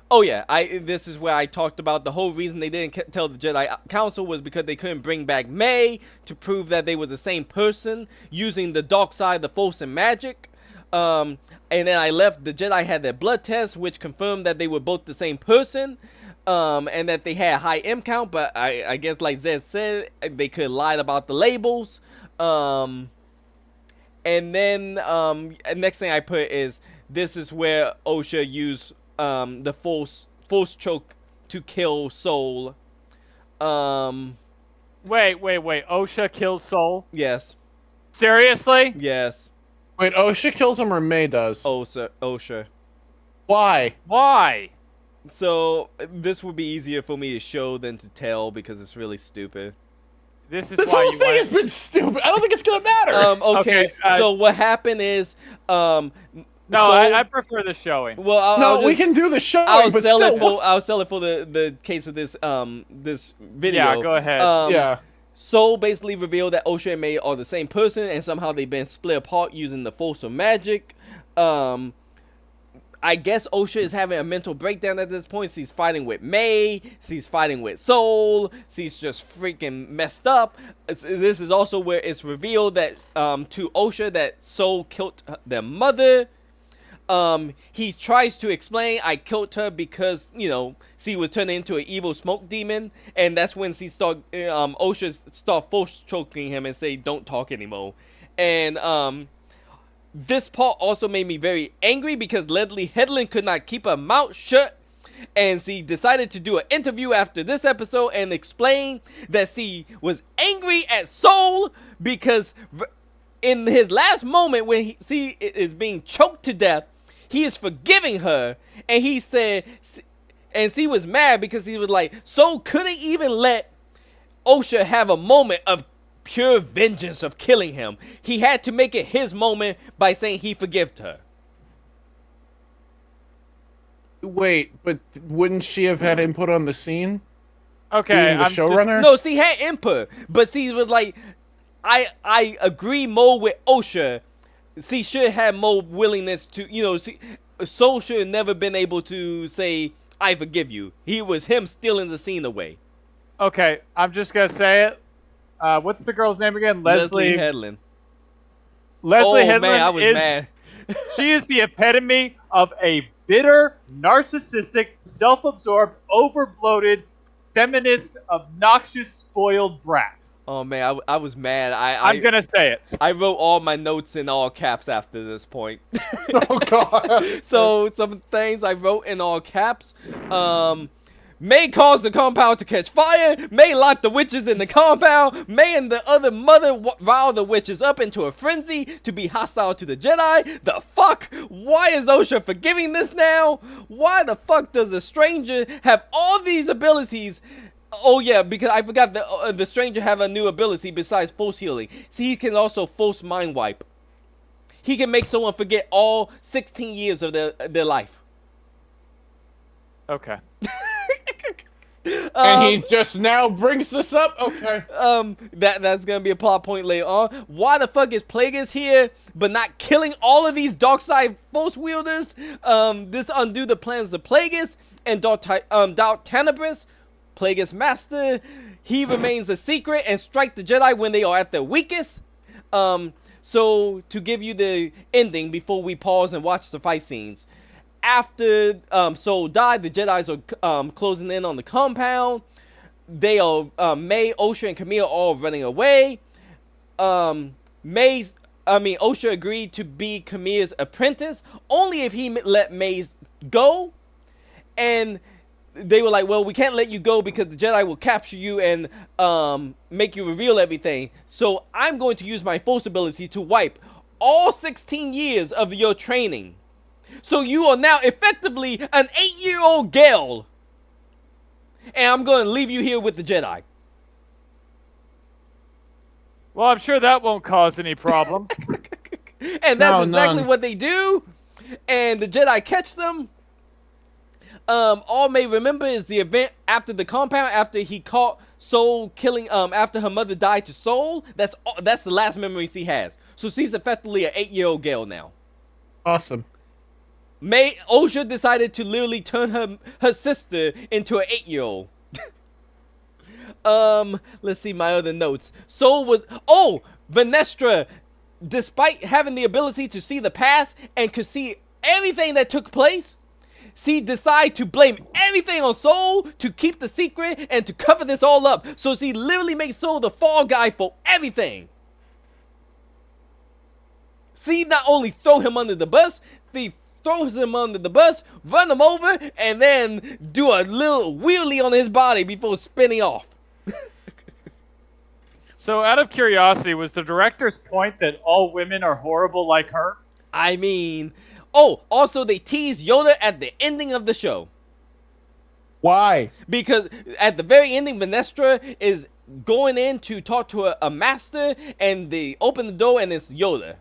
oh yeah, this is where I talked about the whole reason they didn't tell the Jedi Council was because they couldn't bring back May to prove that they were the same person using the dark side, the Force, and magic. And then I left. The Jedi had their blood test, which confirmed that they were both the same person. And that they had a high M count, but I guess like Zed said, they could have lied about the labels. And then next thing I put is this is where Osha used the force choke to kill Soul. Wait. Osha kills Soul? Yes. Seriously? Yes. Wait, Osha kills him or May does? Osha. Why? Why? So this would be easier for me to show than to tell because it's really stupid. This is This why whole you thing want... has been stupid. I don't think it's gonna matter. Okay, so what happened is, No, so- I prefer the showing. well, no, I'll we just, can do the show, I'll but sell still, it for I'll sell it for the case of this this video. Yeah, go ahead. yeah. Soul basically revealed that Osha and May are the same person, and somehow they've been split apart using the force of magic. I guess Osha is having a mental breakdown at this point. She's fighting with May. She's fighting with Soul. She's just freaking messed up. This is also where it's revealed that to Osha that Soul killed their mother. He tries to explain, I killed her because, you know, she was turned into an evil smoke demon, and that's when Osha start force choking him and say, don't talk anymore. And this part also made me very angry because Leslie Headland could not keep her mouth shut, and she decided to do an interview after this episode and explain that she was angry at Soul because in his last moment when she is being choked to death, he is forgiving her, and he said, and she was mad because he was like, Soul couldn't even let Osha have a moment of pure vengeance of killing him. He had to make it his moment by saying he forgived her. Wait, but wouldn't she have had input on the scene? Okay, Being the showrunner? No, she had input, but she was like, I agree more with Osha. She should have more willingness to, you know, Soul should have never been able to say, I forgive you. He was him stealing the scene away. Okay, I'm just gonna say it. What's the girl's name again? Leslie Headland. Leslie Oh Headland man, I was is mad. she is the epitome of a bitter, narcissistic, self-absorbed, over-bloated, feminist, obnoxious, spoiled brat. Oh man, I was mad. I'm gonna say it. I wrote all my notes in all caps after this point. Oh god. So some things I wrote in all caps. May caused the compound to catch fire. May locked the witches in the compound. May and the other mother riled the witches up into a frenzy to be hostile to the Jedi. The fuck? Why is Osha forgiving this now? Why the fuck does a stranger have all these abilities? Oh yeah, because I forgot that the stranger have a new ability besides force healing. See, he can also force mind wipe. He can make someone forget all 16 years of their life. Okay. And he just now brings this up? Okay. That's gonna be a plot point later on. Why the fuck is Plagueis here, but not killing all of these dark side force wielders? This undo the plans of Plagueis and Dark Tenebris, Plagueis Master. He remains a secret and strike the Jedi when they are at their weakest. So to give you the ending before we pause and watch the fight scenes. After Soul died, the Jedis are closing in on the compound. They are May, Osha, and Camille all running away. Osha agreed to be Camille's apprentice only if he let May go. And they were like, well, we can't let you go because the Jedi will capture you and make you reveal everything. So I'm going to use my force ability to wipe all 16 years of your training. So you are now effectively an 8-year-old girl. And I'm going to leave you here with the Jedi. Well, I'm sure that won't cause any problems. And that's exactly none. what they do. And the Jedi catch them. All May remember is the event after the compound, after he caught Soul killing, after her mother died to Soul. That's the last memory she has. So she's effectively an 8-year-old girl now. Awesome. Osha decided to literally turn her sister into an 8-year-old. Let's see my other notes. Soul was Vanestra, despite having the ability to see the past and could see everything that took place, she decided to blame everything on Soul to keep the secret and to cover this all up. So she literally makes Soul the fall guy for everything. She not only throw him under the bus, they throws him under the bus, run him over, and then do a little wheelie on his body before spinning off. So, out of curiosity, was the director's point that all women are horrible like her? I mean, oh, also they tease Yoda at the ending of the show. Why? Because at the very ending, Venestra is going in to talk to a master, and they open the door and it's Yoda.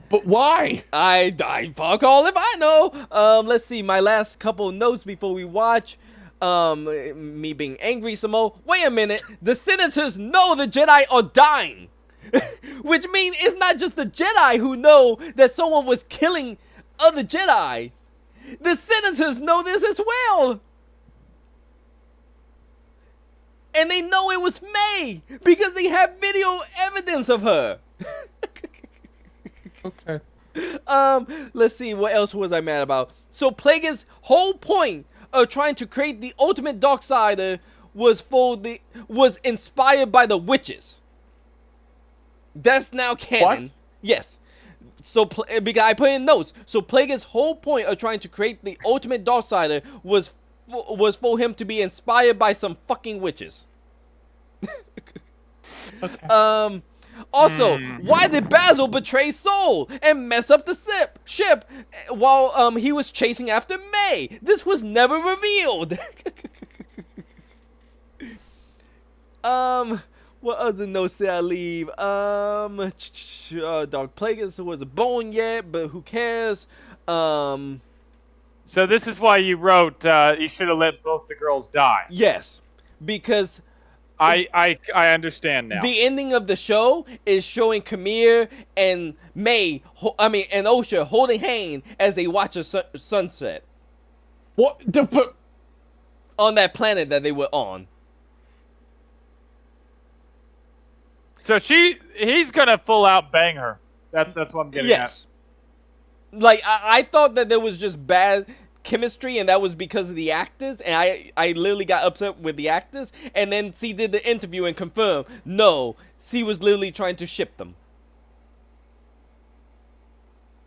But why? I fuck all if I know. Let's see, my last couple notes before we watch. Me being angry some more. Wait a minute, the senators know the Jedi are dying. Which means it's not just the Jedi who know that someone was killing other Jedis. The senators know this as well. And they know it was May because they have video evidence of her. Okay. Let's see, what else was I mad about? So Plagueis' whole point of trying to create the ultimate Darksider was inspired by the witches. That's now canon. What? Yes. So because I put in notes. So Plagueis' whole point of trying to create the ultimate Darksider was for him to be inspired by some fucking witches. Okay. Also, why did Basil betray Soul and mess up the ship while he was chasing after May? This was never revealed. What other notes did I leave? Dark Plagueis was a bone yet, but who cares? So this is why you wrote you should have let both the girls die. Yes, because I understand now. the ending of the show is showing Kamir and May, and Osha holding hand as they watch a sunset What the? on that planet that they were on. So he's gonna full out bang her. That's what I'm getting Yes. Like, I thought that there was just bad chemistry, and that was because of the actors, and I literally got upset with the actors, and then C did the interview and confirmed, no, C was literally trying to ship them.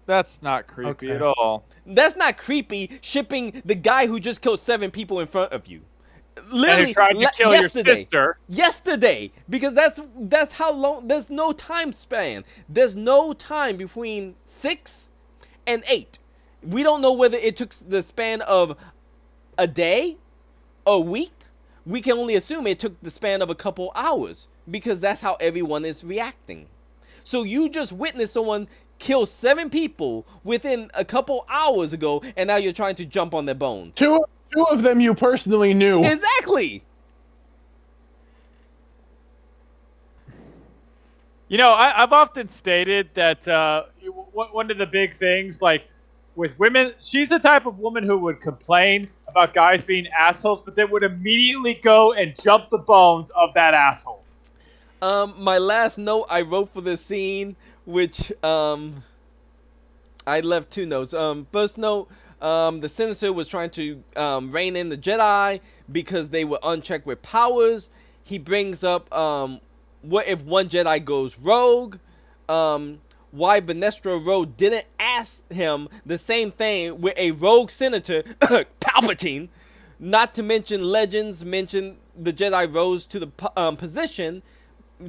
at. That's not creepy Okay. at all. That's not creepy, shipping the guy who just killed 7 people in front of you. And Literally, who tried to kill yesterday. your sister. Yesterday, because that's how long. There's no time span. There's no time between 6 and 8. We don't know whether it took the span of a day, a week. We can only assume it took the span of a couple hours because that's how everyone is reacting. So you just witnessed someone kill 7 people within a couple hours ago, and now you're trying to jump on their bones. Two of them you personally knew. Exactly. You know, I've often stated that one of the big things, like with women, she's the type of woman who would complain about guys being assholes, but then would immediately go and jump the bones of that asshole. My last note I wrote for this scene, which I left 2 notes. First note, the senator was trying to rein in the Jedi because they were unchecked with powers. He brings up what if one Jedi goes rogue? Why Venestra Rogue didn't ask him the same thing with a rogue senator, Palpatine. Not to mention legends mention the Jedi rose to the position,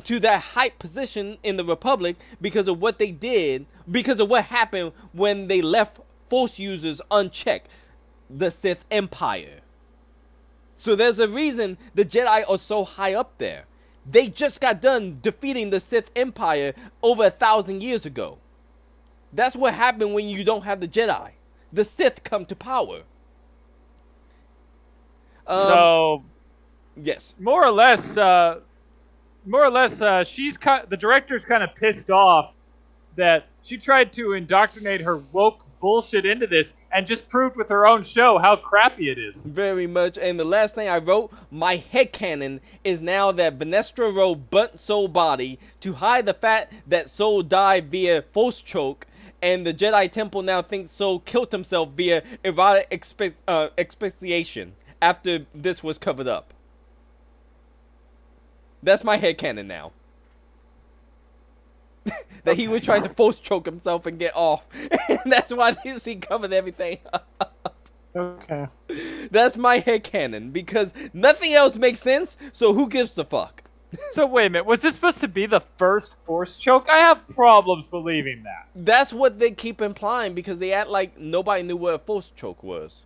to that hype position in the Republic because of what they did, because of what happened when they left Force users unchecked, the Sith Empire. So there's a reason the Jedi are so high up there. They just got done defeating the Sith Empire over 1,000 years ago. That's what happened when you don't have the Jedi. The Sith come to power. So, yes. more or less, the director's kind of pissed off that she tried to indoctrinate her woke bullshit into this and just proved with her own show how crappy it is. Very much. And the last thing I wrote, my headcanon is now that Venestra Rowe burnt Soul body to hide the fact that Soul died via force choke, and the Jedi Temple now thinks Soul killed himself via erotic asphyxiation after this was covered up. That's my headcanon now. that he was trying to force choke himself and get off. And that's why this scene covered everything up. Okay. That's my headcanon, because nothing else makes sense, so who gives a fuck? So wait a minute, was this supposed to be the first force choke? I have problems believing that. That's what they keep implying, because they act like nobody knew what a force choke was.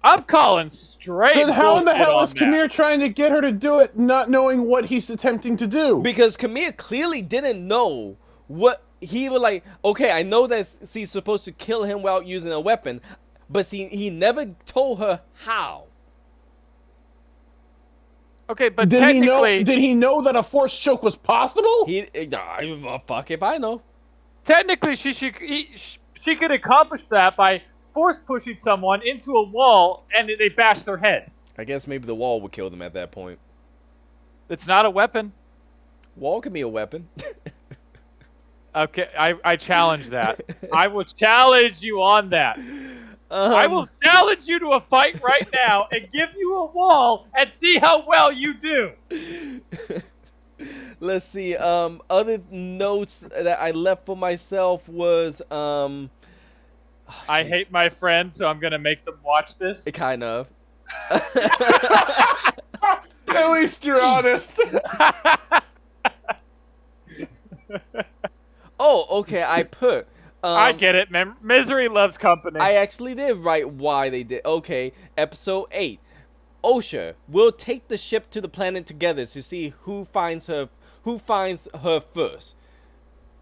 I'm calling straight. Then how in the bullshit hell on is that. Kamir trying to get her to do it, not knowing what he's attempting to do? Because Kamir clearly didn't know what he was like. Okay, I know that she's supposed to kill him without using a weapon, but he never told her how. Okay, but Did technically, he know that a force choke was possible? Fuck if I know. technically, she could accomplish that by force pushing someone into a wall and they bash their head. I guess maybe the wall would kill them at that point. It's not a weapon. Wall can be a weapon. Okay, I challenge that. I will challenge you on that. I will challenge you to a fight right now and give you a wall and see how well you do. Let's see. Other notes that I left for myself was I hate my friends, so I'm gonna make them watch this. kind of. At least you're honest. Oh, okay. I put. I get it, man. Misery loves company. I actually did write why they did. Okay, episode 8. Osha will take the ship to the planet together to see who finds her first.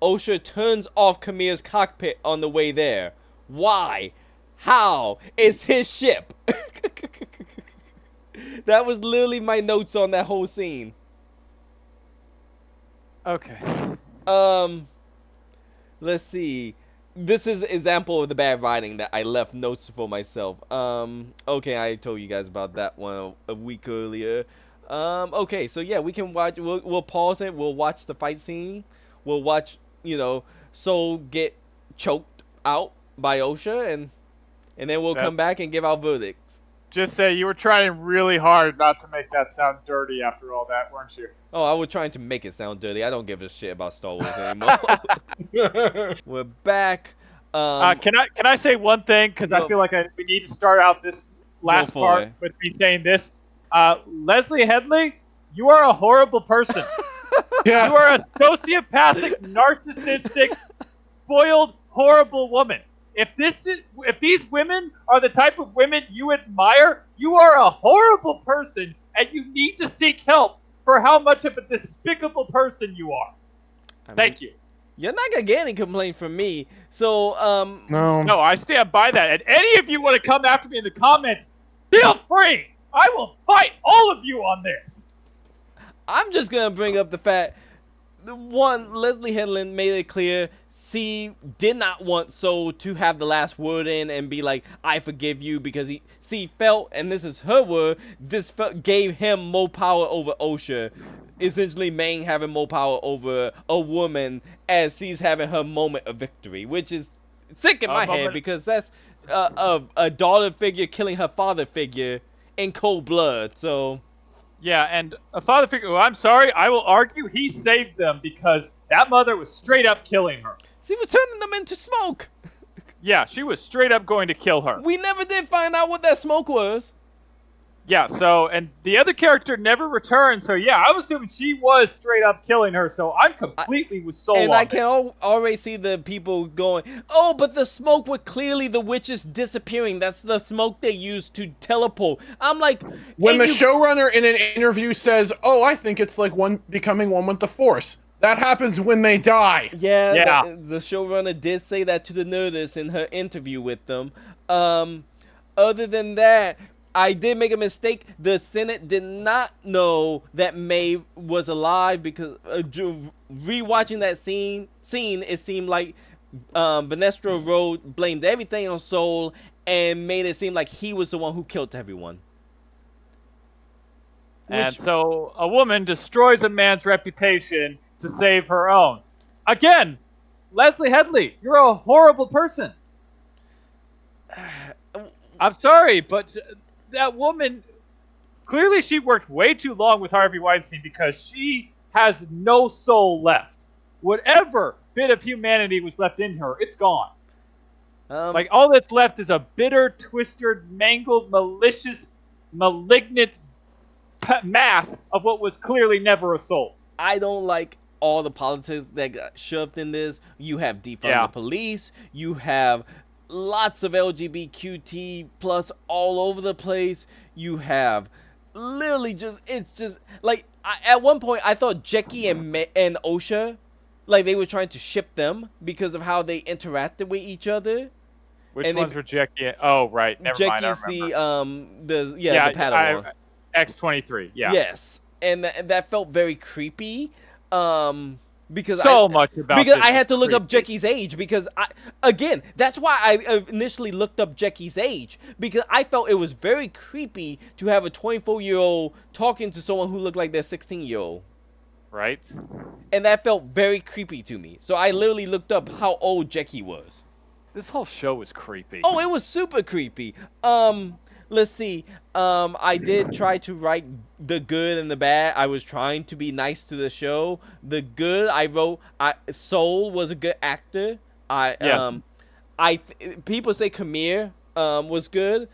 Osha turns off Kamir's cockpit on the way there. Why? How? It's his ship. That was literally my notes on that whole scene. Okay. Let's see. This is an example of the bad writing that I left notes for myself. Okay, I told you guys about that one a week earlier. Okay, so yeah, we can watch. We'll pause it. We'll watch the fight scene. We'll watch, Soul get choked out by Osha, and then we'll come back and give our verdicts. Just say you were trying really hard not to make that sound dirty after all that, weren't you? Oh, I was trying to make it sound dirty. I don't give a shit about Star Wars anymore. We're back. Can I say one thing? Because I feel like we need to start out this last part with me saying this. Leslie Headley, you are a horrible person. Yeah. You are a sociopathic, narcissistic, spoiled, horrible woman. If these women are the type of women you admire, you are a horrible person, and you need to seek help for how much of a despicable person you are. Thank you. You're not gonna get any complaint from me. So, No, I stand by that. And any of you want to come after me in the comments, feel free. I will fight all of you on this. I'm just gonna bring up the fact. One, Leslie Headland made it clear she did not want Soul to have the last word in and be like, I forgive you, because she felt, and this is her word, gave him more power over Osha. Essentially, Mang having more power over a woman as she's having her moment of victory, which is sick in my head, because that's a daughter figure killing her father figure in cold blood, so... Yeah, and a father figure who, I'm sorry, I will argue he saved them because that mother was straight up killing her. She was turning them into smoke. Yeah, she was straight up going to kill her. We never did find out what that smoke was. Yeah, so, and the other character never returned, so yeah, I'm assuming she was straight up killing her, so I'm completely with Soul and on I can already see the people going, oh, but the smoke was clearly the witches disappearing. That's the smoke they used to teleport. I'm like... When the showrunner in an interview says, oh, I think it's like becoming one with the Force. That happens when they die. Yeah. The showrunner did say that to the Nerdist in her interview with them. Other than that... I did make a mistake. The Senate did not know that May was alive, because rewatching that scene, it seemed like Vanestra Rhodes blamed everything on Soul and made it seem like he was the one who killed everyone. And so a woman destroys a man's reputation to save her own. Again, Leslie Headley, you're a horrible person. I'm sorry, but... that woman, clearly she worked way too long with Harvey Weinstein, because she has no soul left. whatever bit of humanity was left in her, it's gone. Um, All that's left is a bitter, twisted, mangled, malicious, malignant mass of what was clearly never a soul. I don't like all the politics that got shoved in this. You have defund the police. You have lots of LGBTQT plus all over the place. You have literally it's just at one point I thought Jackie and Osha, they were trying to ship them because of how they interacted with each other. Which ones were Jackie? Oh, right. Never mind. Jackie's the Padawan. X-23. Yeah. Yes, and that felt very creepy. Because I had to look up Jackie's age because that's why I initially looked up Jackie's age, because I felt it was very creepy to have a 24-year-old talking to someone who looked like their 16-year-old. Right. And that felt very creepy to me. So I literally looked up how old Jackie was. This whole show was creepy. Oh, it was super creepy. Let's see. I did try to write the good and the bad. I was trying to be nice to the show. The good, I wrote, Soul was a good actor. People say Kamir was good.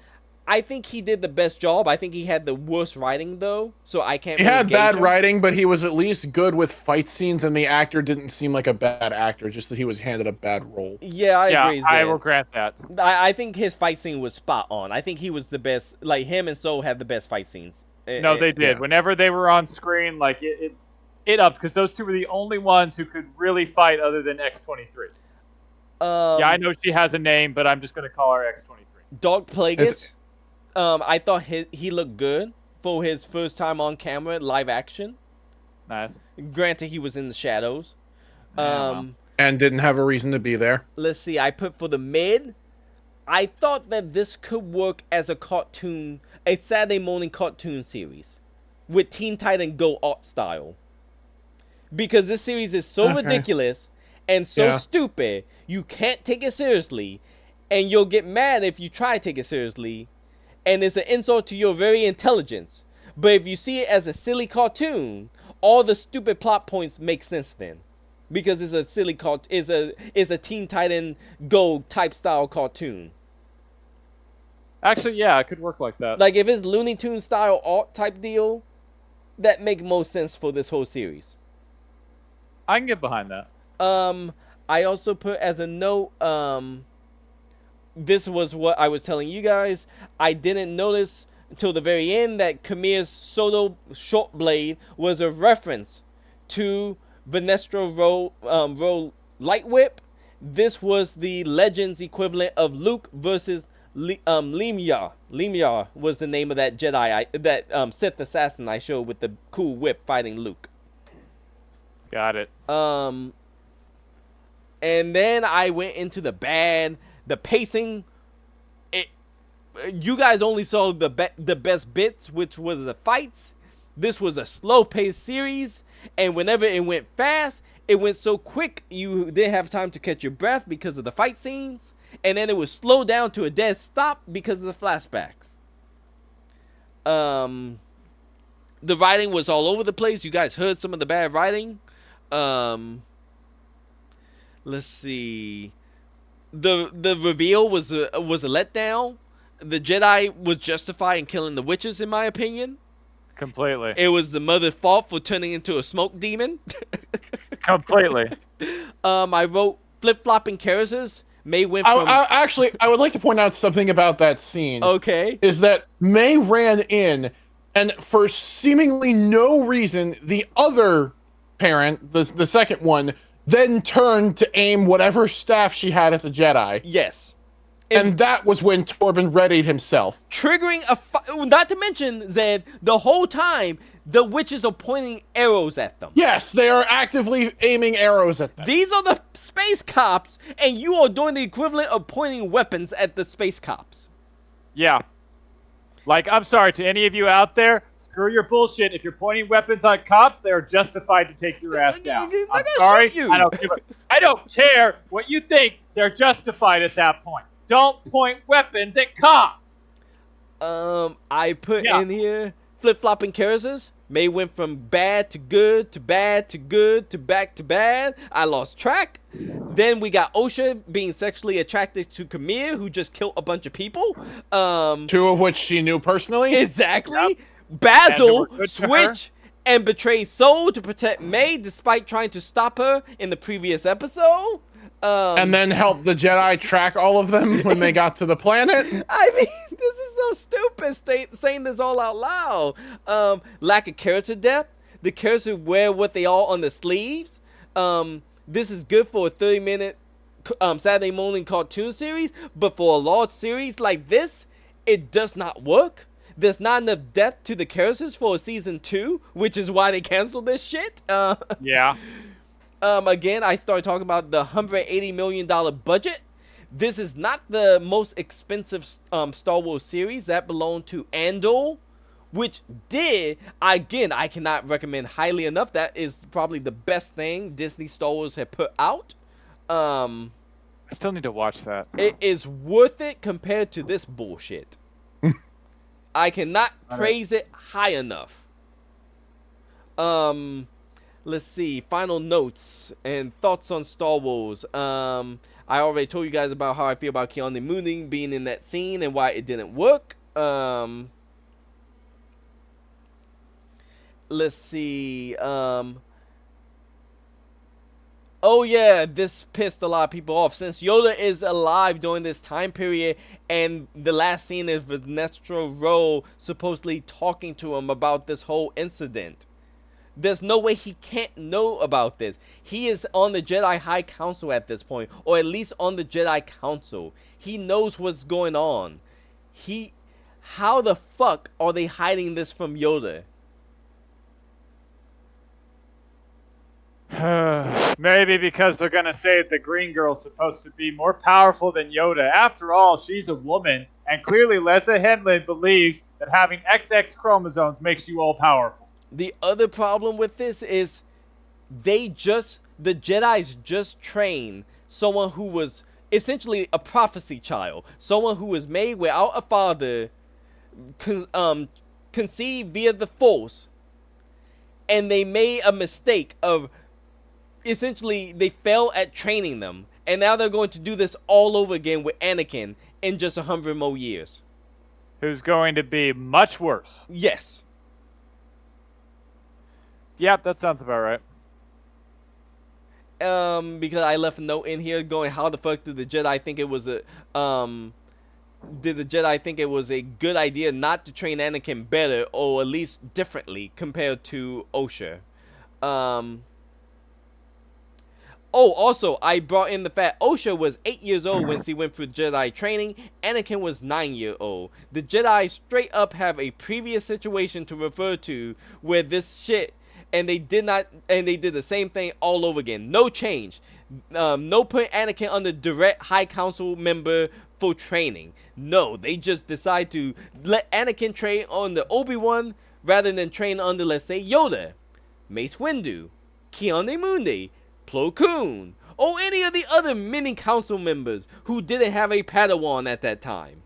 I think he did the best job. I think he had the worst writing, though, so I can't. He really had gauge bad him. writing, but he was at least good with fight scenes, and the actor didn't seem like a bad actor, just that he was handed a bad role. Yeah, I agree. Zed. I will grant that. I think his fight scene was spot on. I think he was the best. Him and Soul had the best fight scenes. No, they did. Yeah. Whenever they were on screen, it upped, because those two were the only ones who could really fight other than X-23. I know she has a name, but I'm just going to call her X-23. Dark Plagueis. I thought he looked good for his first time on camera, live action. Nice. Granted, he was in the shadows. And didn't have a reason to be there. Let's see. I put for the mid. I thought that this could work as a cartoon, a Saturday morning cartoon series with Teen Titan Go art style. Because this series is so ridiculous and so stupid, you can't take it seriously. And you'll get mad if you try to take it seriously. And it's an insult to your very intelligence. But if you see it as a silly cartoon, all the stupid plot points make sense then. Because it's a silly it's a Teen Titan Go type style cartoon. Actually, yeah, it could work like that. If it's Looney Tunes style art type deal, that make most sense for this whole series. I can get behind that. I also put as a note, this was what I was telling you guys. I didn't notice until the very end that Kamir's solo short blade was a reference to Vanestro Roll Light Whip. This was the Legends equivalent of Luke versus Limyar. Limyar was the name of that Jedi, that Sith assassin I showed with the cool whip fighting Luke. Got it. And then I went into the bad. The pacing, you guys only saw the best bits, which was the fights. This was a slow-paced series, and whenever it went fast, it went so quick you didn't have time to catch your breath because of the fight scenes, and then it was slowed down to a dead stop because of the flashbacks. The writing was all over the place. You guys heard some of the bad writing. Let's see. The reveal was a letdown. The Jedi was justified in killing the witches, in my opinion. Completely. It was the mother's fault for turning into a smoke demon. Completely. I wrote flip-flopping characters. May went from... I would like to point out something about that scene. Okay. Is that May ran in, and for seemingly no reason, the other parent, the second one, then turned to aim whatever staff she had at the Jedi. Yes. And that was when Torben readied himself. Triggering not to mention, Zed, the whole time, the witches are pointing arrows at them. Yes, they are actively aiming arrows at them. These are the space cops, and you are doing the equivalent of pointing weapons at the space cops. Yeah. I'm sorry to any of you out there, screw your bullshit. If you're pointing weapons at cops, they are justified to take your ass down. I'm sorry. I don't care what you think. They're justified at that point. Don't point weapons at cops. I put in here flip-flopping characters. May went from bad to good to bad to good to back to bad. I lost track. Then we got Osha being sexually attracted to Kamir, who just killed a bunch of people. 2 of which she knew personally. Exactly. Yep. Basil And who were good to switch and betray Soul to protect May, despite trying to stop her in the previous episode. And then help the Jedi track all of them when they got to the planet. I mean, this is so stupid saying this all out loud. Lack of character depth. The characters wear what they are on the sleeves. This is good for a 30-minute Saturday morning cartoon series, but for a large series like this, it does not work. There's not enough depth to the characters for a season 2, which is why they canceled this shit. Yeah. Again, I started talking about the $180 million budget. This is not the most expensive Star Wars series. That belonged to Andor, which I cannot recommend highly enough. That is probably the best thing Disney Star Wars have put out. I still need to watch that. It is worth it compared to this bullshit. I cannot praise it high enough. Let's see. Final notes and thoughts on Star Wars. I already told you guys about how I feel about Keanu Mooney being in that scene and why it didn't work. Let's see. Oh yeah, this pissed a lot of people off. Since Yoda is alive during this time period, and the last scene is Vanessa Rowe supposedly talking to him about this whole incident. There's no way he can't know about this. He is on the Jedi High Council at this point, or at least on the Jedi Council. He knows what's going on. How the fuck are they hiding this from Yoda? Maybe because they're gonna say that the green girl's supposed to be more powerful than Yoda. After all, she's a woman, and clearly Lessa Henley believes that having XX chromosomes makes you all powerful. The other problem with this is the Jedis just trained someone who was essentially a prophecy child, someone who was made without a father, conceived via the Force, and they made a mistake of essentially they failed at training them, and now they're going to do this all over again with Anakin in just 100 more years. Who's going to be much worse. Yes. Yep, that sounds about right. Because I left a note in here going, how the fuck did the Jedi think it was a good idea not to train Anakin better, or at least differently compared to Osha? Also, I brought in the fact Osha was 8 years old when she went through Jedi training. Anakin was 9 years old. The Jedi straight up have a previous situation to refer to where this shit, and they did the same thing all over again. No change. No put Anakin under direct High Council member for training. No, they just decide to let Anakin train on the Obi-Wan rather than train under, let's say, Yoda, Mace Windu, Keanu Mooney, Plo Koon, or any of the other mini council members who didn't have a Padawan at that time.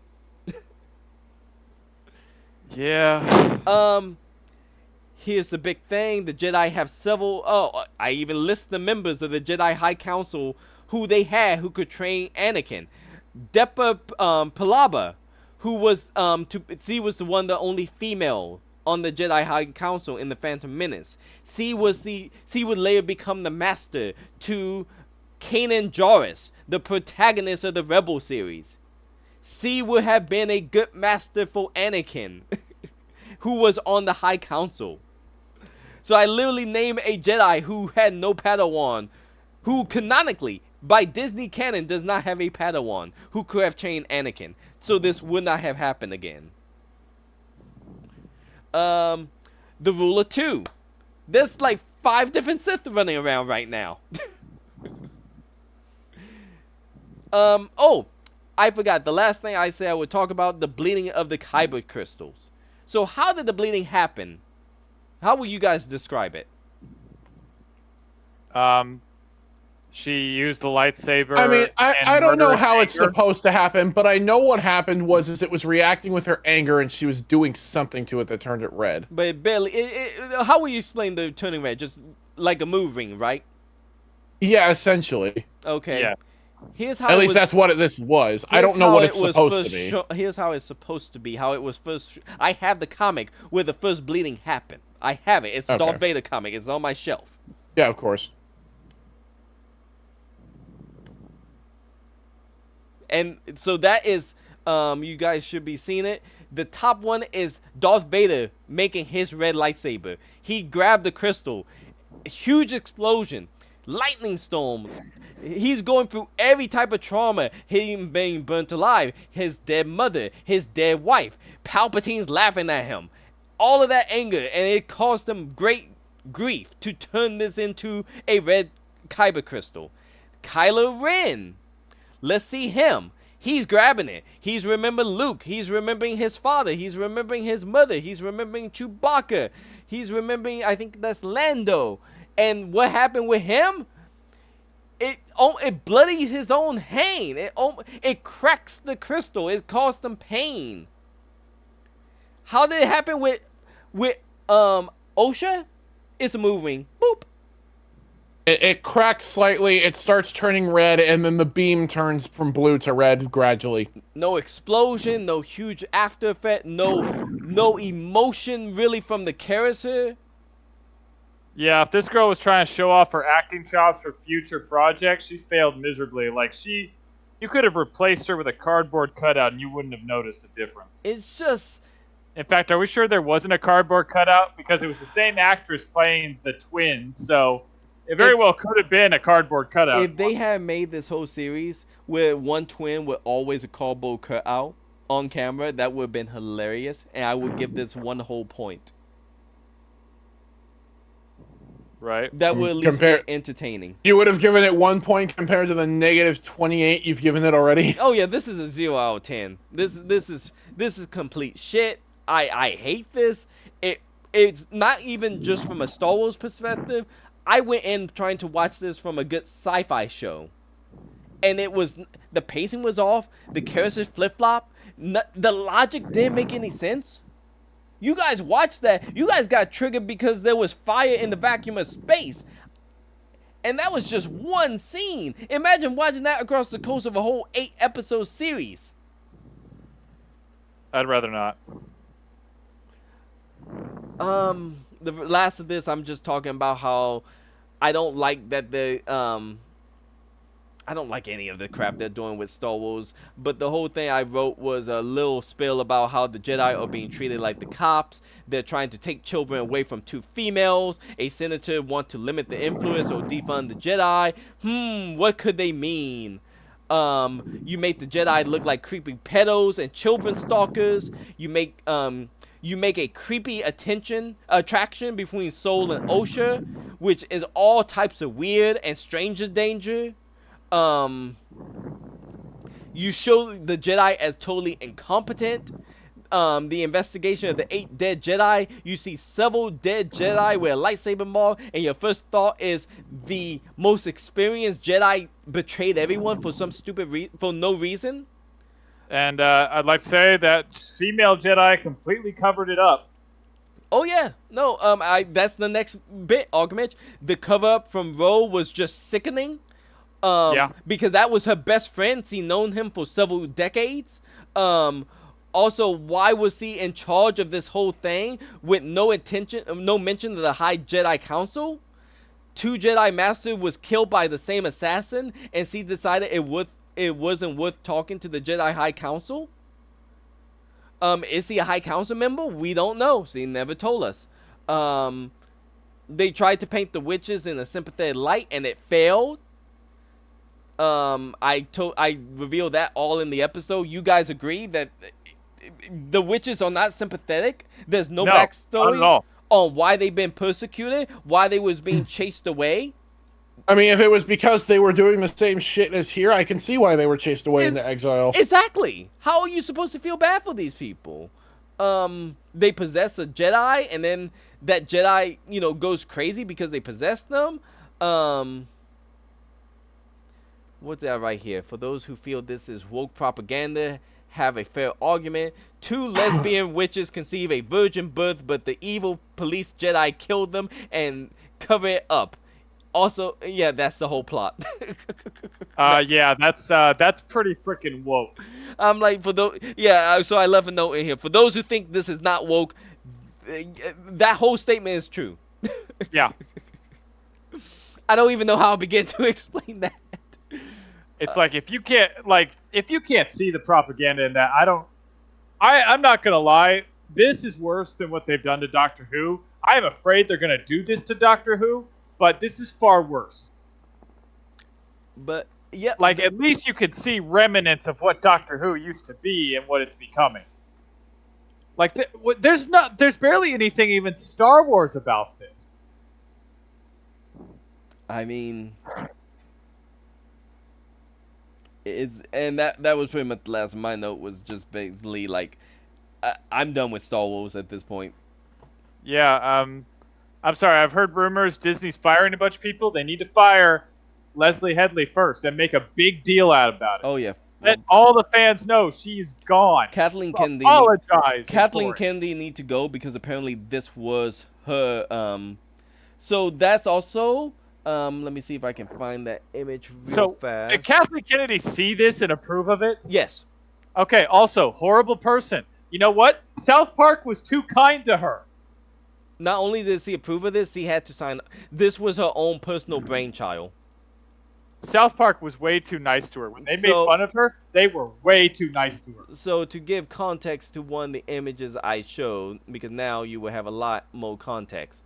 Yeah. Here's the big thing. The Jedi have several... I even list the members of the Jedi High Council who they had who could train Anakin. Depa Palaba, who was... she was the only female on the Jedi High Council in the Phantom Menace. She would later become the master to Kanan Jarrus, the protagonist of the Rebel series. She would have been a good master for Anakin, who was on the High Council. So I literally named a Jedi who had no Padawan, who canonically, by Disney canon, does not have a Padawan, who could have trained Anakin. So this would not have happened again. The Ruler 2. There's like 5 different Sith running around right now. I forgot. The last thing I said I would talk about, the bleeding of the Kyber crystals. So how did the bleeding happen? How will you guys describe it? She used the lightsaber. I mean, and I don't know murderous how it's anger. supposed to happen, but I know what happened was it was reacting with her anger and she was doing something to it that turned it red. But it barely. How will you explain the turning red? Just like a moving, right? Yeah, essentially. Okay. Yeah. Here's how. At least that's what this was. I don't know what it's supposed to be. Here's how it's supposed to be. How it was first. I have the comic where the first bleeding happened. I have it. It's a Darth Vader comic. It's on my shelf. Yeah, of course. And so that is, you guys should be seeing it. The top one is Darth Vader making his red lightsaber. He grabbed the crystal. Huge explosion. Lightning storm. He's going through every type of trauma. Him being burnt alive. His dead mother. His dead wife. Palpatine's laughing at him. All of that anger. And it caused him great grief to turn this into a red kyber crystal. Kylo Ren. Let's see him. He's grabbing it. He's remembering Luke. He's remembering his father. He's remembering his mother. He's remembering Chewbacca. He's remembering, I think that's Lando. And what happened with him? It bloodies his own hand. It cracks the crystal. It caused him pain. How did it happen with Osha? It's moving. Boop. It cracks slightly, it starts turning red, and then the beam turns from blue to red gradually. No explosion, no huge after effect, no emotion really from the character. Yeah, if this girl was trying to show off her acting chops for future projects, she failed miserably. Like, you could have replaced her with a cardboard cutout and you wouldn't have noticed the difference. It's just... In fact, are we sure there wasn't a cardboard cutout? Because it was the same actress playing the twins, so... It very well could have been a cardboard cutout. If they had made this whole series where one twin with always a cardboard cutout on camera, that would have been hilarious, and I would give this one whole point. Right. That would at least be entertaining. You would have given it 1 point compared to the negative 28 you've given it already. Oh yeah, this is a 0 out of 10. This is complete shit. I hate this. It's not even just from a Star Wars perspective. I went in trying to watch this from a good sci-fi show, and the pacing was off. The characters flip-flop. The logic didn't make any sense. You guys watched that. You guys got triggered because there was fire in the vacuum of space, and that was just one scene. Imagine watching that across the course of a whole 8-episode series. I'd rather not. The last of this, I'm just talking about how I don't like that I don't like any of the crap they're doing with Star Wars, but the whole thing I wrote was a little spiel about how the Jedi are being treated like the cops. They're trying to take children away from 2 females. A senator wants to limit the influence or defund the Jedi. What could they mean? You make the Jedi look like creepy pedos and children stalkers. You make a creepy attraction between Soul and Osha, which is all types of weird and stranger danger. You show the Jedi as totally incompetent. The investigation of the 8 dead Jedi, you see several dead Jedi with a lightsaber mark, and your first thought is the most experienced Jedi betrayed everyone for some for no reason. And I'd like to say that female Jedi completely covered it up. Oh yeah, no, that's the next bit, Archimage. The cover up from Ro was just sickening. Yeah. Because that was her best friend. She known him for several decades. Also, why was he in charge of this whole thing with no mention of the High Jedi Council? 2 Jedi Master was killed by the same assassin, and she decided it wasn't worth talking to the Jedi High Council. Is he a High Council member? We don't know. She never told us. They tried to paint the witches in a sympathetic light, and it failed. I revealed that all in the episode. You guys agree that the witches are not sympathetic? There's no backstory on why they've been persecuted, why they was being chased away. I mean, if it was because they were doing the same shit as here, I can see why they were chased away into exile. Exactly. How are you supposed to feel bad for these people? They possess a Jedi, and then that Jedi, goes crazy because they possess them. What's that right here? For those who feel this is woke propaganda, have a fair argument. 2 lesbian witches conceive a virgin birth, but the evil police Jedi killed them and cover it up. Also, yeah, that's the whole plot. Yeah, that's pretty freaking woke. I'm like, for those, yeah. So I left a note in here. For those who think this is not woke, that whole statement is true. Yeah. I don't even know how to begin to explain that. It's like if you can't see the propaganda in that, I'm not gonna lie, this is worse than what they've done to Doctor Who. I am afraid they're gonna do this to Doctor Who, but this is far worse. But yeah, Like at least you could see remnants of what Doctor Who used to be and what it's becoming. Like there's barely anything even Star Wars about this. I mean, and that was pretty much the last. My note was just basically like, I'm done with Star Wars at this point. Yeah, I'm sorry. I've heard rumors Disney's firing a bunch of people. They need to fire Leslie Headley first and make a big deal out about it. Oh yeah, Let all the fans know she's gone. Kathleen Kennedy. Apologize. Kathleen Kennedy need to go because apparently this was her. So that's also. Let me see if I can find that image real fast. Did Kathleen Kennedy see this and approve of it? Yes. Okay. Also, horrible person. You know what? South Park was too kind to her. Not only did he approve of this, he had to sign. This was her own personal brainchild. South Park was way too nice to her. When they made fun of her, they were way too nice to her. So to give context to one of the images I showed, because now you will have a lot more context.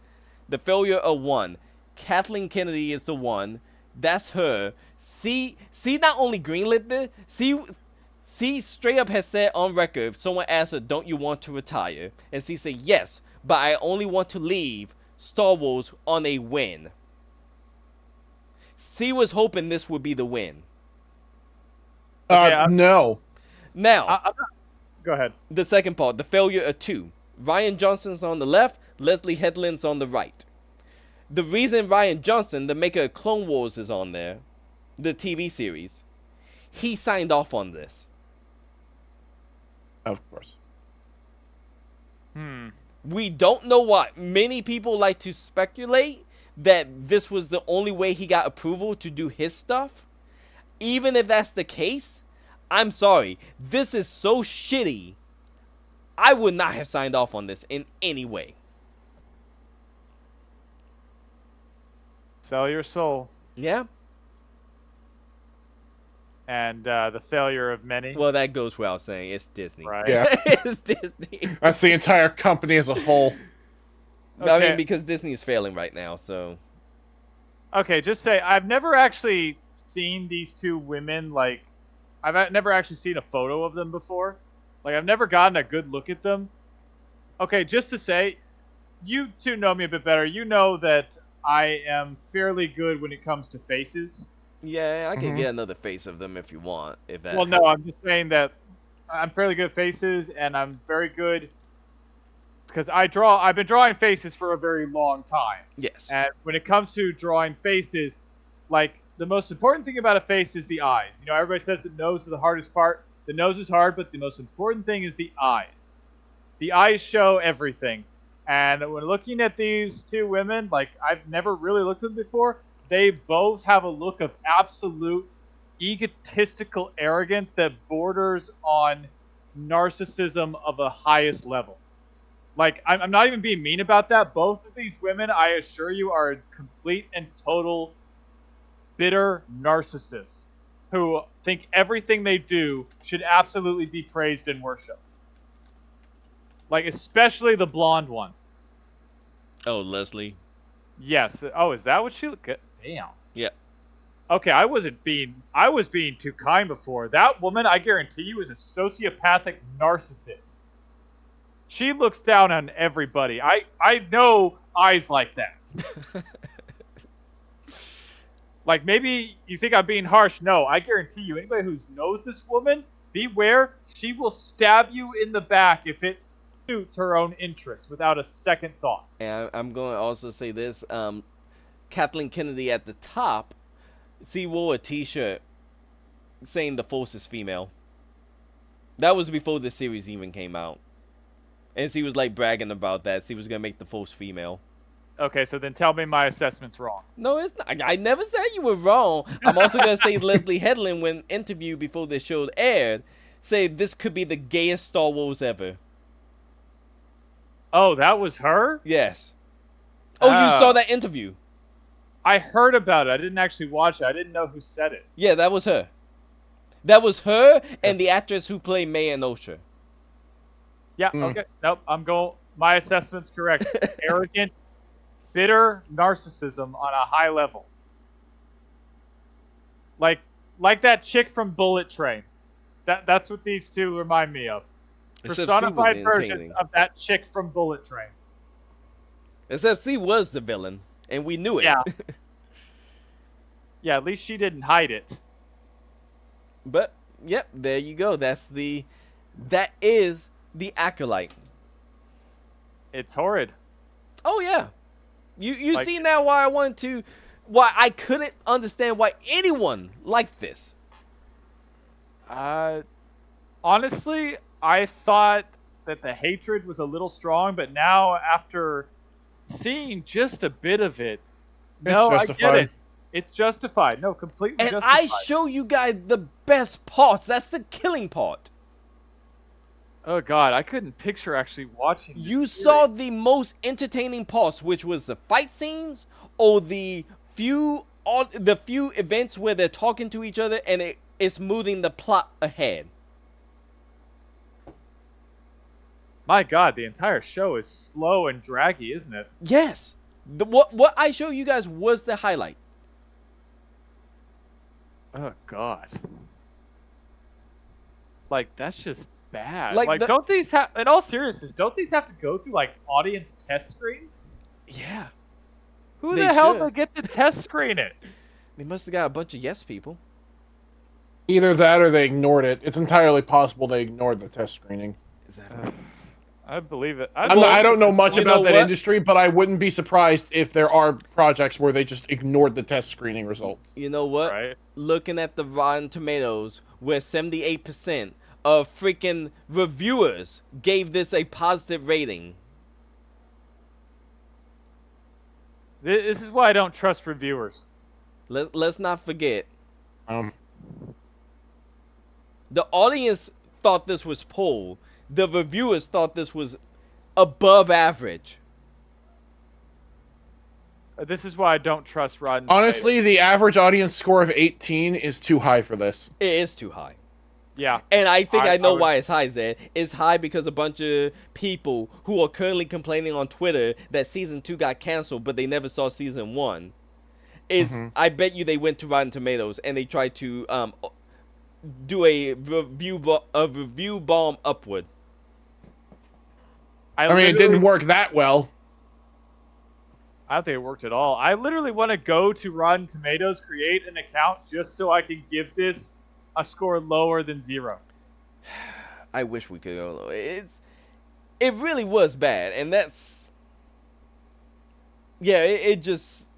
The failure of 1. Kathleen Kennedy is the one. That's her. C not only greenlit this, C straight up has said on record, if someone asks her, don't you want to retire? And C said, yes, but I only want to leave Star Wars on a win. C was hoping this would be the win. No. Now, go ahead. The second part, the failure of 2. Ryan Johnson's on the left, Leslie Headland's on the right. The reason Ryan Johnson, the maker of Clone Wars, is on there, the TV series, he signed off on this. Of course. We don't know why. Many people like to speculate that this was the only way he got approval to do his stuff. Even if that's the case, I'm sorry. This is so shitty. I would not have signed off on this in any way. Sell your soul. Yeah? And the failure of many. Well, that goes without saying. It's Disney. Right. Yeah. It's Disney. That's the entire company as a whole. I Okay. mean, because Disney is failing right now, so... Okay, just say, I've never actually seen these two women, like, I've never actually seen a photo of them before. Like, I've never gotten a good look at them. Okay, just to say, you two know me a bit better. You know that I am fairly good when it comes to faces. Yeah, I can get another face of them if you want. If that Well, no, I'm just saying that I'm fairly good at faces, and I'm very good because I've been drawing faces for a very long time. Yes. And when it comes to drawing faces, like, the most important thing about a face is the eyes. You know, everybody says the nose is the hardest part. The nose is hard, but the most important thing is the eyes. The eyes show everything. And when looking at these two women, like, I've never really looked at them before, they both have a look of absolute egotistical arrogance that borders on narcissism of the highest level. Like, I'm not even being mean about that. Both of these women, I assure you, are complete and total bitter narcissists who think everything they do should absolutely be praised and worshipped. Like, especially the blonde one. Oh, Leslie. Yes. Oh, is that what she looked at? Damn. Yeah. Okay, I was being too kind before. That woman, I guarantee you, is a sociopathic narcissist. She looks down on everybody. I know eyes like that. Like, maybe you think I'm being harsh. No, I guarantee you, anybody who knows this woman, beware. She will stab you in the back if it suits her own interests without a second thought. And I'm going to also say this. Kathleen Kennedy at the top, she wore a t-shirt saying the Force is female. That was before the series even came out. And she was like bragging about that. She was gonna make the Force female. Okay, so then tell me my assessment's wrong. No, it's not. I never said you were wrong. I'm also gonna say Leslie Headland, when interviewed before the show aired, said this could be the gayest Star Wars ever. Oh, that was her? Yes. Oh, you Oh. saw that interview? I heard about it. I didn't actually watch it. I didn't know who said it. Yeah, that was her. That was her and the actress who played May and Osha. Yeah, okay. Nope, I'm going. My assessment's correct. Arrogant, bitter narcissism on a high level. Like that chick from Bullet Train. That's what these two remind me of. Except she was Personified versions entertaining. of that chick from Bullet Train. Except she was the villain, and we knew it. Yeah. Yeah, at least she didn't hide it. But yep, there you go. That is the Acolyte. It's horrid. Oh yeah, you Like- see now why I couldn't understand why anyone liked this. Honestly, I thought that the hatred was a little strong, but now after seeing just a bit of it, no, I get justified. it. It's justified. No, completely And justified. I show you guys the best parts. That's the killing part. Oh god, I couldn't picture actually watching this You series. saw the most entertaining parts, which was the fight scenes or the few events where they're talking to each other and it's moving the plot ahead. My god, the entire show is slow and draggy, isn't it? Yes. What I showed you guys was the highlight. Oh god. Like that's just bad. Like, Like don't these have in all seriousness, don't these have to go through like audience test screens? Yeah. Who They the hell should. would get to test screen it? They must have got a bunch of yes people. Either that or they ignored it. It's entirely possible they ignored the test screening. Is that I believe it. I don't know much you about know that what? industry, but I wouldn't be surprised if there are projects where they just ignored the test screening results. You know what? Right. Looking at the Rotten Tomatoes, where 78% of freaking reviewers gave this a positive rating. This is why I don't trust reviewers. Let's not forget, Um, the audience thought this was poor. The reviewers thought this was above average. This is why I don't trust Rotten honestly, the average audience score of 18 is too high for this. It is too high. Tomatoes. Yeah. And I think I know would- why it's high, Zed. It's high because a bunch of people who are currently complaining on Twitter that season 2 got canceled, but they never saw season 1. I bet you they went to Rotten Tomatoes and they tried to do a review bomb upward. I mean, it didn't work that well. I don't think it worked at all. I literally want to go to Rotten Tomatoes, create an account just so I can give this a score lower than 0. I wish we could go. It really was bad, and that's yeah. It just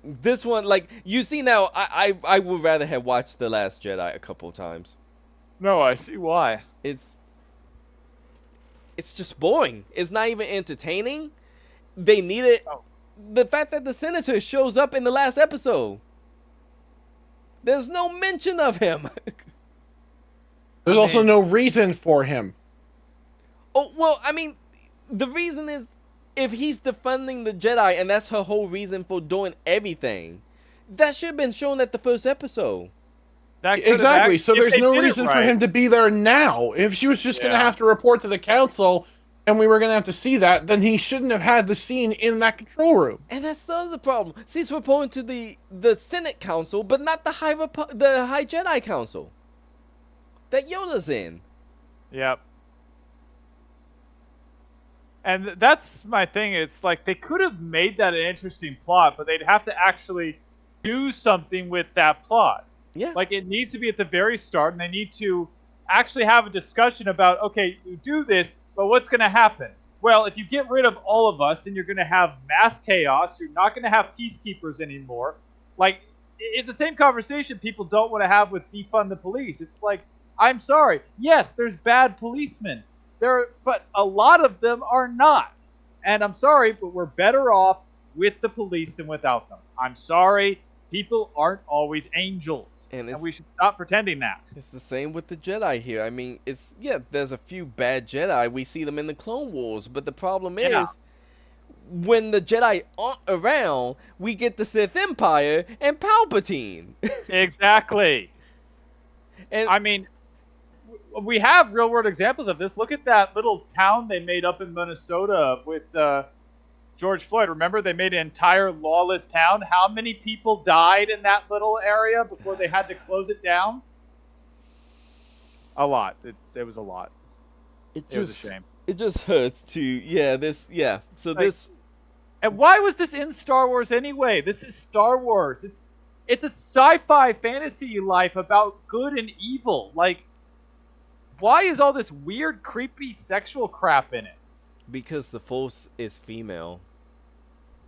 this one, like you see now. I would rather have watched The Last Jedi a couple times. No, I see why. It's just boring. It's not even entertaining. They needed the fact that the senator shows up in the last episode. There's no mention of him. There's also no reason for him. Oh, well, I mean, the reason is if he's defending the Jedi and that's her whole reason for doing everything, that should have been shown at the first episode. That could've Exactly. So if there's they no did it reason for right. him to be there now. If she was just going to Yeah. have to report to the council and we were going to have to see that, then he shouldn't have had the scene in that control room. And that's the other problem. She's reporting to the Senate Council, but not the High Jedi Council that Yoda's in. Yep. And that's my thing. It's like they could have made that an interesting plot, but they'd have to actually do something with that plot. Yeah. Like it needs to be at the very start, and they need to actually have a discussion about, okay, you do this, but what's going to happen? Well, if you get rid of all of us, then you're going to have mass chaos. You're not going to have peacekeepers anymore. Like, it's the same conversation people don't want to have with defund the police. It's like, I'm sorry. Yes, there's bad policemen. But a lot of them are not. And I'm sorry, but we're better off with the police than without them. I'm sorry. People aren't always angels. And we should stop pretending that. It's the same with the Jedi here. I mean, there's a few bad Jedi. We see them in the Clone Wars. But the problem is, when the Jedi aren't around, we get the Sith Empire and Palpatine. Exactly. And I mean, we have real world examples of this. Look at that little town they made up in Minnesota with George Floyd. Remember, they made an entire lawless town. How many people died in that little area before they had to close it down? A lot. It was a lot. It was a shame. It just hurts to So like, this. And why was this in Star Wars anyway? This is Star Wars. It's a sci-fi fantasy life about good and evil. Like, why is all this weird, creepy sexual crap in it? Because the Force is female.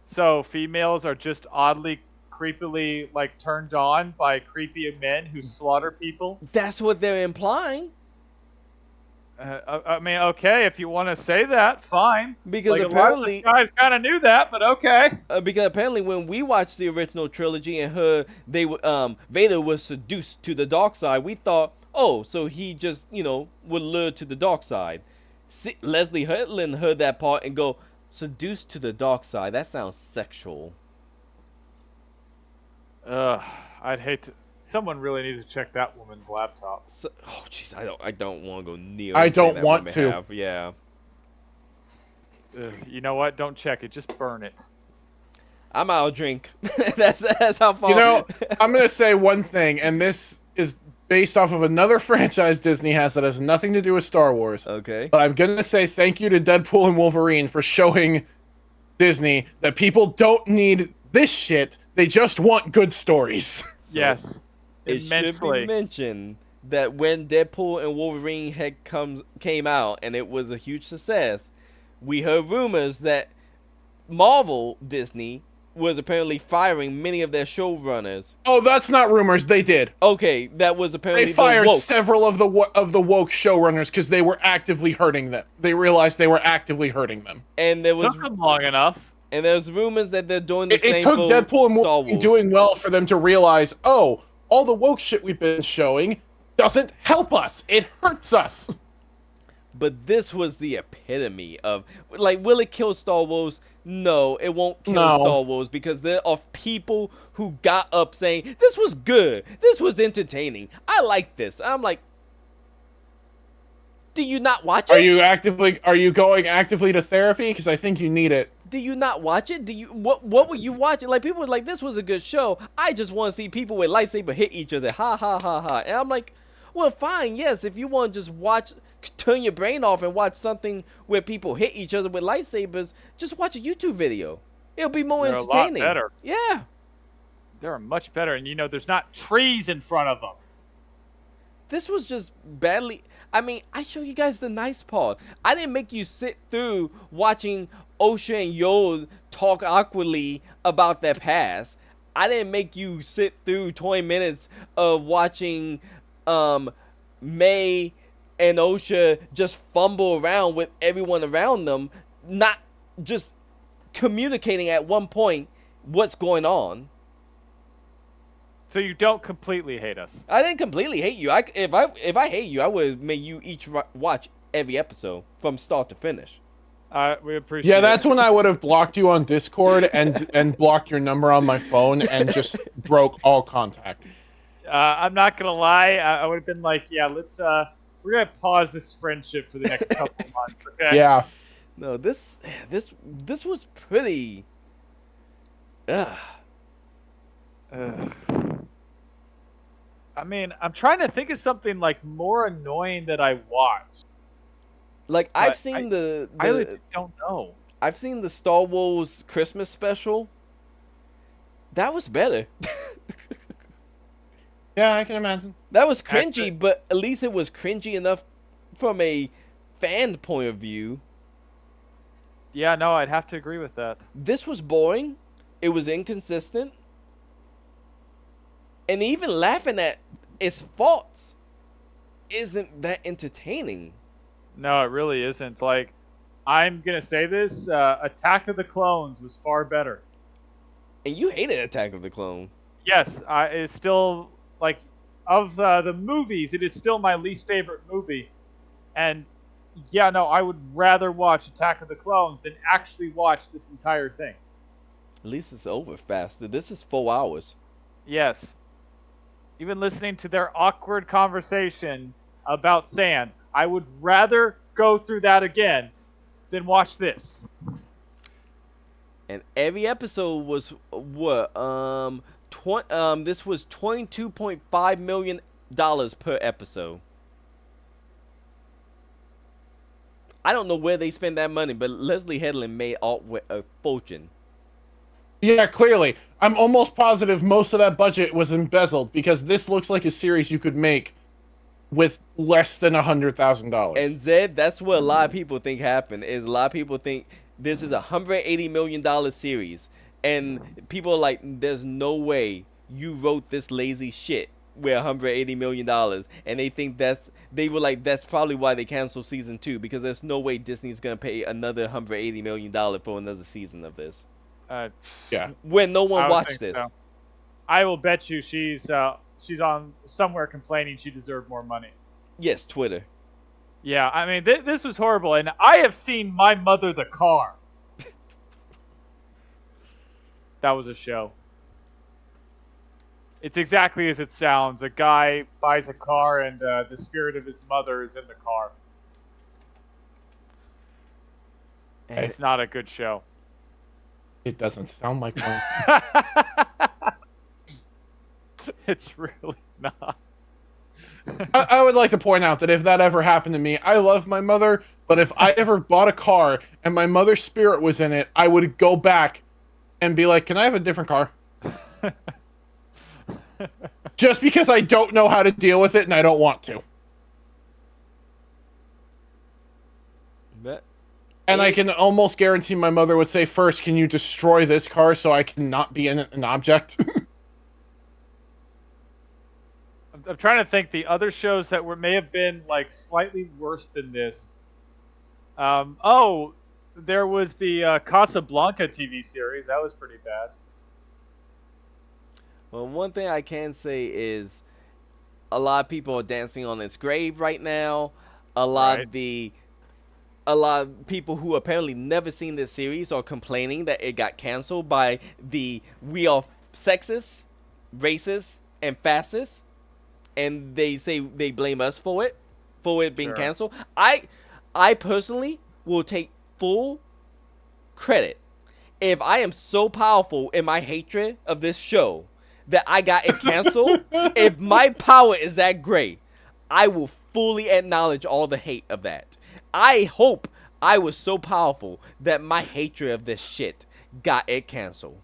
So females are just oddly, creepily, like, turned on by creepy men who slaughter people? That's what they're implying. I mean, okay, if you want to say that, fine. Because like, apparently, guys kind of knew that, but okay. Because apparently, when we watched the original trilogy and Vader was seduced to the dark side, we thought, oh, so he just, would lure to the dark side. Leslie Hurtland heard that part and go, seduced to the dark side. That sounds sexual. I'd hate to. Someone really needs to check that woman's laptop. Oh, jeez, I don't want to go near. I don't want to. Have. Yeah. You know what? Don't check it. Just burn it. I'm out of drink. that's how far. I'm gonna say one thing, and this is based off of another franchise Disney has that has nothing to do with Star Wars. Okay. But I'm gonna say thank you to Deadpool and Wolverine for showing Disney that people don't need this shit. They just want good stories. So yes. It should be mentioned that when Deadpool and Wolverine came out and it was a huge success, we heard rumors that Marvel Disney was apparently firing many of their showrunners. Oh, that's not rumors. They did. Okay, that was apparently they fired several of the woke showrunners because they were actively hurting them. They realized they were actively hurting them. And there was took them long enough. And there's rumors that they're doing the same. It took Deadpool and Wolverine doing well for them to realize, oh, all the woke shit we've been showing doesn't help us. It hurts us. But this was the epitome of, like, will it kill Star Wars? No, it won't kill Star Wars because there are people who got up saying, this was good. This was entertaining. I like this. I'm like, do you not watch it? Are you going actively to therapy? Because I think you need it. Do you not watch it? What were you watching? Like, people were like, this was a good show. I just want to see people with lightsaber hit each other. Ha, ha, ha, ha. And I'm like, well, fine. Yes, if you want to just turn your brain off and watch something where people hit each other with lightsabers, just watch a YouTube video. It'll be more entertaining. A lot better. Yeah. They're much better. And, there's not trees in front of them. This was just badly... I mean, I show you guys the nice part. I didn't make you sit through watching Osha and Yo talk awkwardly about their past. I didn't make you sit through 20 minutes of watching May and Osha just fumble around with everyone around them, not just communicating at one point what's going on. So you don't completely hate us. I didn't completely hate you. If I hate you, I would have made you each watch every episode from start to finish. We appreciate. Yeah, that's when I would have blocked you on Discord and blocked your number on my phone and just broke all contact. I'm not gonna lie. I would have been like, yeah, let's. We're gonna pause this friendship for the next couple of months. Okay. Yeah. No, this was pretty. I mean, I'm trying to think of something like more annoying that I watched. Like, I've seen I really don't know. I've seen the Star Wars Christmas special. That was better. Yeah, I can imagine. That was cringy, but at least it was cringy enough from a fan point of view. Yeah, no, I'd have to agree with that. This was boring. It was inconsistent. And even laughing at its faults isn't that entertaining. No, it really isn't. Like, I'm gonna say this: Attack of the Clones was far better. And you hated Attack of the Clone. Yes, it's still like of the movies, it is still my least favorite movie. And yeah, no, I would rather watch Attack of the Clones than actually watch this entire thing. At least it's over faster. This is 4 hours. Yes. Even listening to their awkward conversation about sand, I would rather go through that again than watch this. And every episode was what? This was $22.5 million per episode. I don't know where they spend that money, but Leslie Headland made a fortune. Yeah, clearly. I'm almost positive most of that budget was embezzled because this looks like a series you could make with less than $100,000. And Zed, that's what a lot of people think happened. Is a lot of people think this is a $180 million series, and people are like, "There's no way you wrote this lazy shit with $180 million," and they were like, that's probably why they canceled season 2, because there's no way Disney's gonna pay another $180 million for another season of this. Yeah. When no one I would watched think this. so. I will bet you she's on somewhere complaining she deserved more money. Yes, Twitter. Yeah, I mean, this was horrible, and I have seen My Mother the Car. That was a show. It's exactly as it sounds. A guy buys a car, and the spirit of his mother is in the car. And It's not a good show. It doesn't sound like one. It's really not. I would like to point out that if that ever happened to me, I love my mother, but if I ever bought a car and my mother's spirit was in it, I would go back and be like, can I have a different car? Just because I don't know how to deal with it and I don't want to. And I can almost guarantee my mother would say, first, can you destroy this car so I cannot be in an object? I'm trying to think the other shows that may have been like slightly worse than this. There was the Casablanca TV series. That was pretty bad. Well, one thing I can say is a lot of people are dancing on its grave right now. A lot of people who apparently never seen this series are complaining that it got canceled by the we are sexist, racist, and fascist, and they say they blame us for it being canceled. I personally will take full credit if I am so powerful in my hatred of this show that I got it canceled. If my power is that great, I will fully acknowledge all the hate of that. I hope I was so powerful that my hatred of this shit got it canceled.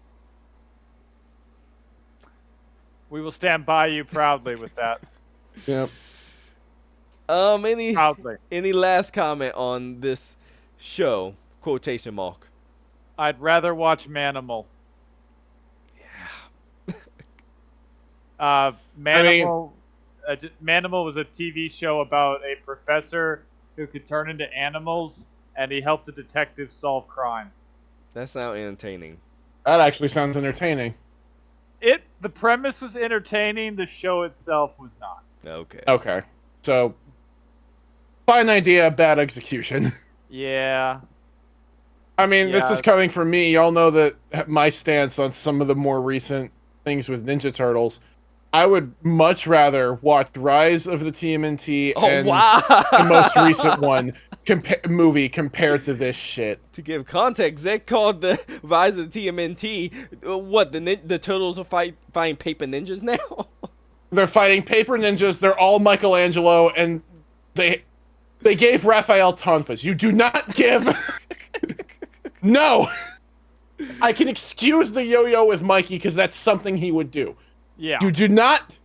We will stand by you proudly with that. Yep. Proudly. Any last comment on this show? Quotation mark. I'd rather watch Manimal. Yeah. Manimal. Manimal was a TV show about a professor who could turn into animals, and he helped a detective solve crime. That sounds entertaining. That actually sounds entertaining. The premise was entertaining. The show itself was not. Okay. Okay. So, fine idea, bad execution. Yeah. I mean, this Yeah. is coming from me. Y'all know that my stance on some of the more recent things with Ninja Turtles. I would much rather watch Rise of the TMNT and the most recent one movie compared to this shit. To give context, Zed called the Rise of the TMNT what, the turtles are fighting paper ninjas now? They're fighting paper ninjas. They're all Michelangelo, and they gave Raphael tonfas. You do not give. No. I can excuse the yo-yo with Mikey because that's something he would do. Yeah. You do not.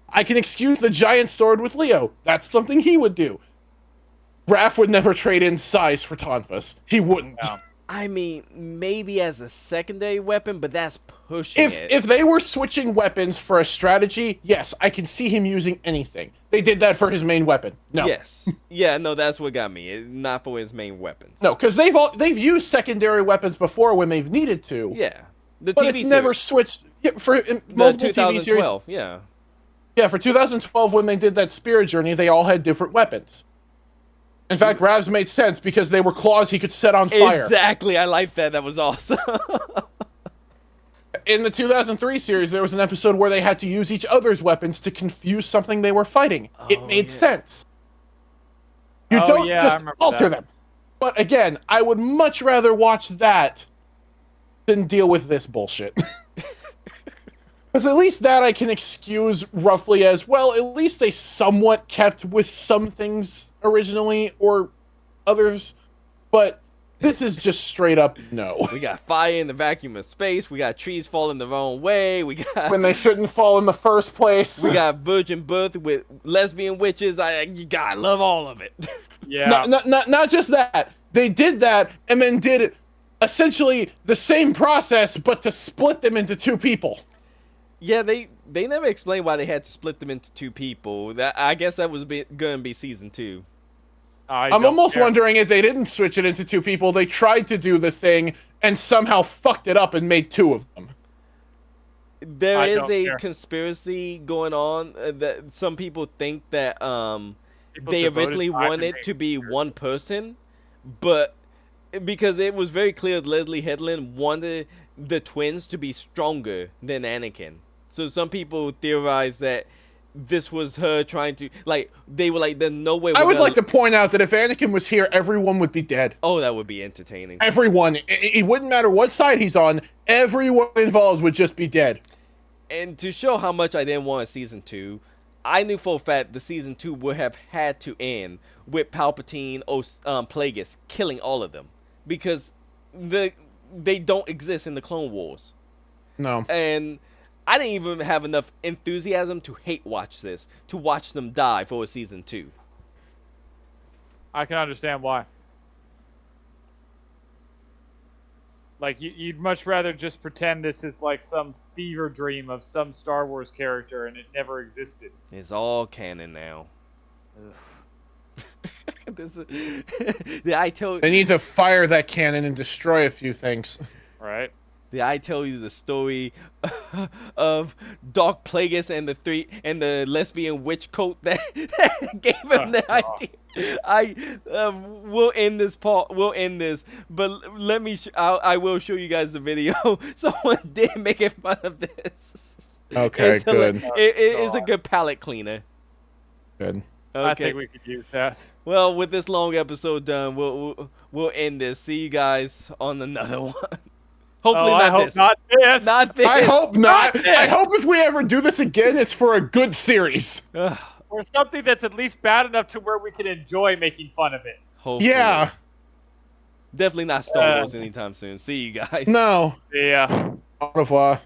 I can excuse the giant sword with Leo. That's something he would do. Raph would never trade in size for tonfas. He wouldn't. No. I mean, maybe as a secondary weapon, but that's pushing it. If they were switching weapons for a strategy, yes, I can see him using anything. They did that for his main weapon. No. Yes. Yeah, no, that's what got me. Not for his main weapons. No, because they've used secondary weapons before when they've needed to. Yeah. The but TV it's never series. switched for The multiple TV series. 2012, yeah. Yeah, for 2012 when they did that Spirit Journey, they all had different weapons. In fact, Rav's made sense because they were claws he could set on fire. Exactly, I like that. That was awesome. In the 2003 series, there was an episode where they had to use each other's weapons to confuse something they were fighting. It made sense. You don't just alter them. But again, I would much rather watch that than deal with this bullshit. Because at least that I can excuse roughly as, well, at least they somewhat kept with some things originally or others. But this is just straight up no. We got fire in the vacuum of space. We got trees falling the wrong way. We got when they shouldn't fall in the first place. We got virgin birth with lesbian witches. I love all of it. Yeah. Not just that. They did that and then did essentially the same process, but to split them into two people. Yeah, they never explained why they had to split them into two people. I guess that was gonna be season 2. I'm almost wondering if they didn't switch it into two people. They tried to do the thing and somehow fucked it up and made two of them. There is a conspiracy going on that some people think that they originally wanted to be one person, but because it was very clear Leslie Headland wanted the twins to be stronger than Anakin. So some people theorize that this was her trying to, like, they were like, there's no way. I would like to point out that if Anakin was here, everyone would be dead. Oh, that would be entertaining. Everyone. It wouldn't matter what side he's on. Everyone involved would just be dead. And to show how much I didn't want a season 2, I knew for a fact the season 2 would have had to end with Palpatine or Plagueis killing all of them. Because they don't exist in the Clone Wars. No. And I didn't even have enough enthusiasm to hate watch this, to watch them die for a season 2. I can understand why. Like, you'd much rather just pretend this is like some fever dream of some Star Wars character and it never existed. It's all canon now. They need to fire that cannon and destroy a few things. Right. Did I tell you the story of Dark Plagueis and the lesbian witch coat that gave him the idea? We'll end this part. We'll end this, but let me. I will show you guys the video. Someone did make fun of this. Okay, good. It is a good palate cleaner. Good. Okay. I think we could use that. Well, with this long episode done, we'll end this. See you guys on another one. Hopefully not this. Not this. Not this. I hope not. I hope if we ever do this again, it's for a good series. Or something that's at least bad enough to where we can enjoy making fun of it. Hopefully. Yeah. Definitely not Star Wars anytime soon. See you guys. No. Yeah. Au revoir.